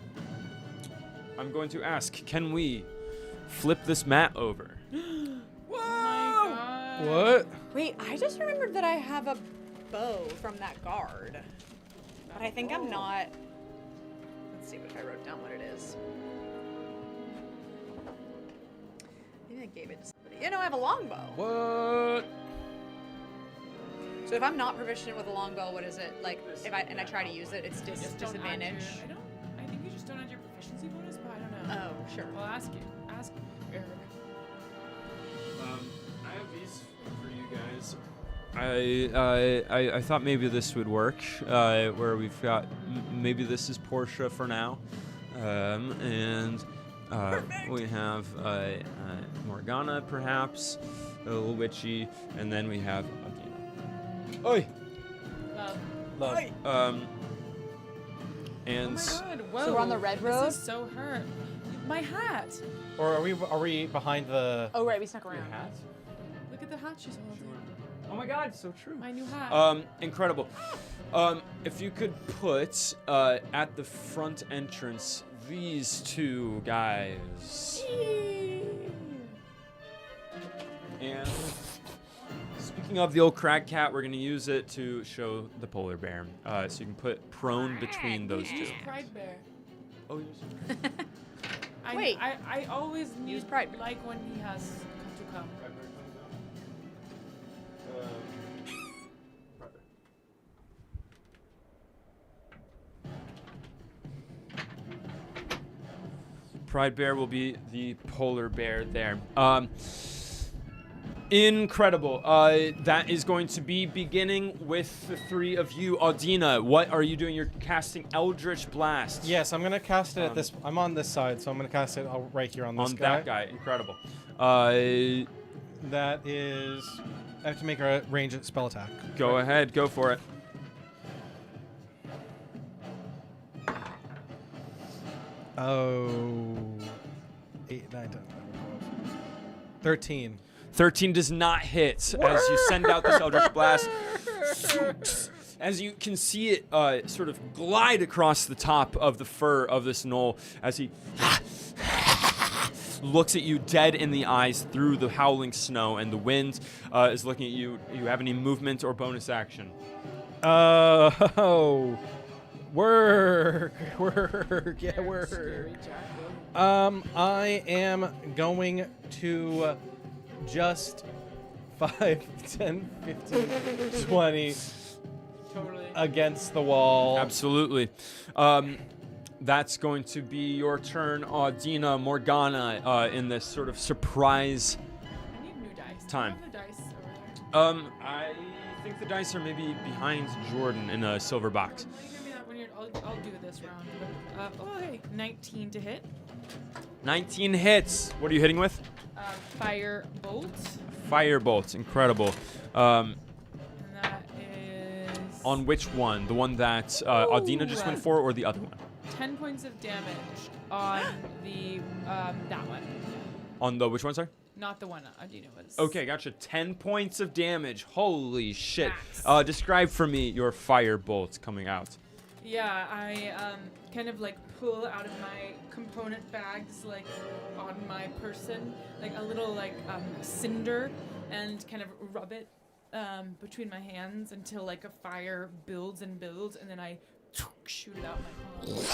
I'm going to ask, can we flip this mat over? Oh my god. What? wait, I just remembered that I have a bow from that guard. But I think I'm not. Let's see if I wrote down what it is. Maybe I gave it to somebody. You know, I have a longbow. What? So if I'm not proficient with a longbow, what is it? Like, if I try to use it, it's Just don't add disadvantage. I think you just don't add your proficiency bonus, but I don't know. Oh, sure. I'll ask you. Ask Eric. I have these for you guys. I thought maybe this would work, where we've got maybe this is Portia for now, and we have Morgana perhaps, a little witchy, and then we have Audina. Oi. Love. And Oh my god, whoa. So we're on the red road? This is so hurt. My hat. Or are we behind the? Oh, right, we snuck around. hat. Look at the hat she's holding. Oh my god, so true. My new hat. Incredible. If you could put at the front entrance these two guys. And speaking Speaking of the old crag cat, we're gonna use it to show the polar bear. So you can put prone between those two. Use Pride Bear. Oh, use Wait. I always Use need Pride Bear. like when he has to come. Pride bear will be the polar bear there. Incredible. That is going to be beginning with the three of you. Audina, what are you doing? You're casting Eldritch Blast. Yes, I'm gonna cast it at this. I'm on this side, so I'm gonna cast it right here on this on guy. that guy. Incredible. That is. I have to make a ranged spell attack. Go ahead. Go for it. Oh. 8, 9, 10, 13. 13 does not hit as you send out this Eldritch Blast. As you can see it sort of glide across the top of the fur of this gnoll as he looks at you dead in the eyes through the howling snow, and the wind is looking at you. Do you have any movement or bonus action? Oh. Work. Yeah, work. Scary Jack. I am going to just 5, 10, 15, 20 Totally. against the wall. Absolutely. That's going to be your turn, Audina. Morgana, in this sort of surprise. I need new dice. Time. Do you have the dice over there? I think the dice are maybe behind Jordan in a silver box. Will you give me that when you're? I'll do this round. But, oh hey, 19 to hit. 19 hits. What are you hitting with? Fire bolt. Firebolt. Incredible. And that is On which one? The one that Audina just went for, or the other one? 10 points of damage on the that one. On the which one, sorry? Not the one Adina was. Okay, gotcha. 10 points of damage. Holy shit. Max. Describe for me your firebolt coming out. Yeah, I kind of like pull out of my component bags, like on my person, like a little like cinder, and kind of rub it between my hands until like a fire builds and builds, and then I shoot it out my palm.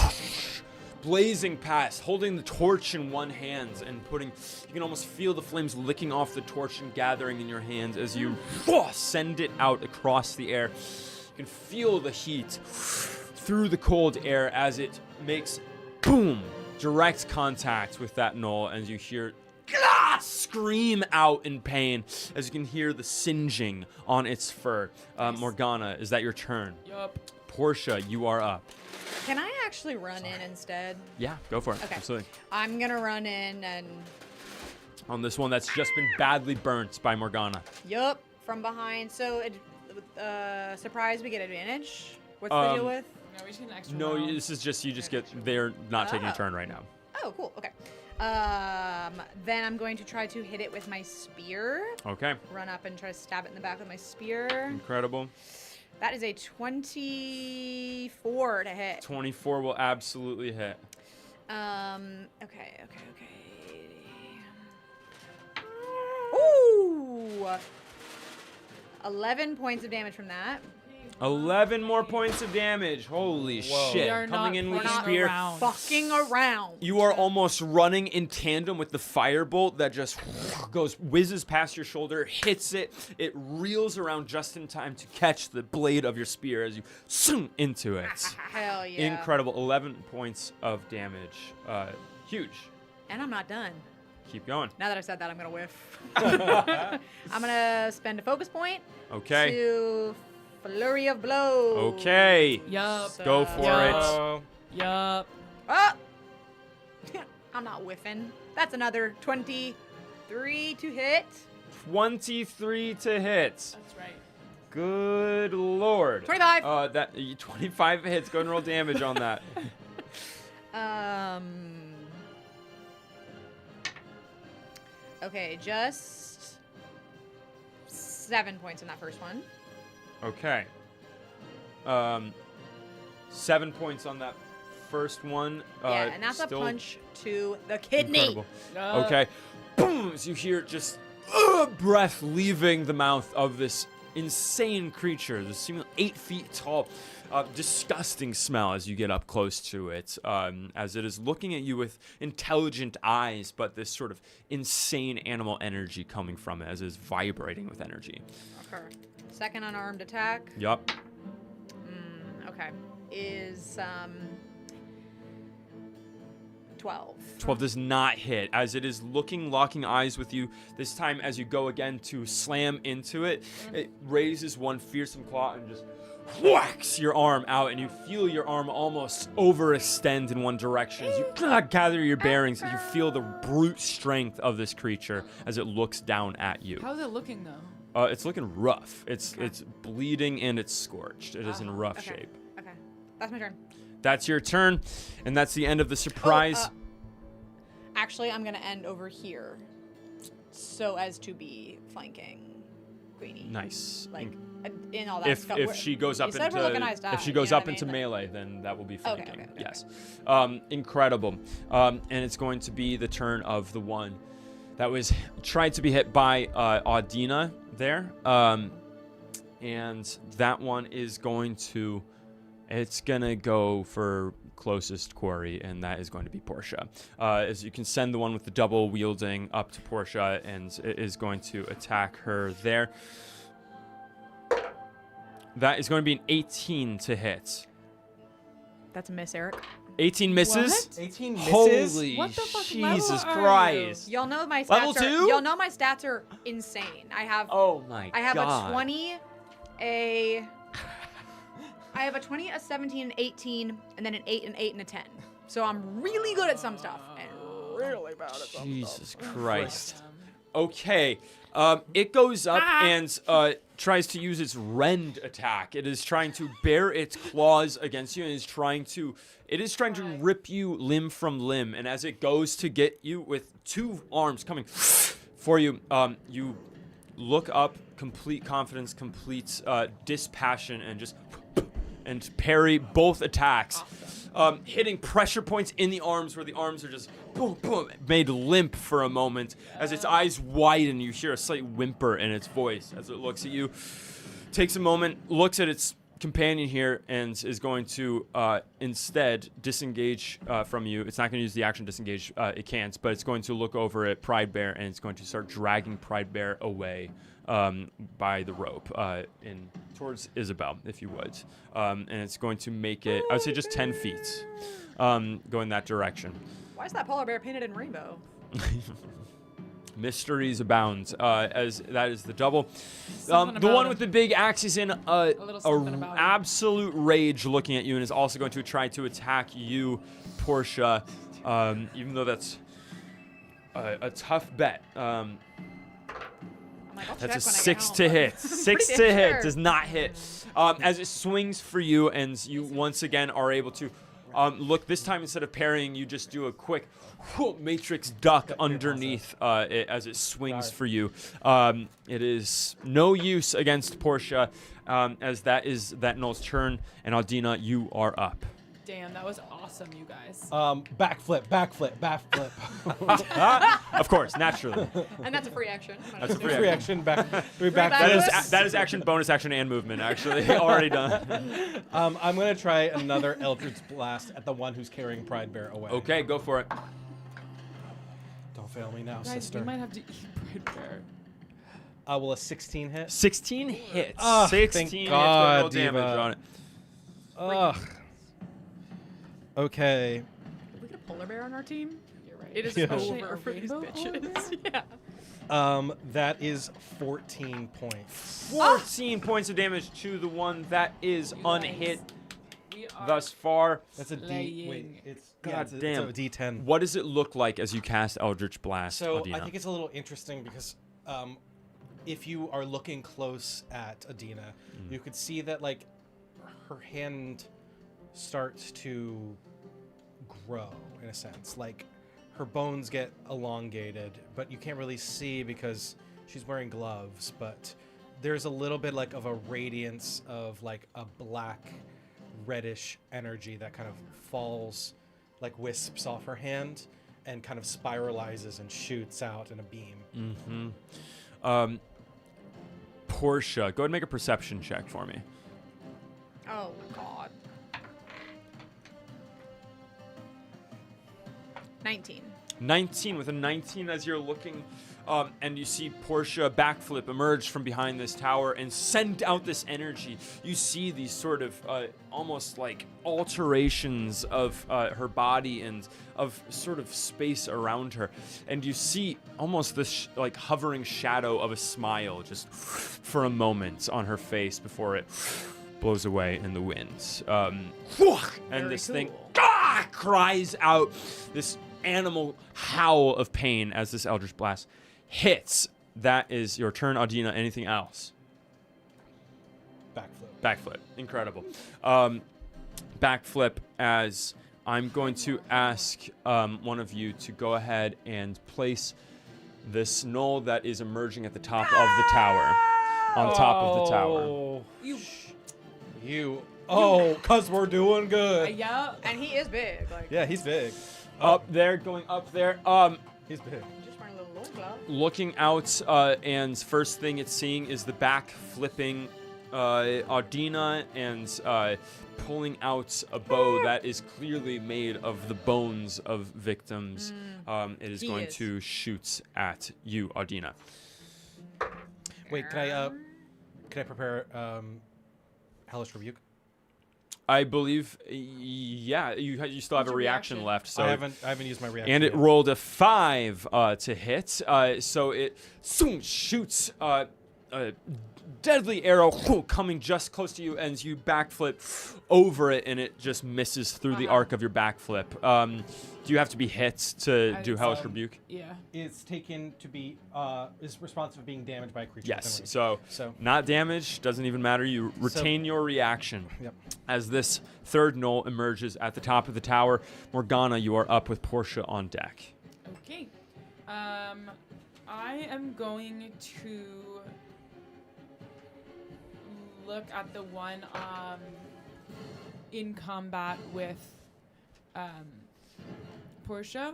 Blazing past, holding the torch in one hand and you can almost feel the flames licking off the torch and gathering in your hands as you send it out across the air. You can feel the heat through the cold air as it makes boom, direct contact with that gnoll, as you hear scream out in pain as you can hear the singeing on its fur. Morgana, is that your turn? Yup. Portia, you are up. Can I actually run in instead? Yeah, go for it. Okay. Absolutely. I'm gonna run in and On this one that's just been badly burnt by Morgana. yup, from behind. So surprise, we get advantage. What's the deal with? No, we just get an extra No, round. this is just they're not taking a turn right now. Oh, cool. Okay. Then I'm going to try to hit it with my spear. Okay, Run up and try to stab it in the back with my spear. incredible. That is a 24 to hit. 24 will absolutely hit. Okay. Ooh! 11 points of damage from that. 11 more points of damage. Holy Whoa. shit. We are Coming not in with playing spear. around. Fucking around. You are almost running in tandem with the firebolt that just whizzes past your shoulder, hits it. It reels around just in time to catch the blade of your spear as you zoom into it. Hell yeah. Incredible. 11 points of damage. Huge. And I'm not done. Keep going. Now that I've said that, I'm gonna whiff. I'm gonna spend a focus point Okay. to flurry of blows. Okay. Yup. Go for Yup. Yup. Ah! I'm not whiffing. That's another 23 to hit. 23 to hit. That's right. Good lord. 25. 25 hits. Go and roll damage on that. Okay, just 7 points on that first one. Okay. 7 points on that first one. Yeah, and that's still a punch to the kidney. Incredible. Yup. Okay. Boom! As you hear just breath leaving the mouth of this insane creature, this seemingly 8 feet tall, disgusting smell as you get up close to it, as it is looking at you with intelligent eyes, but this sort of insane animal energy coming from it as it is vibrating with energy. Okay. Second unarmed attack. Yup. Okay. Is 12. 12 does not hit, as it is locking eyes with you. This time, as you go again to slam into it, it raises one fearsome claw and just whacks your arm out, and you feel your arm almost overextend in one direction. As you gather your bearings, you feel the brute strength of this creature as it looks down at you. How's it looking though? It's looking rough. It's bleeding and it's scorched. It is in rough Okay. shape. Okay. That's my turn. That's your turn, and that's the end of the surprise. Actually, I'm going to end over here so as to be flanking Queenie. Nice. Like, in all that if stuff. if she goes up you said we're looking eyes to if she eye, goes you know up what I into mean? melee, then that will be flanking. Okay. Yes. Incredible. And it's going to be the turn of the one that was tried to be hit by Audina there. And that one is going to go for closest quarry, and that is going to be Portia. As you can send the one with the double wielding up to Portia, and it is going to attack her there. That is going to be an 18 to hit. That's a miss, Eric. 18 misses? What? 18 misses? Holy What the fuck Jesus level are Christ. Y'all know my stats Level are, 2? Y'all know my stats are insane. I have Oh my I have God. a 20, I have a 20, a 17, an 18, and then an 8, an 8, and a 10. So I'm really good at some stuff and really bad at some stuff. Jesus Christ. Okay. It goes up and tries to use its rend attack. It is trying to bear its claws against you, and is trying to rip you limb from limb. And as it goes to get you with 2 arms coming for you, you look up, complete confidence, complete dispassion, and just parry both attacks. Hitting pressure points in the arms where the arms are just boom, boom, made limp for a moment. As its eyes widen, you hear a slight whimper in its voice as it looks at you. Takes a moment, looks at its companion here, and is going to instead disengage from you. It's not going to use the action disengage. It can't, but it's going to look over at Pride Bear, and it's going to start dragging Pride Bear away by the rope towards Isabel, if you would. And it's going to make it, I would say, just 10 feet going that direction. Why is that polar bear painted in rainbow? Mysteries abound, as that is the double. Something The about one it. with the big axe is in little something about it. absolute rage looking at you, and is also going to try to attack you, Portia, even though that's a tough bet. I'm like, I'll That's a check when I get 6 home, to but hit. I'm 6 pretty to hit sure. does not hit. As it swings for you, and you once again are able to look. This time, instead of parrying, you just do a quick matrix duck underneath it as it swings for you. It is no use against Portia, as that is that Null's turn. And Audina, you are up. Damn, that was awesome, you guys. Backflip. Of course, naturally. And that's a free action. That's a free Free action. action. Back. That is action, bonus action, and movement. Actually, already done. I'm gonna try another Eldritch Blast at the one who's carrying Pride Bear away. Okay, go for it. Don't fail me now, Guys, sister. we might have to eat Pride Bear. Will a 16 hit? 16 hits. Ah, 16 thank hits. God, Roll damage Diva. on it. Ugh. Okay. Did we get a polar bear on our team? You're right. It is Especially over a for these rainbow polar bear. bitches. Yeah. That is 14 points. 14 points of damage to the one that is unhit We are thus far. That's a D. Laying. Wait, it's God it's damn. a D10. What does it look like as you cast Eldritch Blast, So Audina? I think it's a little interesting because if you are looking close at Adina, you could see that like her hand starts to grow in a sense. Like her bones get elongated, but you can't really see because she's wearing gloves. But there's a little bit like of a radiance of like a black, reddish energy that kind of falls, like wisps off her hand, and kind of spiralizes and shoots out in a beam. Portia, go ahead and make a perception check for me. Oh, God. 19. 19. With a 19 as you're looking, and you see Portia backflip emerge from behind this tower and send out this energy. You see these sort of almost like alterations of her body and of sort of space around her. And you see almost this like hovering shadow of a smile just for a moment on her face before it blows away in the wind. And this thing cries out this animal howl of pain as this Eldritch Blast hits. That is your turn, Adina. Anything else? Backflip. Incredible. Backflip as I'm going to ask one of you to go ahead and place this knoll that is emerging at the top of the tower. On top of the tower. You. Oh, because we're doing good. Yeah. And he is big. Like, Yeah, he's big. Up there, going up there. He's big. just wearing a little loincloth. Looking out, and first thing it's seeing is the back flipping Adina and pulling out a bow that is clearly made of the bones of victims. It is going to shoot at you, Adina. Wait, can I prepare Hellish Rebuke? I believe, yeah, you still have a reaction left. So I haven't used my reaction. And it yet. rolled a 5 to hit. So it shoots a deadly arrow coming just close to you, and you backflip over it, and it just misses through the arc of your backflip. Do you have to be hit to do Hellish Rebuke? Yeah. It's taken to be is responsive for being damaged by a creature. Yes. within range. So not damaged, doesn't even matter. You retain your reaction. Yep. As this third knoll emerges at the top of the tower, Morgana, you are up with Portia on deck. Okay. I am going to look at the one in combat with Portia,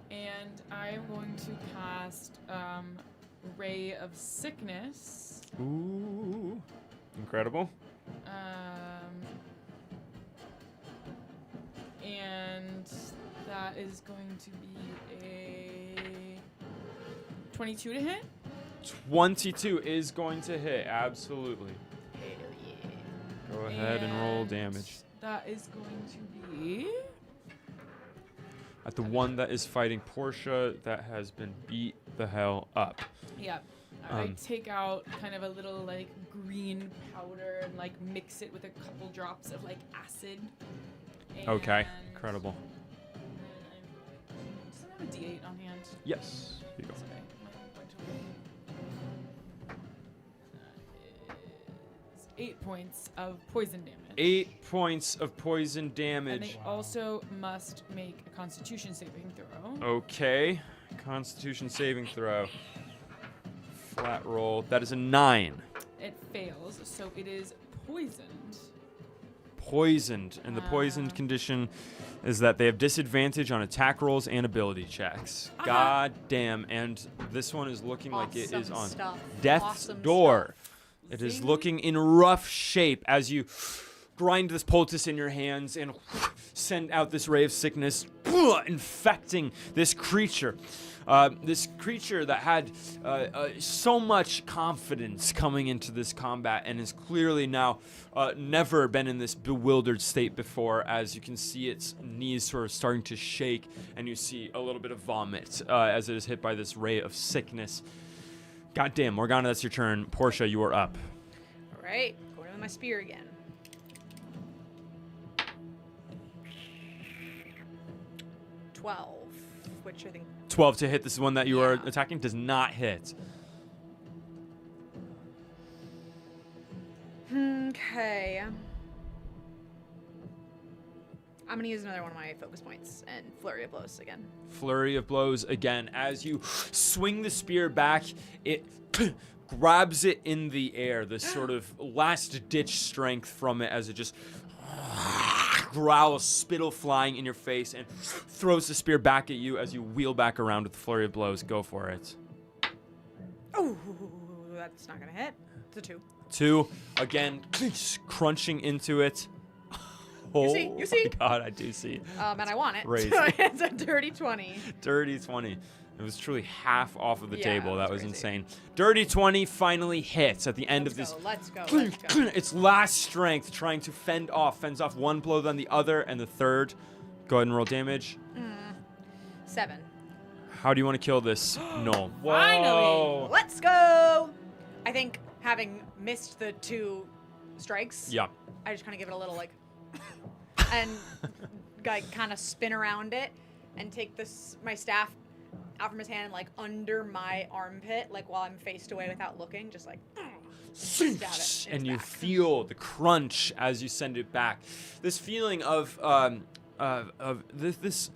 and I am going to cast Ray of Sickness. Ooh, incredible. And that is going to be a 22 to hit. 22 is going to hit, absolutely. Hell yeah. Go ahead and roll damage. That is going to be At the one that is fighting Portia, that has been beat the hell up. yeah. I take out kind of a little like green powder and like mix it with a couple drops of like acid. Okay, And incredible. does I have a D8 on hand? Yes. Here you go. That's okay. That is 8 points of poison damage. 8 points of poison And damage. they also must make a Constitution saving throw. Okay. Constitution saving throw. Flat roll. That is a 9. It fails, so it is poisoned. Poisoned. And the poisoned condition is that they have disadvantage on attack rolls and ability checks. God damn. And this one is looking like it is Awesome on stuff. death's Awesome door. stuff. It is Zing. looking in rough shape as you grind this poultice in your hands and send out this ray of sickness, infecting this creature. This creature that had so much confidence coming into this combat and is clearly now never been in this bewildered state before. As you can see its knees sort of starting to shake, and you see a little bit of vomit as it is hit by this ray of sickness. Goddamn, Morgana, that's your turn. Portia, you are up. All right, going in with my spear again. Which I think 12 to hit. This is one that you are Yeah. attacking. Does not hit. Okay. I'm gonna use another one of my focus points and flurry of blows again. Flurry of blows again. As you swing the spear back, it grabs it in the air. This sort of last-ditch strength from it as it just growls, spittle flying in your face, and throws the spear back at you as you wheel back around with the flurry of blows. Go for it. Oh, that's not gonna hit. It's a 2. 2, again, crunching into it. Oh You see? my God, I do see. And I want it. Crazy. So it's a dirty 20. Dirty 20. It was truly half off of the Yeah, table. That that's was crazy. insane. Dirty 20 finally hits at the end of this. Let's go. Its last strength, trying to fends off one blow, then the other, and the third. Go ahead and roll damage. 7. How do you want to kill this? No. Finally! Let's go. I think having missed the 2 strikes, Yeah. I just kind of give it a little like, and like kind of spin around it and take my staff out from his hand and like under my armpit, like while I'm faced away without looking, just like stab it. And you feel the crunch as you send it back. This feeling of this.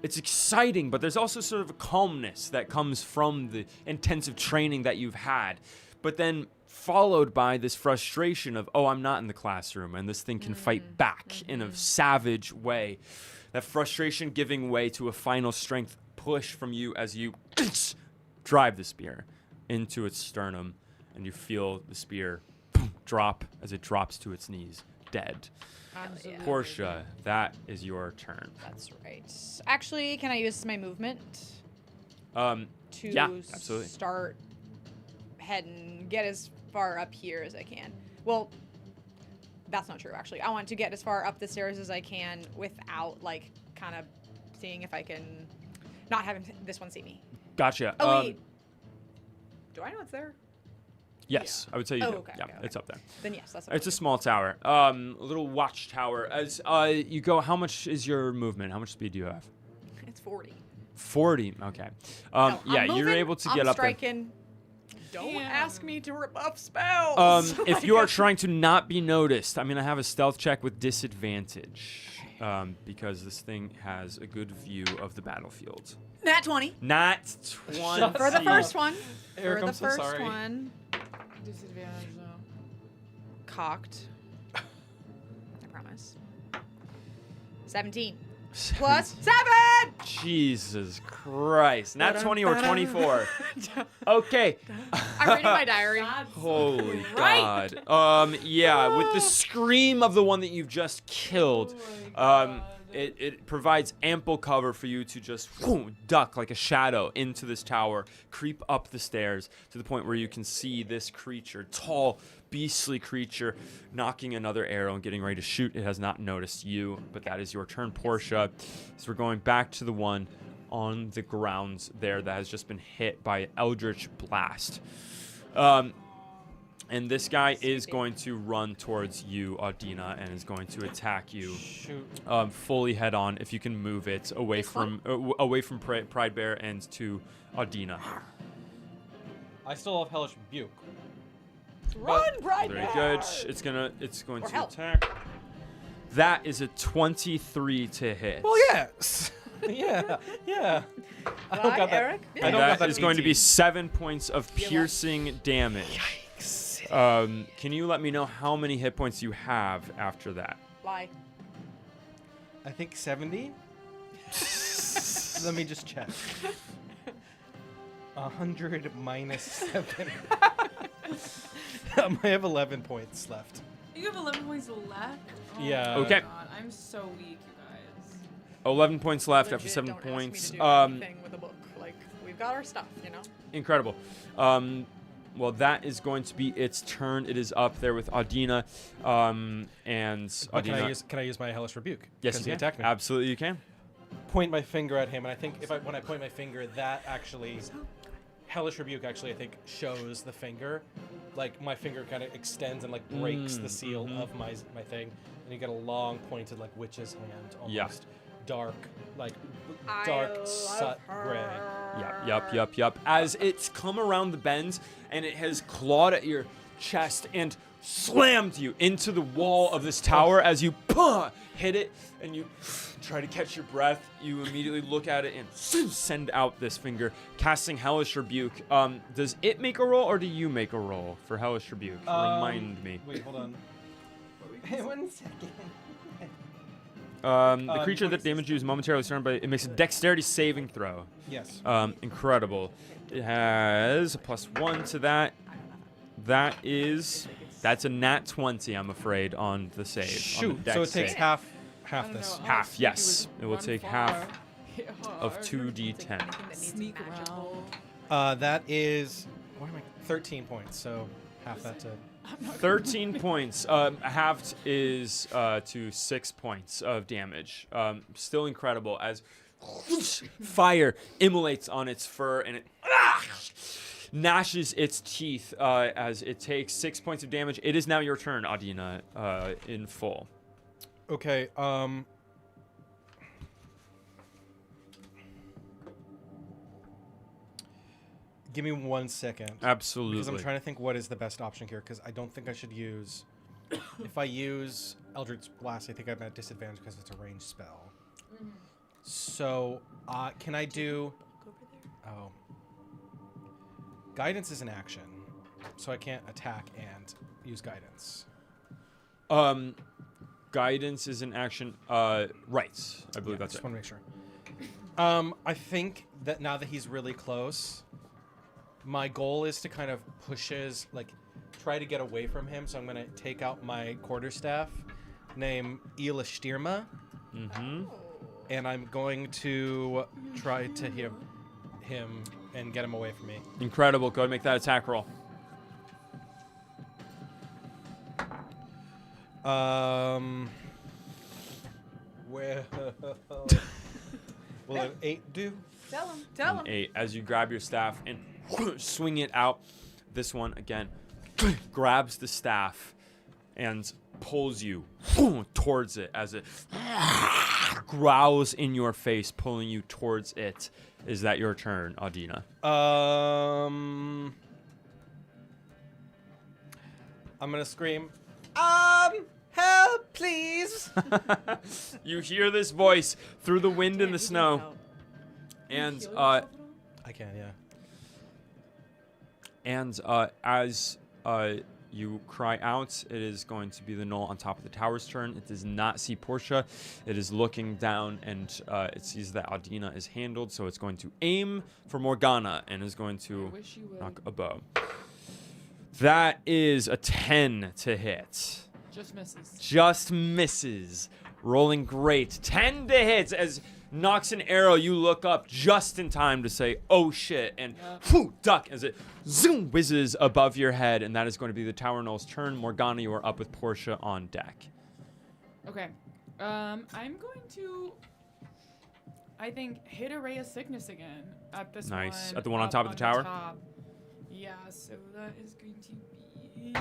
It's exciting, but there's also sort of a calmness that comes from the intensive training that you've had. But then followed by this frustration of, oh, I'm not in the classroom, and this thing can fight back in a savage way. That frustration giving way to a final strength push from you as you drive the spear into its sternum, and you feel the spear drop as it drops to its knees, dead. Absolutely. Portia, that is your turn. That's right. Actually, can I use my movement to Yeah, absolutely. start heading, get as far up here as I can? Well, that's not true, actually. I want to get as far up the stairs as I can without, like, kind of seeing if I can not have this one see me. Gotcha. Oh, wait. Do I know it's there? Yes, I would say you Oh, do. okay, Yeah, okay, it's up there. Then yes, that's It's a small tower, a little watchtower. As you go, how much is your movement? How much speed do you have? It's 40. 40. Okay. No, I'm Yeah, you're moving, able to I'm get up there. striking. Don't Damn. ask me to rebuff spells. If you are trying to not be noticed, I'm going to have a stealth check with disadvantage. Because this thing has a good view of the battlefield. Nat 20. Not 20. For the first one. Eric, For the I'm so first sorry. one. Disadvantage though. Cocked. I promise. 17. Plus 7! Jesus Christ. Not 20 or 24. Okay. I'm reading my diary. Holy Right. God. Yeah, with the scream of the one that you've just killed, it provides ample cover for you to just duck like a shadow into this tower, creep up the stairs to the point where you can see this creature, tall, beastly creature, knocking another arrow and getting ready to shoot. It has not noticed you, but that is your turn, Portia. So we're going back to the one on the grounds there that has just been hit by Eldritch Blast. And this guy is going to run towards you, Audina, and is going to attack you. Shoot. Fully head on, if you can move it away from Pride Bear and to Audina. I still have Hellish Rebuke. Run, Pride Very Bear! good. It's going Or to help. attack. That is a 23 to hit. Well, yes. yeah. I don't Bye, got that. Eric. I don't That got that is going to be 18. 7 points of piercing damage. Can you let me know how many hit points you have after that? Lie. I think 70. Let me just check. 100 minus 7. I have 11 points left. You have 11 points left? Oh Yeah. my Okay. God, I'm so weak, you guys. 11 points left after Legit, 7 don't points. Ask me to do anything with a book. Like, we've got our stuff, you know? Incredible. Well, that is going to be its turn. It is up there with Audina. And But Audina. can I use my Hellish Rebuke? Yes, 'Cause you he can. attacked me. Absolutely, you can. Point my finger at him, and I think when I point my finger, that actually Hellish Rebuke actually I think shows the finger, like my finger kind of extends and like breaks the seal of my thing, and you get a long pointed like witch's hand, almost dark, like dark sut gray. Yep. As it's come around the bend and it has clawed at your chest and slammed you into the wall of this tower as you hit it and you try to catch your breath. You immediately look at it and send out this finger, casting Hellish Rebuke. Does it make a roll or do you make a roll for Hellish Rebuke? Remind me. Wait, hold on. 1 second. The creature that damages you is momentarily stunned, but it makes a dexterity saving throw. Yes. Incredible. has a +1 to that. That's a nat 20, I'm afraid, on the save. Shoot. On the dex So it takes save. half I don't this. know, Half, honestly, yes. would It will run take far, half hit of hard, 2d10. Anything that needs Sneak magical. around. That is 13 points. So half that to. 13 points. Halved is to 6 points of damage. Still incredible as fire immolates on its fur and it gnashes its teeth as it takes 6 points of damage. It is now your turn, Adina, in full. Okay. Give me 1 second. Absolutely. Because I'm trying to think what is the best option here. Because I don't think I should use. If I use Eldritch Blast, I think I'm at disadvantage because it's a ranged spell. So, can I do? Oh. Guidance is an action, so I can't attack and use guidance. Guidance is an action. Right. I believe that's Just it. want to make sure. I think that now that he's really close, my goal is to kind of try to get away from him. So I'm going to take out my quarterstaff, named Elashtirma, and I'm going to try to hit him and get him away from me. Incredible. Go ahead and make that attack roll. Well, will an 8 do? Tell him. 8 as you grab your staff and swing it out. This one again grabs the staff and pulls you towards it as it growls in your face, pulling you towards it. Is that your turn, Adina? I'm gonna scream. Help, please! You hear this voice through the wind and the snow, and I can, yeah. And as you cry out, it is going to be the gnoll on top of the tower's turn. It does not see Portia. It is looking down, and it sees that Adina is handled, so it's going to aim for Morgana and is going to Wish you would. knock a bow. That is a 10 to hit. Just misses. Just misses. Rolling great. 10 to hit as knocks an arrow. You look up just in time to say, oh shit, and duck as it zoom whizzes above your head, and that is going to be the tower gnoll's turn. Morgana, you are up with Portia on deck. Okay. I'm going to, I think, hit a ray of sickness again at this one. Nice. At the one on up top of the tower? top. Yeah, so that is going to be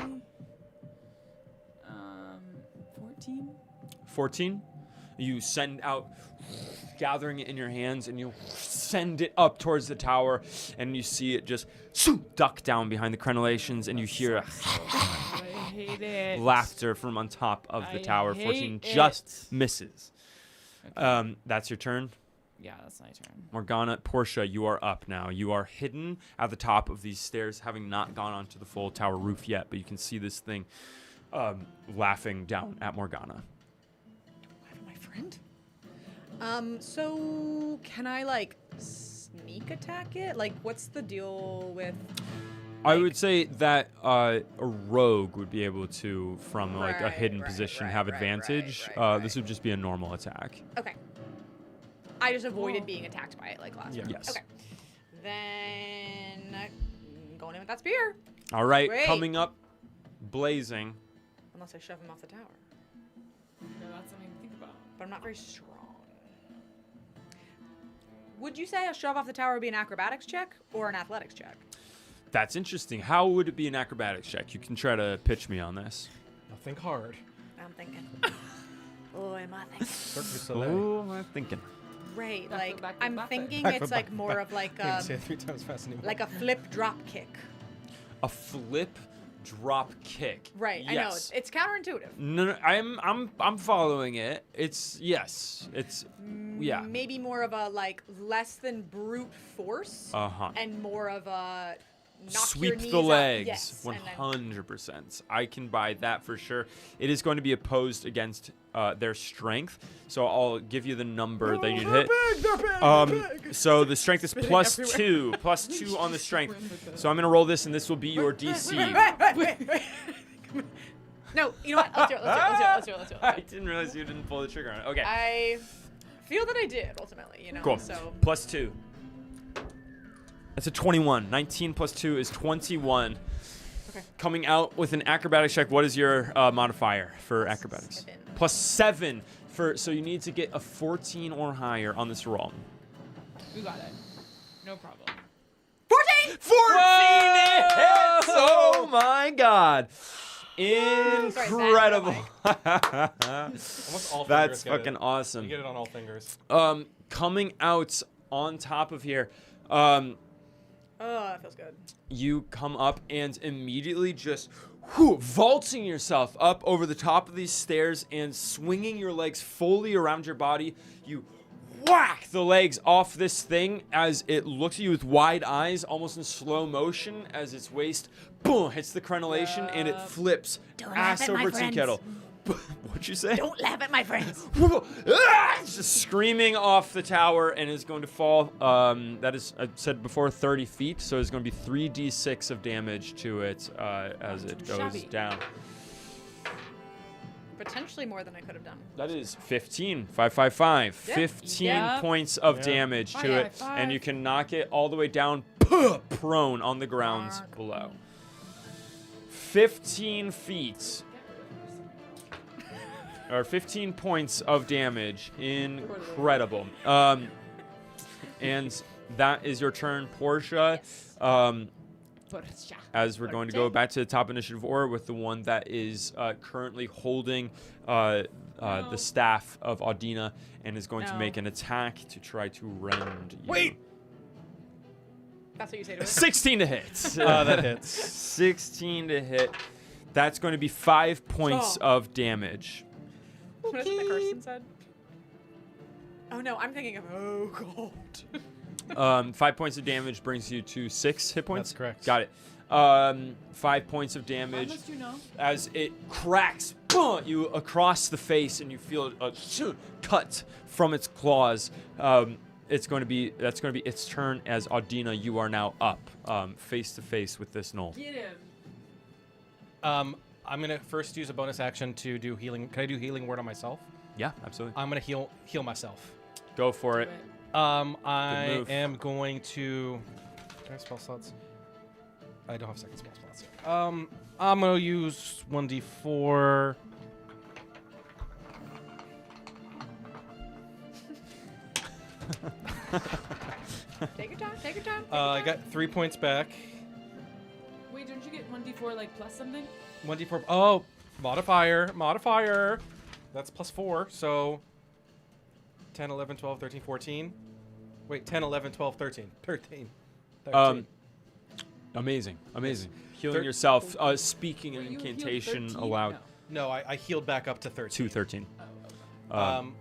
14. 14. You send out, gathering it in your hands, and you send it up towards the tower, and you see it just duck down behind the crenellations, and you hear I hate it. laughter from on top of the I tower. hate 14 it. just misses. Okay. That's your turn. Yeah, that's my turn. Morgana, Portia, you are up now. You are hidden at the top of these stairs, having not gone onto the full tower roof yet, but you can see this thing laughing down at Morgana. My friend. So can I like sneak attack it? Like, what's the deal with? I would say that a rogue would be able to, from like a Right, hidden right, position, right, have right, advantage. right. This would just be a normal attack. Okay. I just avoided being attacked by it like last Yeah. time. Yes. Okay. Then going in with that spear. All right, Great. coming up, blazing. Unless I shove him off the tower. No, that's something to think about. But I'm not very strong. Would you say a shove off the tower would be an acrobatics check or an athletics check? That's interesting. How would it be an acrobatics check? You can try to pitch me on this. Now think hard. I'm thinking. Oh, am I thinking? Cirque du Soleil. Oh, I'm thinking. Right, Back like foot, back foot, I'm back foot. thinking Back it's foot, like back- more back- of like Can't say it 3 times fast anymore. like a flip drop kick. A flip drop kick. Right, I know it's counterintuitive. No, I'm following it. It's yes. It's yeah. Maybe more of a like less than brute force Uh-huh. and more of a knock your sweep knees the up. legs. Yes, and then- 100%. I can buy that for sure. It is going to be opposed against their strength, so I'll give you the number that you'd hit. So the strength is +2, +2 on the strength. So I'm gonna roll this, and this will be your DC. Wait. No, you know what? Let's do it. I didn't realize you didn't pull the trigger on it. Okay. I feel that I did ultimately, you know. Cool. So +2. That's a 21. 19 + 2 is 21. Okay. Coming out with an acrobatics check. What is your modifier for acrobatics? +7 for. So you need to get a 14 or higher on this roll. You got it. No problem. 14! 14 hits! Oh my god. Incredible. Almost all That's fingers get fucking it. awesome. You get it on all fingers. Coming out on top of here, Oh, that feels good. you come up and immediately just vaulting yourself up over the top of these stairs and swinging your legs fully around your body. You whack the legs off this thing as it looks at you with wide eyes, almost in slow motion, as its waist boom hits the crenellation and it flips ass over tea kettle. What'd you say? Don't laugh at my friends. It's just screaming off the tower and is going to fall. That is, I said before, 30 feet, so it's going to be 3d6 of damage to it as it goes Shabby. down. Potentially more than I could have done. That is 15. 555. Yeah. 15 Yep. points of Yeah. damage to High it, five. and you can knock it all the way down, prone on the ground below. 15 feet. Or 15 points of damage. Incredible. And that is your turn, Portia. As we're going to go back to the top initiative order with the one that is currently holding the staff of Audina and is going to No. make an attack to try to rend you. Wait! That's what you say to it. 16 to hit. That hits. 16 to hit. That's going to be 5 points of damage. What is it that Carson said? Oh no, I'm thinking of God. 5 points of damage brings you to 6 hit points. That's correct. Got it. 5 points of How damage much do you know? as it cracks you across the face, and you feel a cut from its claws. That's going to be its turn. As Audina, you are now up, face to face with this gnoll. Get him. I'm gonna first use a bonus action to do healing. Can I do healing word on myself? Yeah, absolutely. I'm gonna heal myself. Go for it. I move. am going to. Do I have spell slots? I don't have second spell slots yet. I'm gonna use 1d4. Take your time. Take your time. I got 3 points back. Wait, don't you get 1d4 like plus something? 1d4. Oh, modifier. That's +4. So 10, 11, 12, 13, 14. Wait, 10, 11, 12, 13. 13. Amazing. Healing Thir- yourself, speaking an Wait, you healed incantation 13? aloud. No, I healed back up to 13. 213. Oh,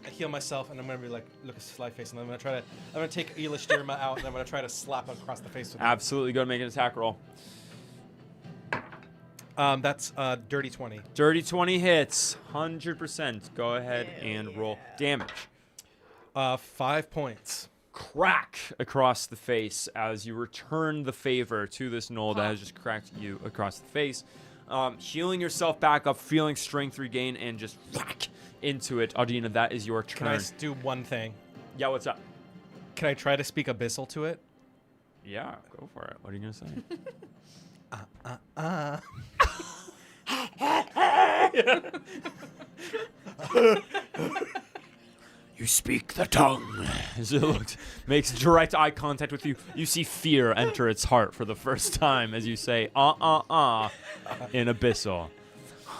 I heal myself, and I'm gonna be like, look at sly face, and I'm gonna take Elish Dirma out, and I'm gonna try to slap him across the face with it. Absolutely, go and make an attack roll. That's dirty 20. Dirty 20 hits, 100%. Go ahead and roll damage. 5 points. Crack across the face as you return the favor to this gnoll that has just cracked you across the face. Healing yourself back up, feeling strength regain, and just whack into it. Audina, that is your turn. Can I do one thing? Yeah, what's up? Can I try to speak Abyssal to it? Yeah, go for it. What are you going to say? You speak the tongue. As it makes direct eye contact with you, you see fear enter its heart for the first time as you say, in Abyssal.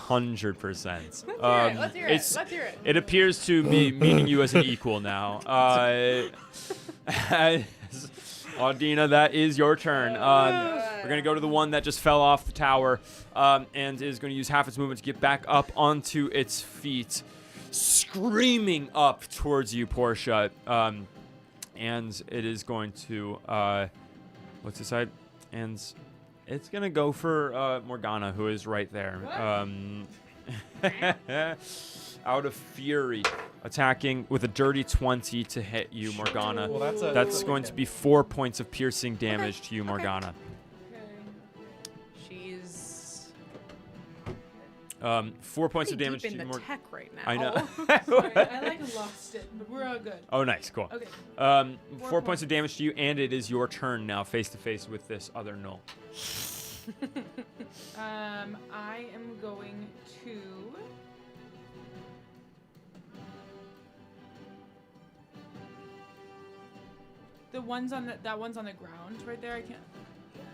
100%. Let's hear it. Let's hear it. It appears to be meaning you as an equal now. Audina, that is your turn. We're going to go to the one that just fell off the tower and is going to use half its movement to get back up onto its feet, screaming up towards you, Portia. And it is going to... what's this side? And it's going to go for Morgana, who is right there. Out of fury, attacking with a dirty 20 to hit you, Morgana. Well, That's going to be 4 points of piercing damage to you, Morgana. Okay. She's 4 points of pretty damage deep to in you, the Morgana. tech right now. I know. Sorry, I lost it, but we're all good. Oh, nice, cool. Okay. 4 points of damage to you, and it is your turn now, face to face with this other null. I am going to. The ones on that one's on the ground right there. I can't.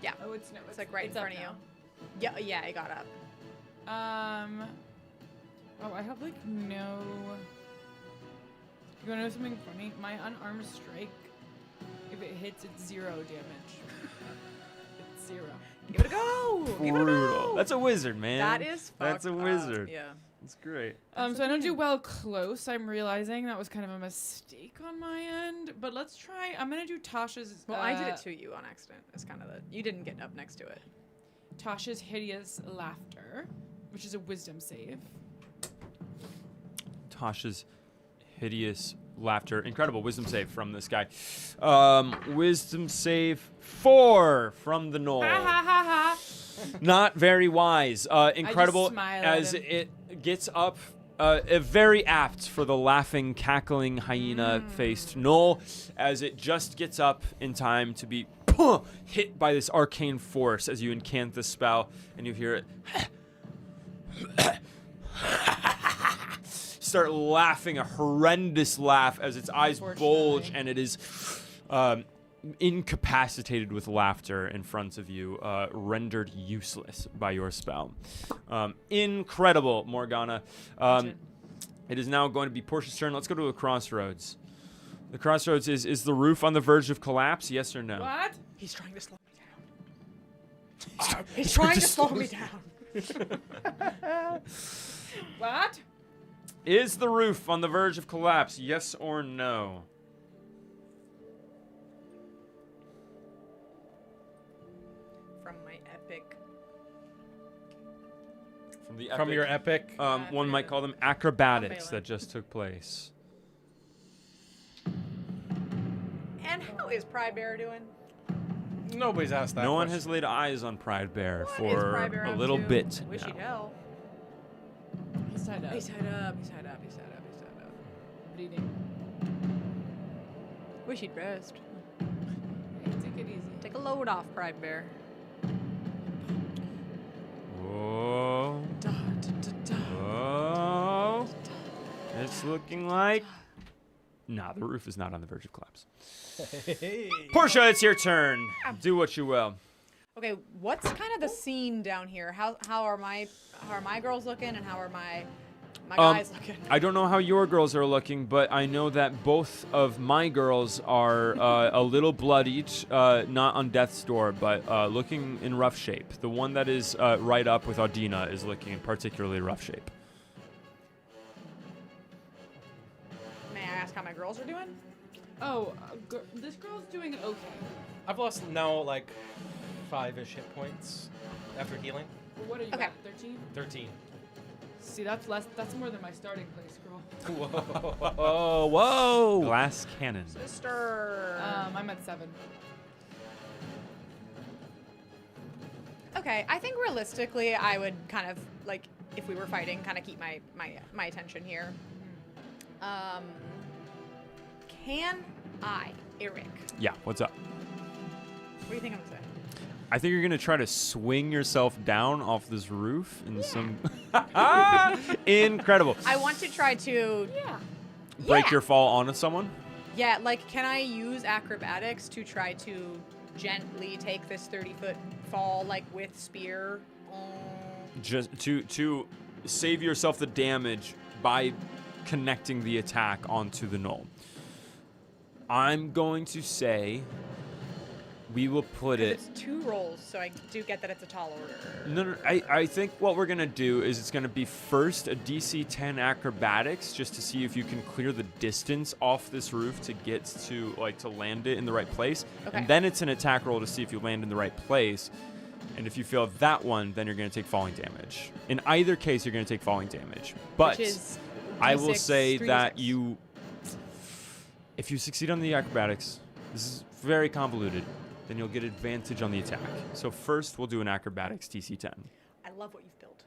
Yeah. Oh, it's no. It's like right in up front of you. now. Yeah, I got up. Oh, I have like no. You wanna know something funny? My unarmed strike, if it hits, it's 0 damage. It's 0. Give it a go. Give it a Brutal. go. That's a wizard, man. That is That's a fucked up. wizard. Yeah. That's great. So I don't do well close. I'm realizing that was kind of a mistake on my end. But let's try. I'm gonna do Tasha's. Well, I did it to you on accident. It's kind of you didn't get up next to it. Tasha's hideous laughter, which is a wisdom save. Tasha's hideous laughter. Incredible wisdom save from this guy. Wisdom save 4 from the Knoll. Ha ha ha ha. Not very wise. Incredible smile at as him. it gets up. Very apt for the laughing, cackling, hyena-faced Knoll, as it just gets up in time to be hit by this arcane force as you incant the spell, and you hear it start laughing a horrendous laugh as its eyes bulge, Unfortunately. and it is incapacitated with laughter in front of you, rendered useless by your spell. Incredible, Morgana. It is now going to be Porsche's turn. Let's go to the crossroads. The crossroads is the roof on the verge of collapse, yes or no? What? He's trying to slow me down. He's trying to slow me down. What? Is the roof on the verge of collapse, yes or no? From my epic. From the From your epic. one might call them acrobatics Failing. that just took place. And how is Pride Bear doing? Nobody's asked that. No one question. has laid eyes on Pride Bear What is for Pride Bear a up little to? bit. I wish now. he'd help. He's tied up. He's tied up. He's tied up. He's tied up. He's tied up. Bleeding. Wish he'd rest. Hey, take it easy. Take a load off, Pride Bear. Whoa. Da, da, da, da. Whoa. It's looking like. Nah, the roof is not on the verge of collapse. Portia, it's your turn. Do what you will. Okay, what's kind of the scene down here? How are my girls looking, and how are my guys looking? I don't know how your girls are looking, but I know that both of my girls are a little bloodied, not on death's door, but looking in rough shape. The one that is right up with Audina is looking in particularly rough shape. May I ask how my girls are doing? Oh, this girl's doing okay. I've lost now like 5-ish hit points after healing. What are you Okay. at? 13? 13. See, that's less. That's more than my starting place, girl. Whoa. Oh, whoa! Glass cannon. Sister. I'm at 7. Okay, I think realistically, I would kind of like if we were fighting, kind of keep my attention here. Can I, Eric? Yeah, what's up? What do you think I'm gonna say? I think you're gonna try to swing yourself down off this roof in some incredible. I want to try to Break your fall onto someone. Yeah, like can I use acrobatics to try to gently take this 30-foot fall like with spear? Just to save yourself the damage by connecting the attack onto the knoll. I'm going to say We will put 'Cause it. It's 2 rolls, so I do get that it's a tall order. No, I think what we're gonna do is it's gonna be first a DC 10 acrobatics just to see if you can clear the distance off this roof to get to to land it in the right place, Okay. and then it's an attack roll to see if you land in the right place. And if you fail that one, then you're gonna take falling damage. In either case, you're gonna take falling damage. But Which is I will D6, say 3d6. that if you succeed on the acrobatics, this is very convoluted, then you'll get advantage on the attack. So first, we'll do an acrobatics DC 10. I love what you've built.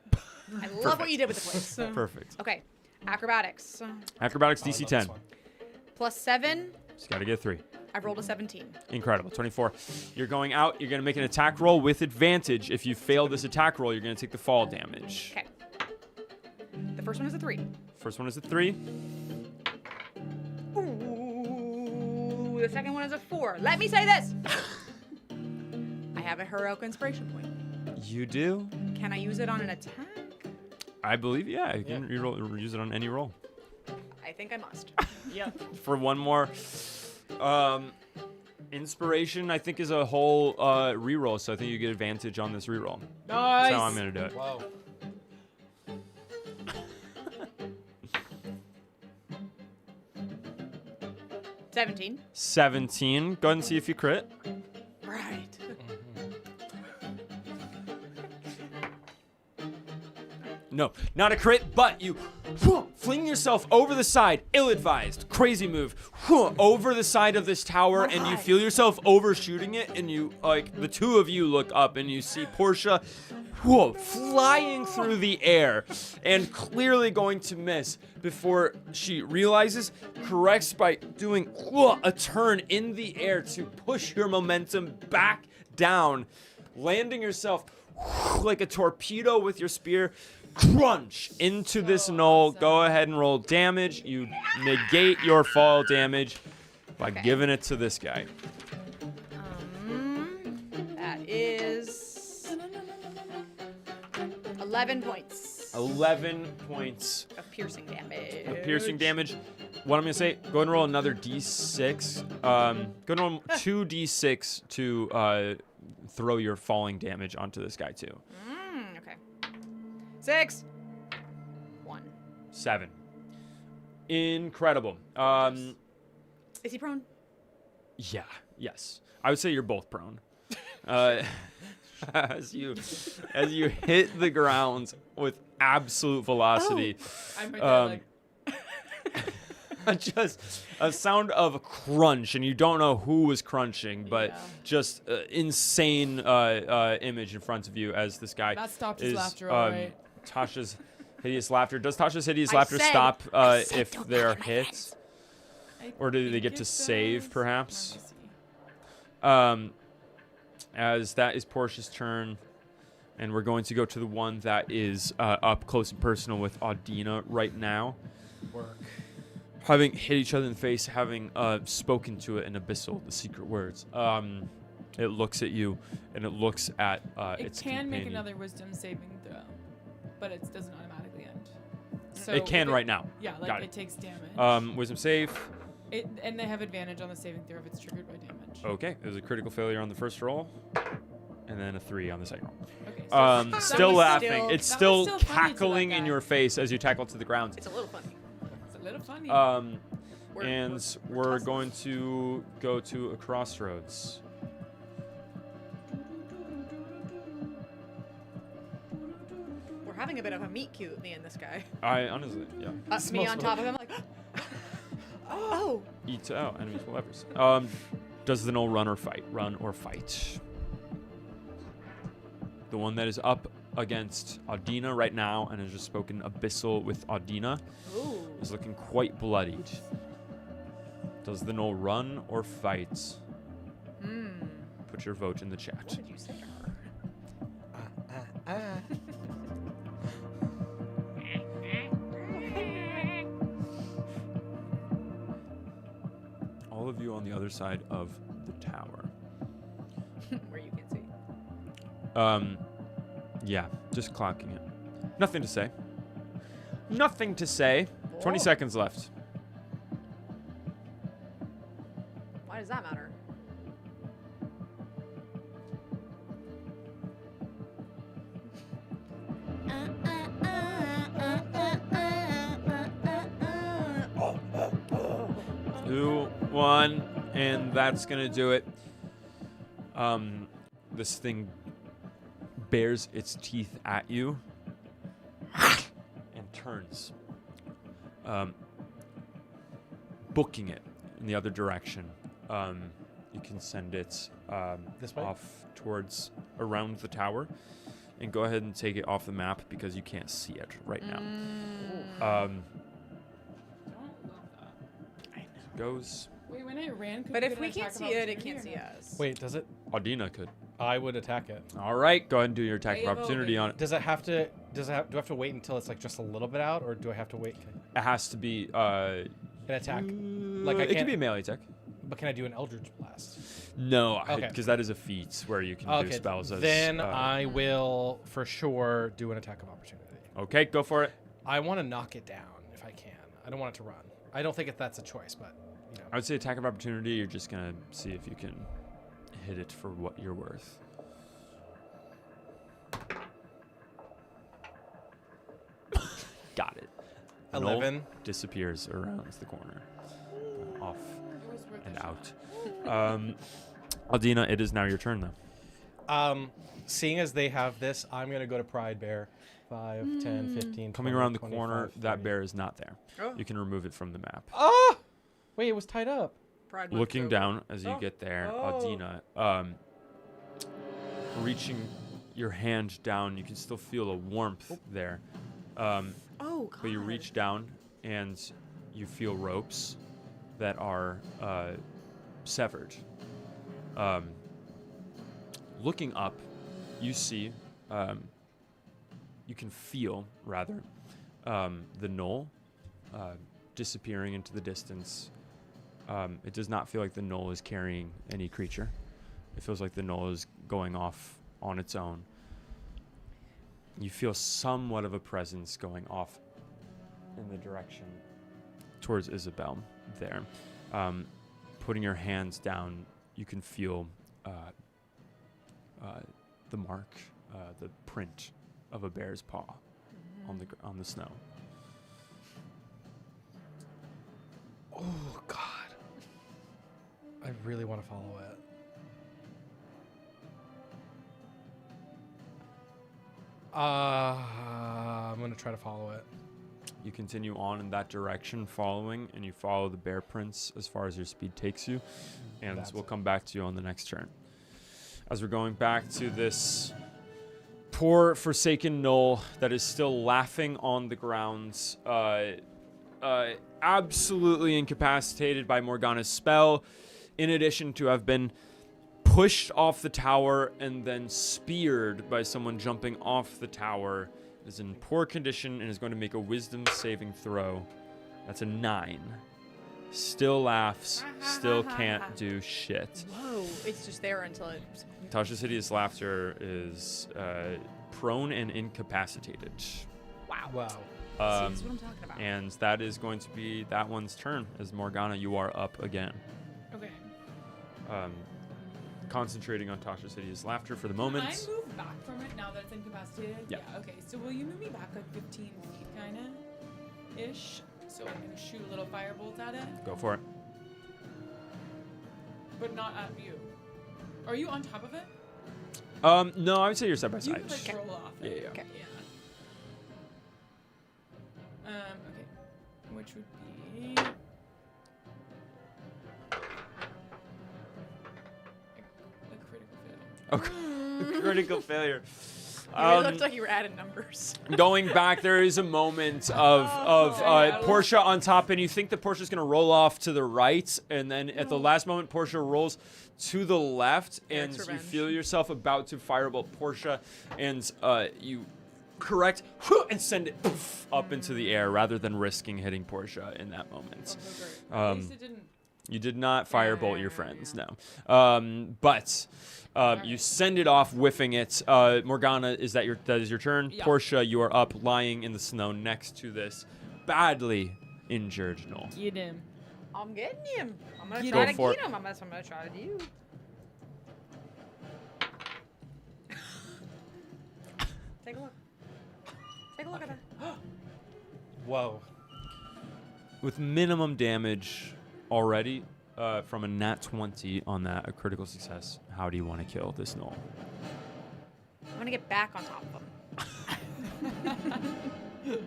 I love what you did with the place. Perfect. Okay, acrobatics. Acrobatics Oh, I DC love 10. this one. Plus 7. Just gotta get 3. I've rolled a 17. Incredible. 24. You're going out. You're gonna make an attack roll with advantage. If you fail this attack roll, you're gonna take the fall damage. Okay. The first one is a 3. First one is a 3. Ooh, the second one is a 4. Let me say this. I have a heroic inspiration point. You do? Can I use it on an attack? I believe, yeah. You can use it on any roll. I think I must. Yep. For one more. Inspiration, I think, is a whole reroll, so I think you get advantage on this reroll. Nice. That's how I'm gonna do it. Whoa. 17. 17. Go ahead and see if you crit. Right. No, not a crit, but you fling yourself over the side, ill-advised, crazy move, over the side of this tower, and you feel yourself overshooting it, and you, the two of you look up, and you see Portia, flying through the air, and clearly going to miss before she realizes, corrects by doing a turn in the air to push your momentum back down, landing yourself like a torpedo with your spear, crunch into this knoll. Awesome. Go ahead and roll damage. You negate your fall damage by giving it to this guy. That is 11 points 11 points of piercing damage. of piercing damage. What I'm gonna say, go ahead and roll another d6. Go ahead and roll 2d6 to throw your falling damage onto this guy too. Okay. 6. 1. 7. Incredible. Is he prone? Yeah. Yes. I would say you're both prone. As you hit the ground with absolute velocity, I'm right there, like, just a sound of crunch, and you don't know who was crunching, but Yeah. just insane image in front of you as this guy that stopped his is laughter, all right. Tasha's hideous laughter. Does Tasha's hideous I laughter said- stop I said if don't they're laugh at my hit? I Or do they think get to it save, does. perhaps? Let me see. As that is Portia's turn, and we're going to go to the one that is up close and personal with Audina right now. Work. Having hit each other in the face, having spoken to it in Abyssal, the secret words. It looks at you, and it looks at It its can make companion. another wisdom saving throw, but it doesn't automatically end. So It can if right now. Yeah, like Got it it. takes damage. Wisdom save. And they have advantage on the saving throw if it's triggered by damage. Okay, there's a critical failure on the first roll, and then a 3 on the second roll. Okay. So that Still was laughing. still- It's that still was still funny to that cackling in guy. your face as you tackle to the ground. It's a little funny. It's a little funny. We're We're tossing. going to go to a crossroads. We're having a bit of a meet cute, me and this guy. I honestly, yeah. Me on top of him, like, oh. Eat out enemies will levers. Does the null run or fight? Run or fight? The one that is up against Audina right now and has just spoken Abyssal with Audina Ooh. is looking quite bloodied. Does the null run or fight? Put your vote in the chat. What did you say to her? All of you on the other side of the tower. Where you can see. Yeah, just clocking it. Nothing to say. Nothing to say. 20 Whoa. seconds left. Why does that matter? 2, 1, and that's gonna do it. This thing bares its teeth at you and turns, booking it in the other direction. You can send it This way? off towards around the tower, and go ahead and take it off the map because you can't see it right now. Goes. Wait, when I ran, could But you if get we an can't attack see of it, it opportunity can't see or no? us. Wait, does it? Audina could. I would attack it. All right, go ahead and do your attack of Bravo, opportunity on it. Does it have to? Do I have to wait until it's like just a little bit out, or do I have to wait? It has to be An attack? Like I it can can't. be a melee attack. But can I do an Eldritch Blast? No, Okay. because that is a feat where you can do spells as. Then I will for sure do an attack of opportunity. Okay, go for it. I want to knock it down if I can. I don't want it to run. I don't think that's a choice, but you know. I would say attack of opportunity. You're just gonna see if you can hit it for what you're worth. Got it. The knoll 11. disappears around the corner, off It was worth and a shot. out. Aldina, it is now your turn though. Seeing as they have this, I'm gonna go to Pride Bear. 5, 10, 15. Coming 20, around the 25, corner, 30. that bear is not there. Oh. You can remove it from the map. Ah! Wait, it was tied up. Pride Looking month's over. down as you Oh. get there, Oh. Aldina, reaching your hand down, you can still feel a warmth there. Oh, God. But you reach down and you feel ropes that are severed. Looking up, you see, you can feel, rather, the knoll disappearing into the distance. It does not feel like the knoll is carrying any creature. It feels like the knoll is going off on its own. You feel somewhat of a presence going off in the direction towards Isabel there. Putting your hands down, you can feel the mark, the print of a bear's paw on the snow. Oh God. I really want to follow it. I'm gonna try to follow it. You continue on in that direction, following, and you follow the bear prints as far as your speed takes you. And That's we'll it. come back to you on the next turn. As we're going back to this poor forsaken knoll that is still laughing on the grounds, absolutely incapacitated by Morgana's spell, in addition to have been pushed off the tower and then speared by someone jumping off the tower. It is in poor condition and is going to make a wisdom saving throw. That's a 9. Still laughs, still can't do shit. Whoa, it's just there until it. Tasha's hideous laughter is prone and incapacitated. Wow. Wow. See, that's what I'm talking about. And that is going to be that one's turn. As Morgana, you are up again. Okay. Concentrating on Tasha's hideous laughter for the moment. Can I move back from it now that it's incapacitated? Yeah. Okay. So will you move me back like 15 feet, kind of, ish, so I can shoot a little firebolt at it, Go for it. but not at you. Are you on top of it? No, I would say you're side by You side. could like roll off it. Yeah, yeah. Okay. Yeah. Okay. Which would be a critical failure. Okay. Critical failure. You looked like you were adding numbers. Going back, there is a moment of Portia on top, and you think that Portia's going to roll off to the right, and then at the last moment, Portia rolls to the left, and Eric's you revenge. feel yourself about to firebolt Portia, and you correct and send it poof, up into the air rather than risking hitting Portia in that moment. Oh, great. At least it didn't. You did not firebolt your yeah, friends, yeah. no. But you send it off, whiffing it. Morgana, that is your turn. Yeah. Portia, you are up, lying in the snow next to this badly injured Knoll. Get him. I'm getting him. I'm gonna Get try him. to Go for get it. him. That's what I'm gonna try to do. Take a look. Take a look at that. Whoa. With minimum damage, already from a nat 20 on that, a critical success. How do you want to kill this gnoll? I'm gonna get back on top of him.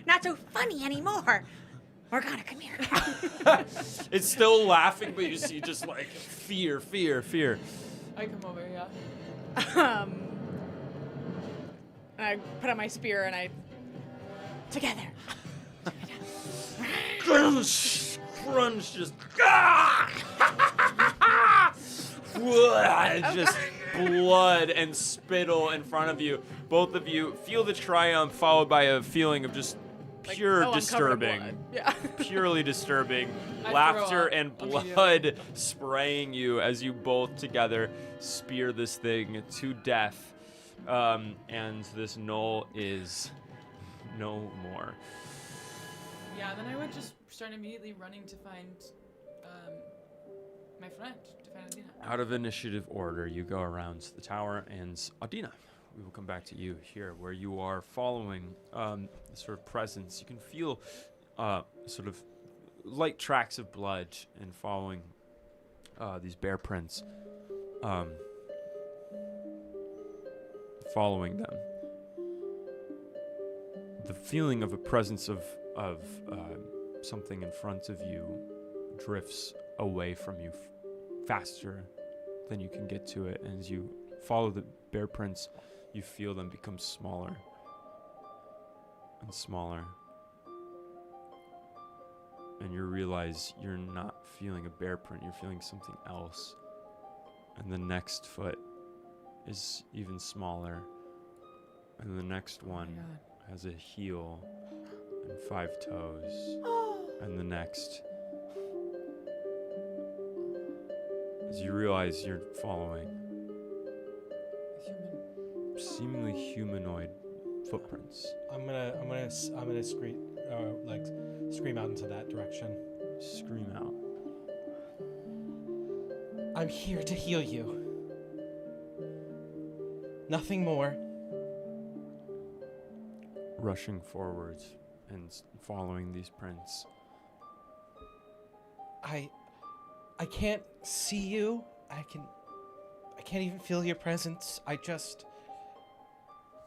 Not so funny anymore. Morgana, come here. It's still laughing, but you see just like fear. I come over, yeah. I put on my spear and I together. Crunch, just just blood and spittle in front of you. Both of you feel the triumph followed by a feeling of just pure disturbing. Yeah. Purely disturbing. I Laughter throw up and immediately. blood spraying you as you both together spear this thing to death. And this gnoll is no more. Yeah, then I would just start immediately running to find my friend, to find Adina. Out of initiative order, you go around the tower, and Adina, we will come back to you here, where you are following sort of presence. You can feel sort of light tracks of blood and following these bear prints, following them. The feeling of a presence of something in front of you drifts away from you faster than you can get to it. And as you follow the bear prints, you feel them become smaller and smaller. And you realize you're not feeling a bear print, you're feeling something else. And the next foot is even smaller. And the next one has a heel and 5 toes. And the next, as you realize you're following seemingly humanoid footprints. I'm gonna scream out into that direction. Scream out. I'm here to heal you. Nothing more. Rushing forwards and following these prints. I can't see you. I can't even feel your presence.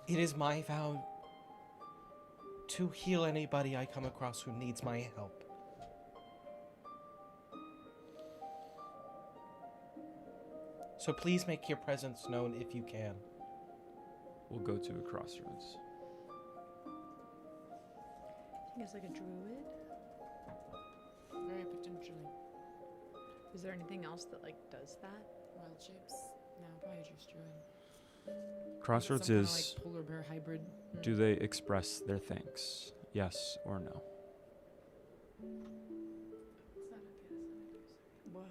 It is my vow to heal anybody I come across who needs my help. So please make your presence known if you can. We'll go to a crossroads. I think it's like a druid. Very potentially. Is there anything else that like does that? Wild shapes? No, probably just druid. Crossroads Some is, kinda like polar bear hybrid. do they express their thanks? Yes or no? Whoa.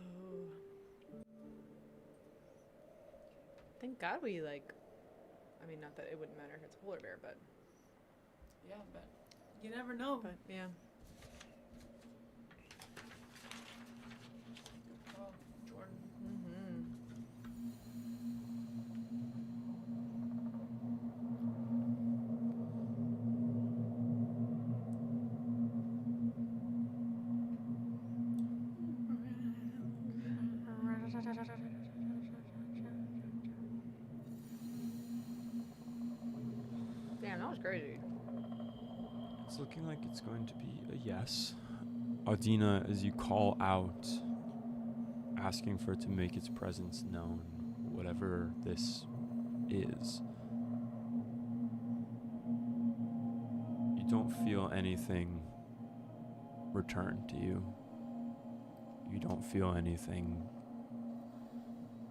Thank God we like. I mean, not that it wouldn't matter if it's a polar bear, but Yeah, but you never know. yeah. Oh, Jordan. Damn, that was crazy. It's looking like it's going to be a yes. Adina, as you call out, asking for it to make its presence known, whatever this is, you don't feel anything return to you. You don't feel anything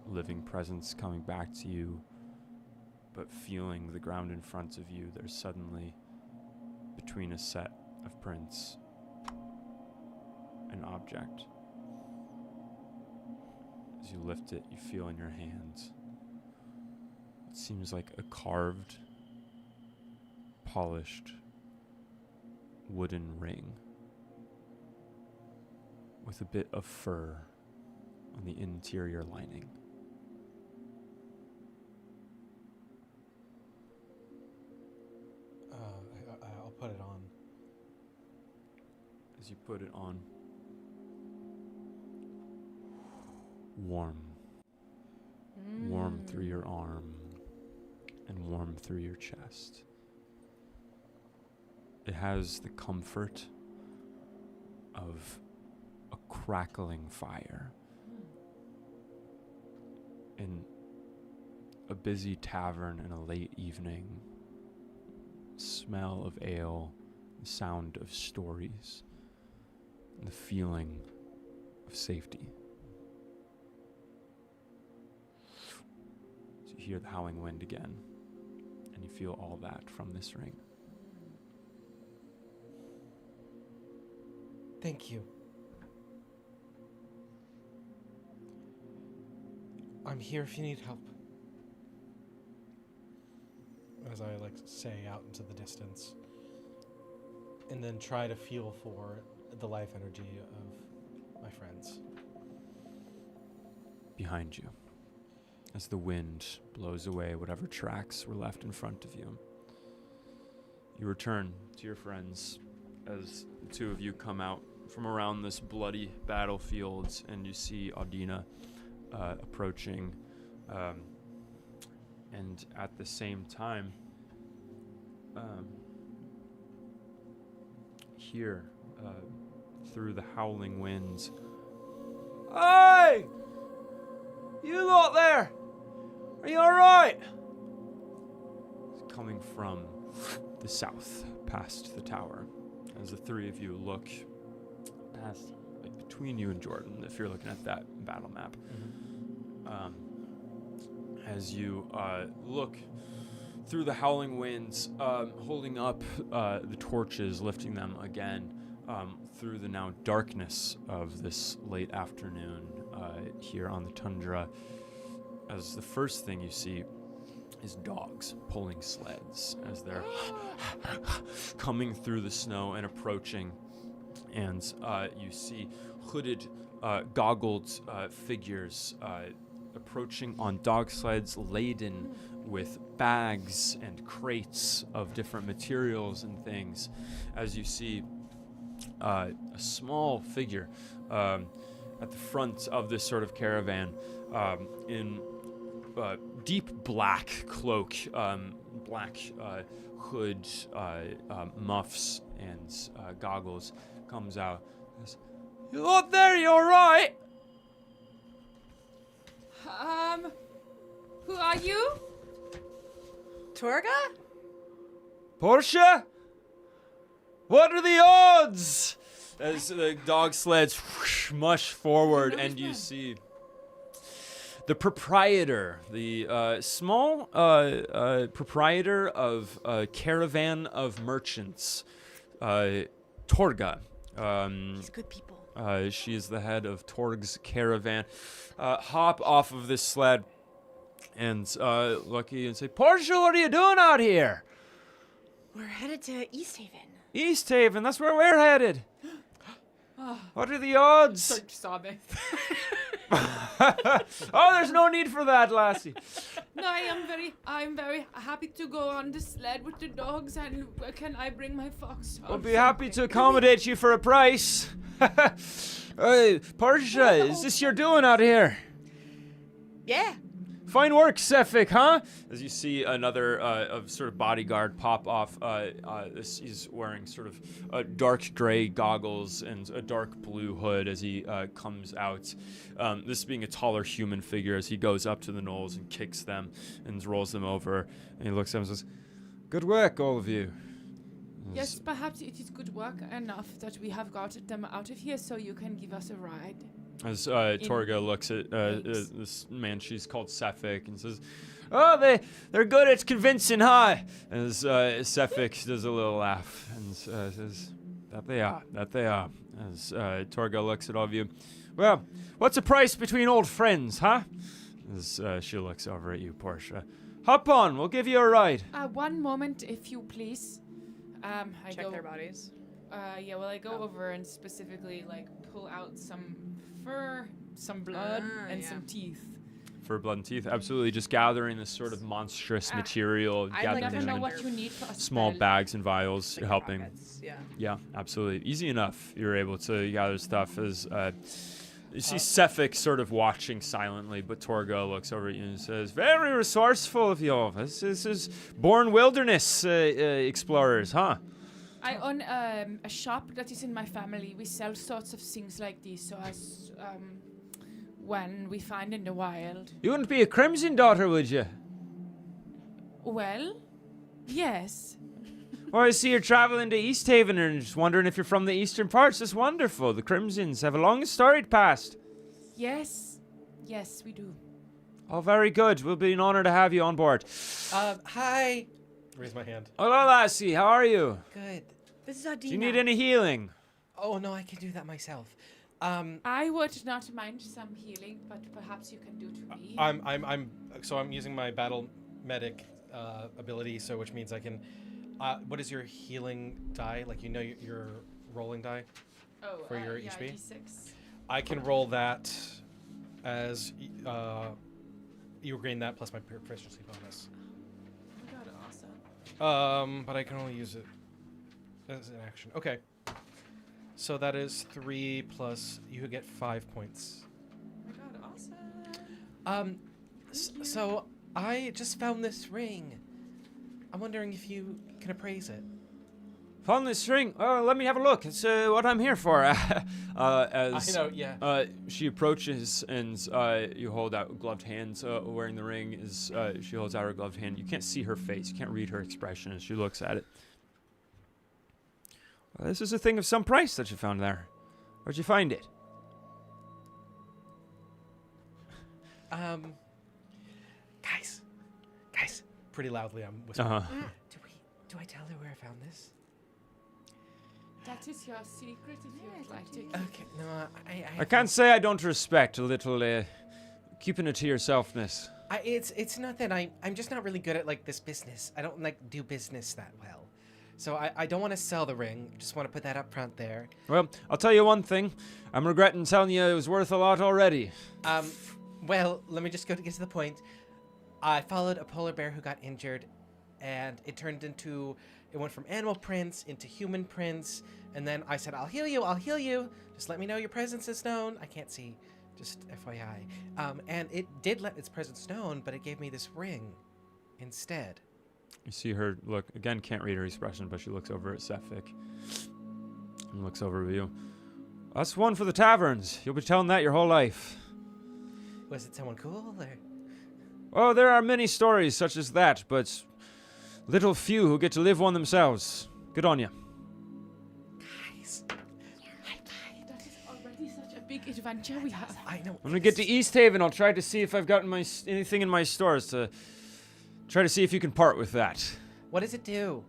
living presence coming back to you, but feeling the ground in front of you, there's suddenly, between a set of prints, an object. As you lift it, you feel in your hands what seems like a carved, polished wooden ring with a bit of fur on the interior lining. I'll put it on. as you put it on. Warm. Warm through your arm and warm through your chest. It has the comfort of a crackling fire in a busy tavern in a late evening. Smell of ale, the sound of stories, and the feeling of safety. So you hear the howling wind again, and you feel all that from this ring. Thank you. I'm here if you need help. As I say out into the distance, and then try to feel for the life energy of my friends. Behind you, as the wind blows away whatever tracks were left in front of you, you return to your friends as the two of you come out from around this bloody battlefield, and you see Audina approaching, and at the same time, here, through the howling winds, "Hey! You lot there! Are you alright?" It's coming from the south, past the tower, as the three of you look past, like, between you and Jordan, if you're looking at that battle map. As you look through the howling winds, holding up the torches, lifting them again through the now darkness of this late afternoon here on the tundra, as the first thing you see is dogs pulling sleds as they're coming through the snow and approaching, and you see hooded, goggled figures approaching on dog sleds laden with bags and crates of different materials and things, as you see a small figure at the front of this sort of caravan in deep black cloak, black hood, muffs, and goggles, comes out. Says, "You lot there, you alright?" Who are you? Torga? Porché? What are the odds? As the dog sleds mush forward, and you see the proprietor, the small proprietor of a caravan of merchants, Torga. He's good people. She is the head of Torg's caravan. Hop off of this sled and look at you and say, "Porché, what are you doing out here?" We're headed to Easthaven. Easthaven, that's where we're headed. What are the odds? Start sobbing. Oh, there's no need for that, lassie. No, I'm very happy to go on the sled with the dogs, and can I bring my fox? We'll be happy to accommodate you for a price. Porché, is this you're doing out here? Yeah. Fine work, Sefik, huh? As you see another of sort of bodyguard pop off. He's wearing sort of dark gray goggles and a dark blue hood as he comes out. This being a taller human figure, as he goes up to the gnolls and kicks them and rolls them over. And he looks at them and says, "Good work, all of you." Yes, perhaps it is good work enough that we have got them out of here, so you can give us a ride. As Torga looks at this man she's called Sefik and says, "Oh, they're good at convincing, huh?" As Sefik does a little laugh and says, that they are. As Torga looks at all of you, "Well, what's the price between old friends, huh?" As she looks over at you, Porché. "Hop on, we'll give you a ride." One moment, if you please. Check their bodies. I go over and specifically pull out some fur, some blood, and some teeth. for blood and teeth. Absolutely, just gathering this sort of monstrous material, I'd gathering like to them know in what you need for a small spell. bags and vials, Like helping. pockets, yeah. Yeah, absolutely. Easy enough. You're able to gather stuff as you see Sefik sort of watching silently, but Torgo looks over at you and says, "Very resourceful of you. This is born wilderness explorers, huh?" I own a shop that is in my family. We sell sorts of things like this, so as when we find in the wild. You wouldn't be a Crimson daughter, would you? Well, yes. Well, I see you're traveling to Easthaven and just wondering if you're from the eastern parts. That's wonderful. The Crimsons have a long storied past. Yes. Yes, we do. Oh, very good. We'll be an honor to have you on board. Hi. Raise my hand. Hello, lassie. How are you? Good. This is Adina. Do you need any healing? Oh, no, I can do that myself. I would not mind some healing, but perhaps you can do to me. I'm using my battle medic ability, so which means I can. What is your healing die? Like your rolling die for your yeah, HP? D6. I can roll that as you gain that plus my proficiency bonus. Oh my god, awesome. But I can only use it as an action. Okay. So that is 3 plus you get 5 points. Oh my god, awesome. So I just found this ring. I'm wondering if you can appraise it. Found this ring. Oh, let me have a look. It's what I'm here for. As I know, yeah. she approaches and you hold out gloved hands. Wearing the ring as she holds out her gloved hand. You can't see her face. You can't read her expression as she looks at it. Well, this is a thing of some price that you found there. Where'd you find it? Guys. Pretty loudly, I'm whispering. Uh-huh. Do I tell her where I found this? That is your secret if you would like to. Okay, no, I can't say I don't respect a little keeping it to yourselfness. It's not that I'm just not really good at like this business. I don't like do business that well. So I don't want to sell the ring. Just want to put that up front there. Well, I'll tell you one thing. I'm regretting telling you it was worth a lot already. Well, let me just get to the point. I followed a polar bear who got injured, and it went from animal prints into human prints, and then I said, I'll heal you. Just let me know your presence is known. I can't see, just FYI. And it did let its presence known, but it gave me this ring instead. You see her look, again, can't read her expression, but she looks over at Sefik and looks over at you. That's one for the taverns. You'll be telling that your whole life. Was it someone cool, or? Oh, there are many stories such as that, but little few who get to live one themselves. Good on you. Guys. That is already such a big adventure we have. I know. When we get to Easthaven, I'll try to see if I've got anything in my stores to try to see if you can part with that. What does it do?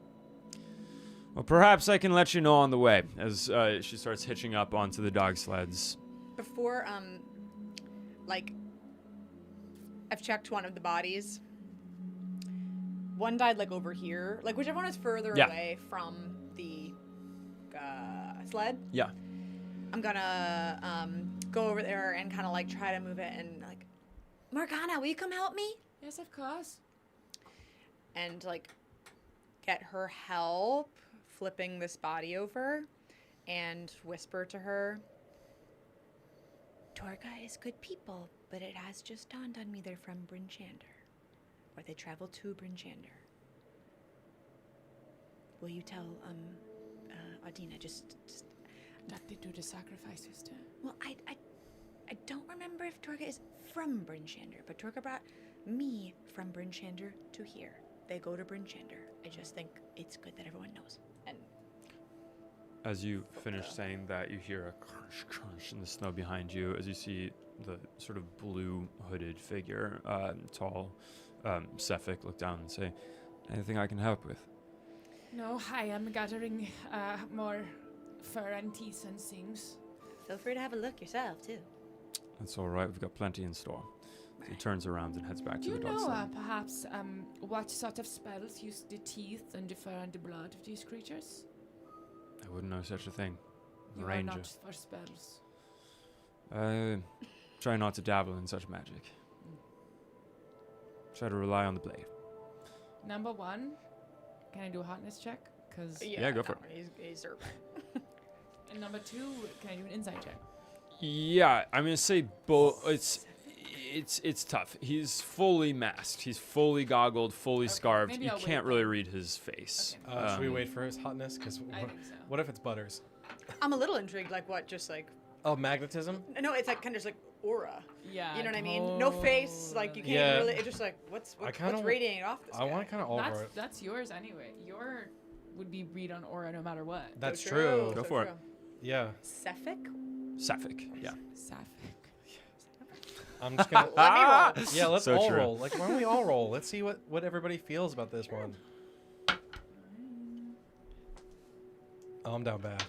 Well, perhaps I can let you know on the way, as she starts hitching up onto the dog sleds. Before, I've checked one of the bodies. One died, over here. Whichever one is further away from the sled. Yeah. I'm gonna go over there and kind of, try to move it and, Morgana, will you come help me? Yes, of course. And, get her help flipping this body over and whisper to her, Torga is good people, but it has just dawned on me they're from Brynchander. Or they travel to Brynchander. Will you tell, Adina, just... That they do the sacrifice, sister. Well, I don't remember if Torga is from Brynchander, but Torga brought me from Brynchander to here. They go to Brynchander. I just think it's good that everyone knows. And As you finish saying that, you hear a crunch, crunch in the snow behind you as you see the sort of blue hooded figure, tall Sefik, look down and say, anything I can help with? No, I am gathering more fur and teeth and things. feel free to have a look yourself, too. That's all right. We've got plenty in store. So he turns around and heads back Do to you the dog know sled. perhaps what sort of spells use the teeth and the fur and the blood of these creatures? I wouldn't know such a thing. I'm a You are ranger. not for spells. Try not to dabble in such magic. Try to rely on the blade. Number 1, can I do a hotness check? Cause Yeah, go for it. He's serving. and number 2, can I do an insight check? Yeah, I'm gonna say both. It's tough. He's fully masked. He's fully goggled, fully scarved. maybe You I'll can't wait really then. read his face. Okay. Should we wait for his hotness? Because I think so. what if it's Butters? I'm a little intrigued. Like what? Just like Oh, magnetism? no, it's like kind of just like aura. Yeah. You know what I mean? No face. Like you can't Yeah. really. It's just like what's kinda radiating off this I guy? want to kind of over it. That's yours anyway. Your would be read on aura no matter what. That's So true. Go for it. Yeah. Sapphic? Sapphic. Yeah. Sapphic. I'm just gonna. Let me roll. Yeah, let's So all true. roll. Like, why don't we all roll? Let's see what everybody feels about this one. Oh, I'm down bad.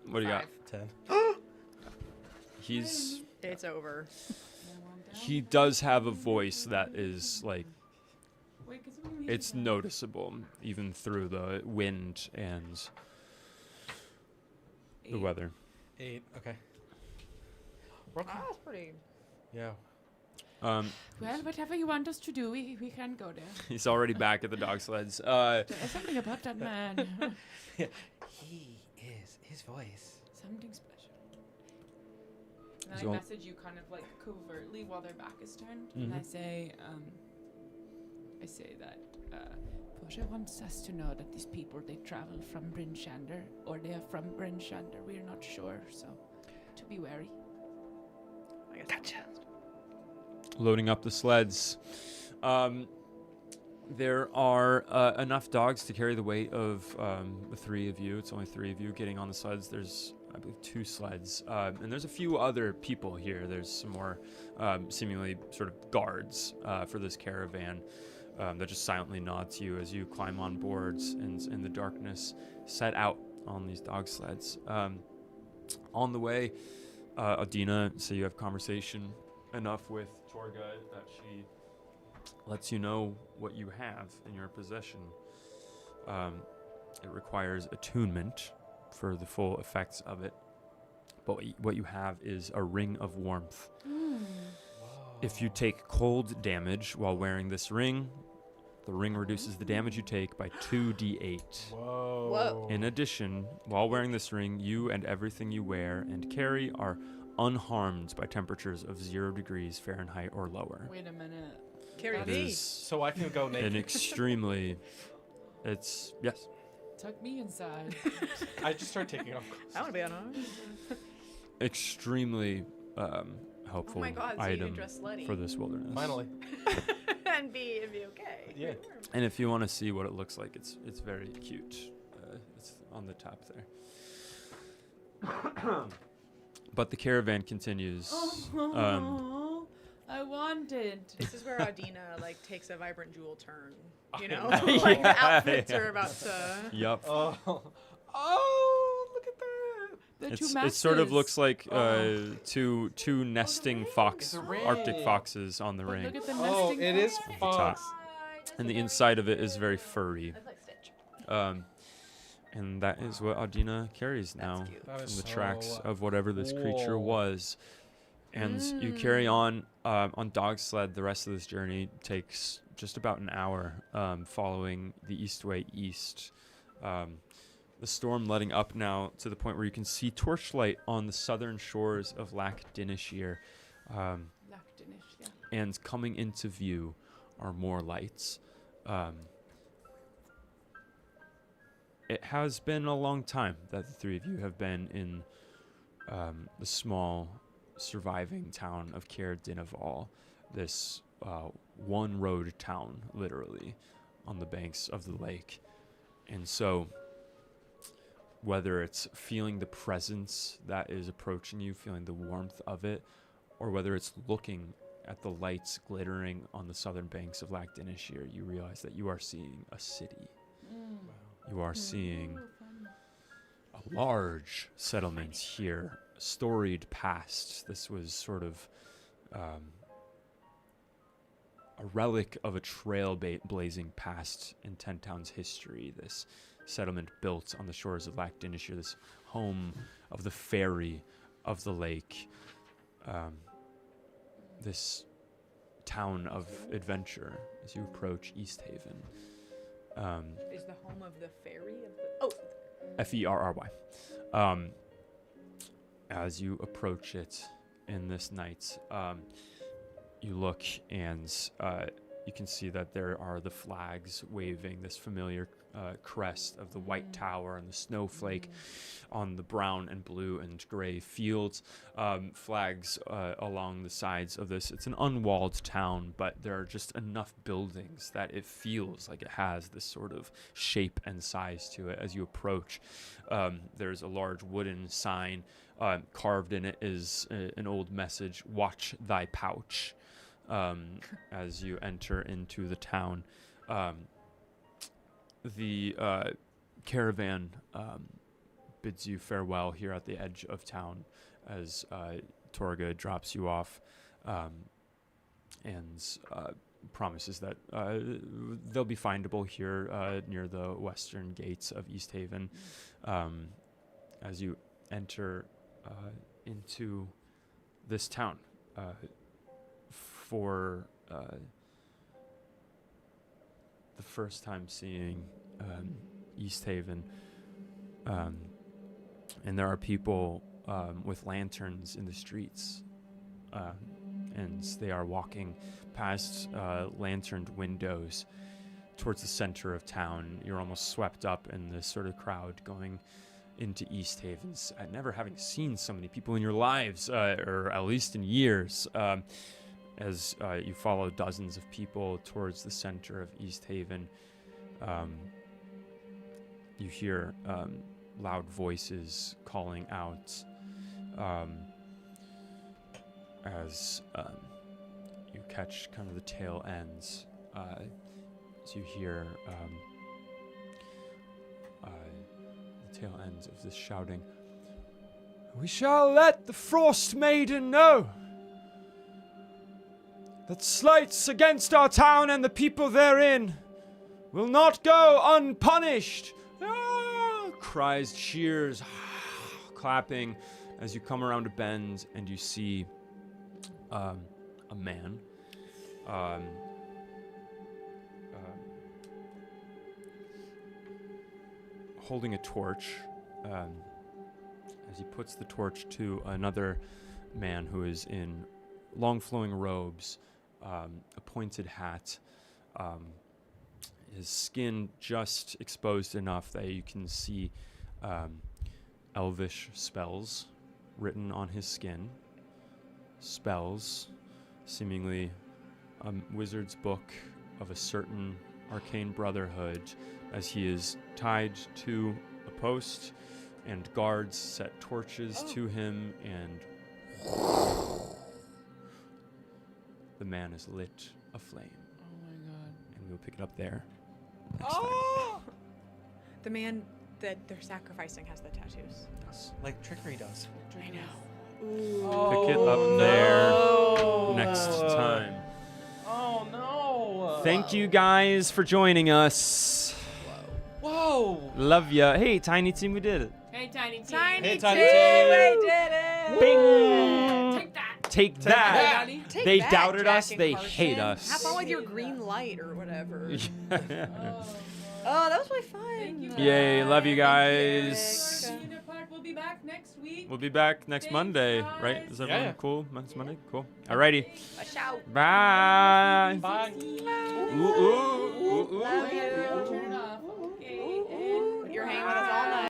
What do you got? 10. He's It's over. he does have a voice that is like Wait, can somebody read it's it? noticeable even through the wind and the 8. weather. 8. Okay. We're okay. That's pretty. Yeah. Well, whatever you want us to do, we can go there. He's already back at the dog sleds. There's something about that man. He is his voice. Something special. And So- I message you kind of like covertly while their back is turned, and Mhm. I say that Porché wants us to know that these people, they travel from Bryn Shander, or they are from Bryn Shander. We are not sure, so to be wary. I guess. Gotcha. Loading up the sleds. There are enough dogs to carry the weight of the 3 of you. It's only 3 of you getting on the sleds. There's, I believe, 2 sleds. And there's a few other people here. There's some more seemingly sort of guards for this caravan that just silently nod to you as you climb on boards and in the darkness set out on these dog sleds. On the way, Adina, so you have conversation enough with tour guide that she lets you know what you have in your possession. It requires attunement for the full effects of it, but what you have is a ring of warmth. If you take cold damage while wearing this ring, the ring reduces the damage you take by 2d8. Whoa. In addition, while wearing this ring, you and everything you wear and carry are unharmed by temperatures of 0 degrees Fahrenheit or lower. Wait a minute. Carry It me. is So I can go an naked. extremely, it's, yes. Tuck me inside. I just start taking off. I want to be unarmed. Extremely helpful Oh my God, so you can item dress slutty. for this wilderness. Finally. and be okay. Yeah. And if you want to see what it looks like, it's very cute. It's on the top there. But the caravan continues. I wanted. This is where Adina like takes a vibrant jewel turn. You know, know. like her Yeah, outfits yeah. are about to. Yup. Oh. Oh, look at that. The two It sort of masters. looks like Oh. two nesting fox, It's a ring. Arctic foxes on the But ring. look at the Oh, nesting it is fox. fox. And the inside of it is very furry. That's like Stitch. And that is what Adina carries now cute. That from is the tracks so of whatever this creature cool. was. And you carry on dog sled. The rest of this journey takes just about an hour, following the Eastway east. The storm letting up now to the point where you can see torchlight on the southern shores of Lac Dinishir. Lactinish, yeah. And coming into view are more lights. It has been a long time that the 3 of you have been in the small surviving town of Caer Dinaval, this one-road town, literally, on the banks of the lake. And so, whether it's feeling the presence that is approaching you, feeling the warmth of it, or whether it's looking at the lights glittering on the southern banks of Lac Dinishir, you realize that you are seeing a city. You are seeing a large settlement here, storied past. This was sort of a relic of a trail blazing past in Ten Town's history. This settlement built on the shores of Lac Dinishir, this home of the fairy of the lake. This town of adventure as you approach Easthaven. Is the home of the fairy of the... Oh! Ferry. As you approach it in this night, you look and you can see that there are the flags waving this familiar crest of the white tower and the snowflake on the brown and blue and gray fields. Flags along the sides of this. It's an unwalled town, but there are just enough buildings that it feels like it has this sort of shape and size to it as you approach. There's a large wooden sign. Carved in it is an old message, "Watch thy pouch," as you enter into the town. The caravan bids you farewell here at the edge of town as Torga drops you off and promises that they'll be findable here near the western gates of Easthaven. As you enter into this town for the first time seeing Easthaven, and there are people with lanterns in the streets, and they are walking past lanterned windows towards the center of town. You're almost swept up in this sort of crowd going into Easthaven, never having seen so many people in your lives, or at least in years, as you follow dozens of people towards the center of Easthaven. You hear loud voices calling out as you catch kind of the tail ends, as you hear the tail ends of this shouting. "We shall let the Frostmaiden know that slights against our town and the people therein will not go unpunished." Cries, cheers, clapping as you come around a bend and you see a man holding a torch as he puts the torch to another man who is in long flowing robes, a pointed hat, his skin just exposed enough that you can see elvish spells written on his skin. Spells, seemingly a wizard's book of a certain arcane brotherhood, as he is tied to a post and guards set torches to him, and the man is lit aflame. Oh my god. And we'll pick it up there next time. The man that they're sacrificing has the tattoos. Yes. Like trickery does. I know. Pick it up there next time. Oh no! Thank you guys for joining us. Whoa! Love ya. Hey, Tiny Team, we did it. Hey, Tiny T. Tiny Hey, T, Tiny we T. did it! Bing! Take that. Take that. Daddy. Take They that, doubted Jack us, and they Carson. hate us. Have fun with your green light or whatever. Oh, Oh, that was really fun. Thank you. Yay, love you Our guys. unit part will be back next week. We'll be back next Thanks, Monday, guys. right? Is everyone Yeah. cool? Next Monday? Cool. Alrighty. A shout. Bye. Bye. Ooh, ooh.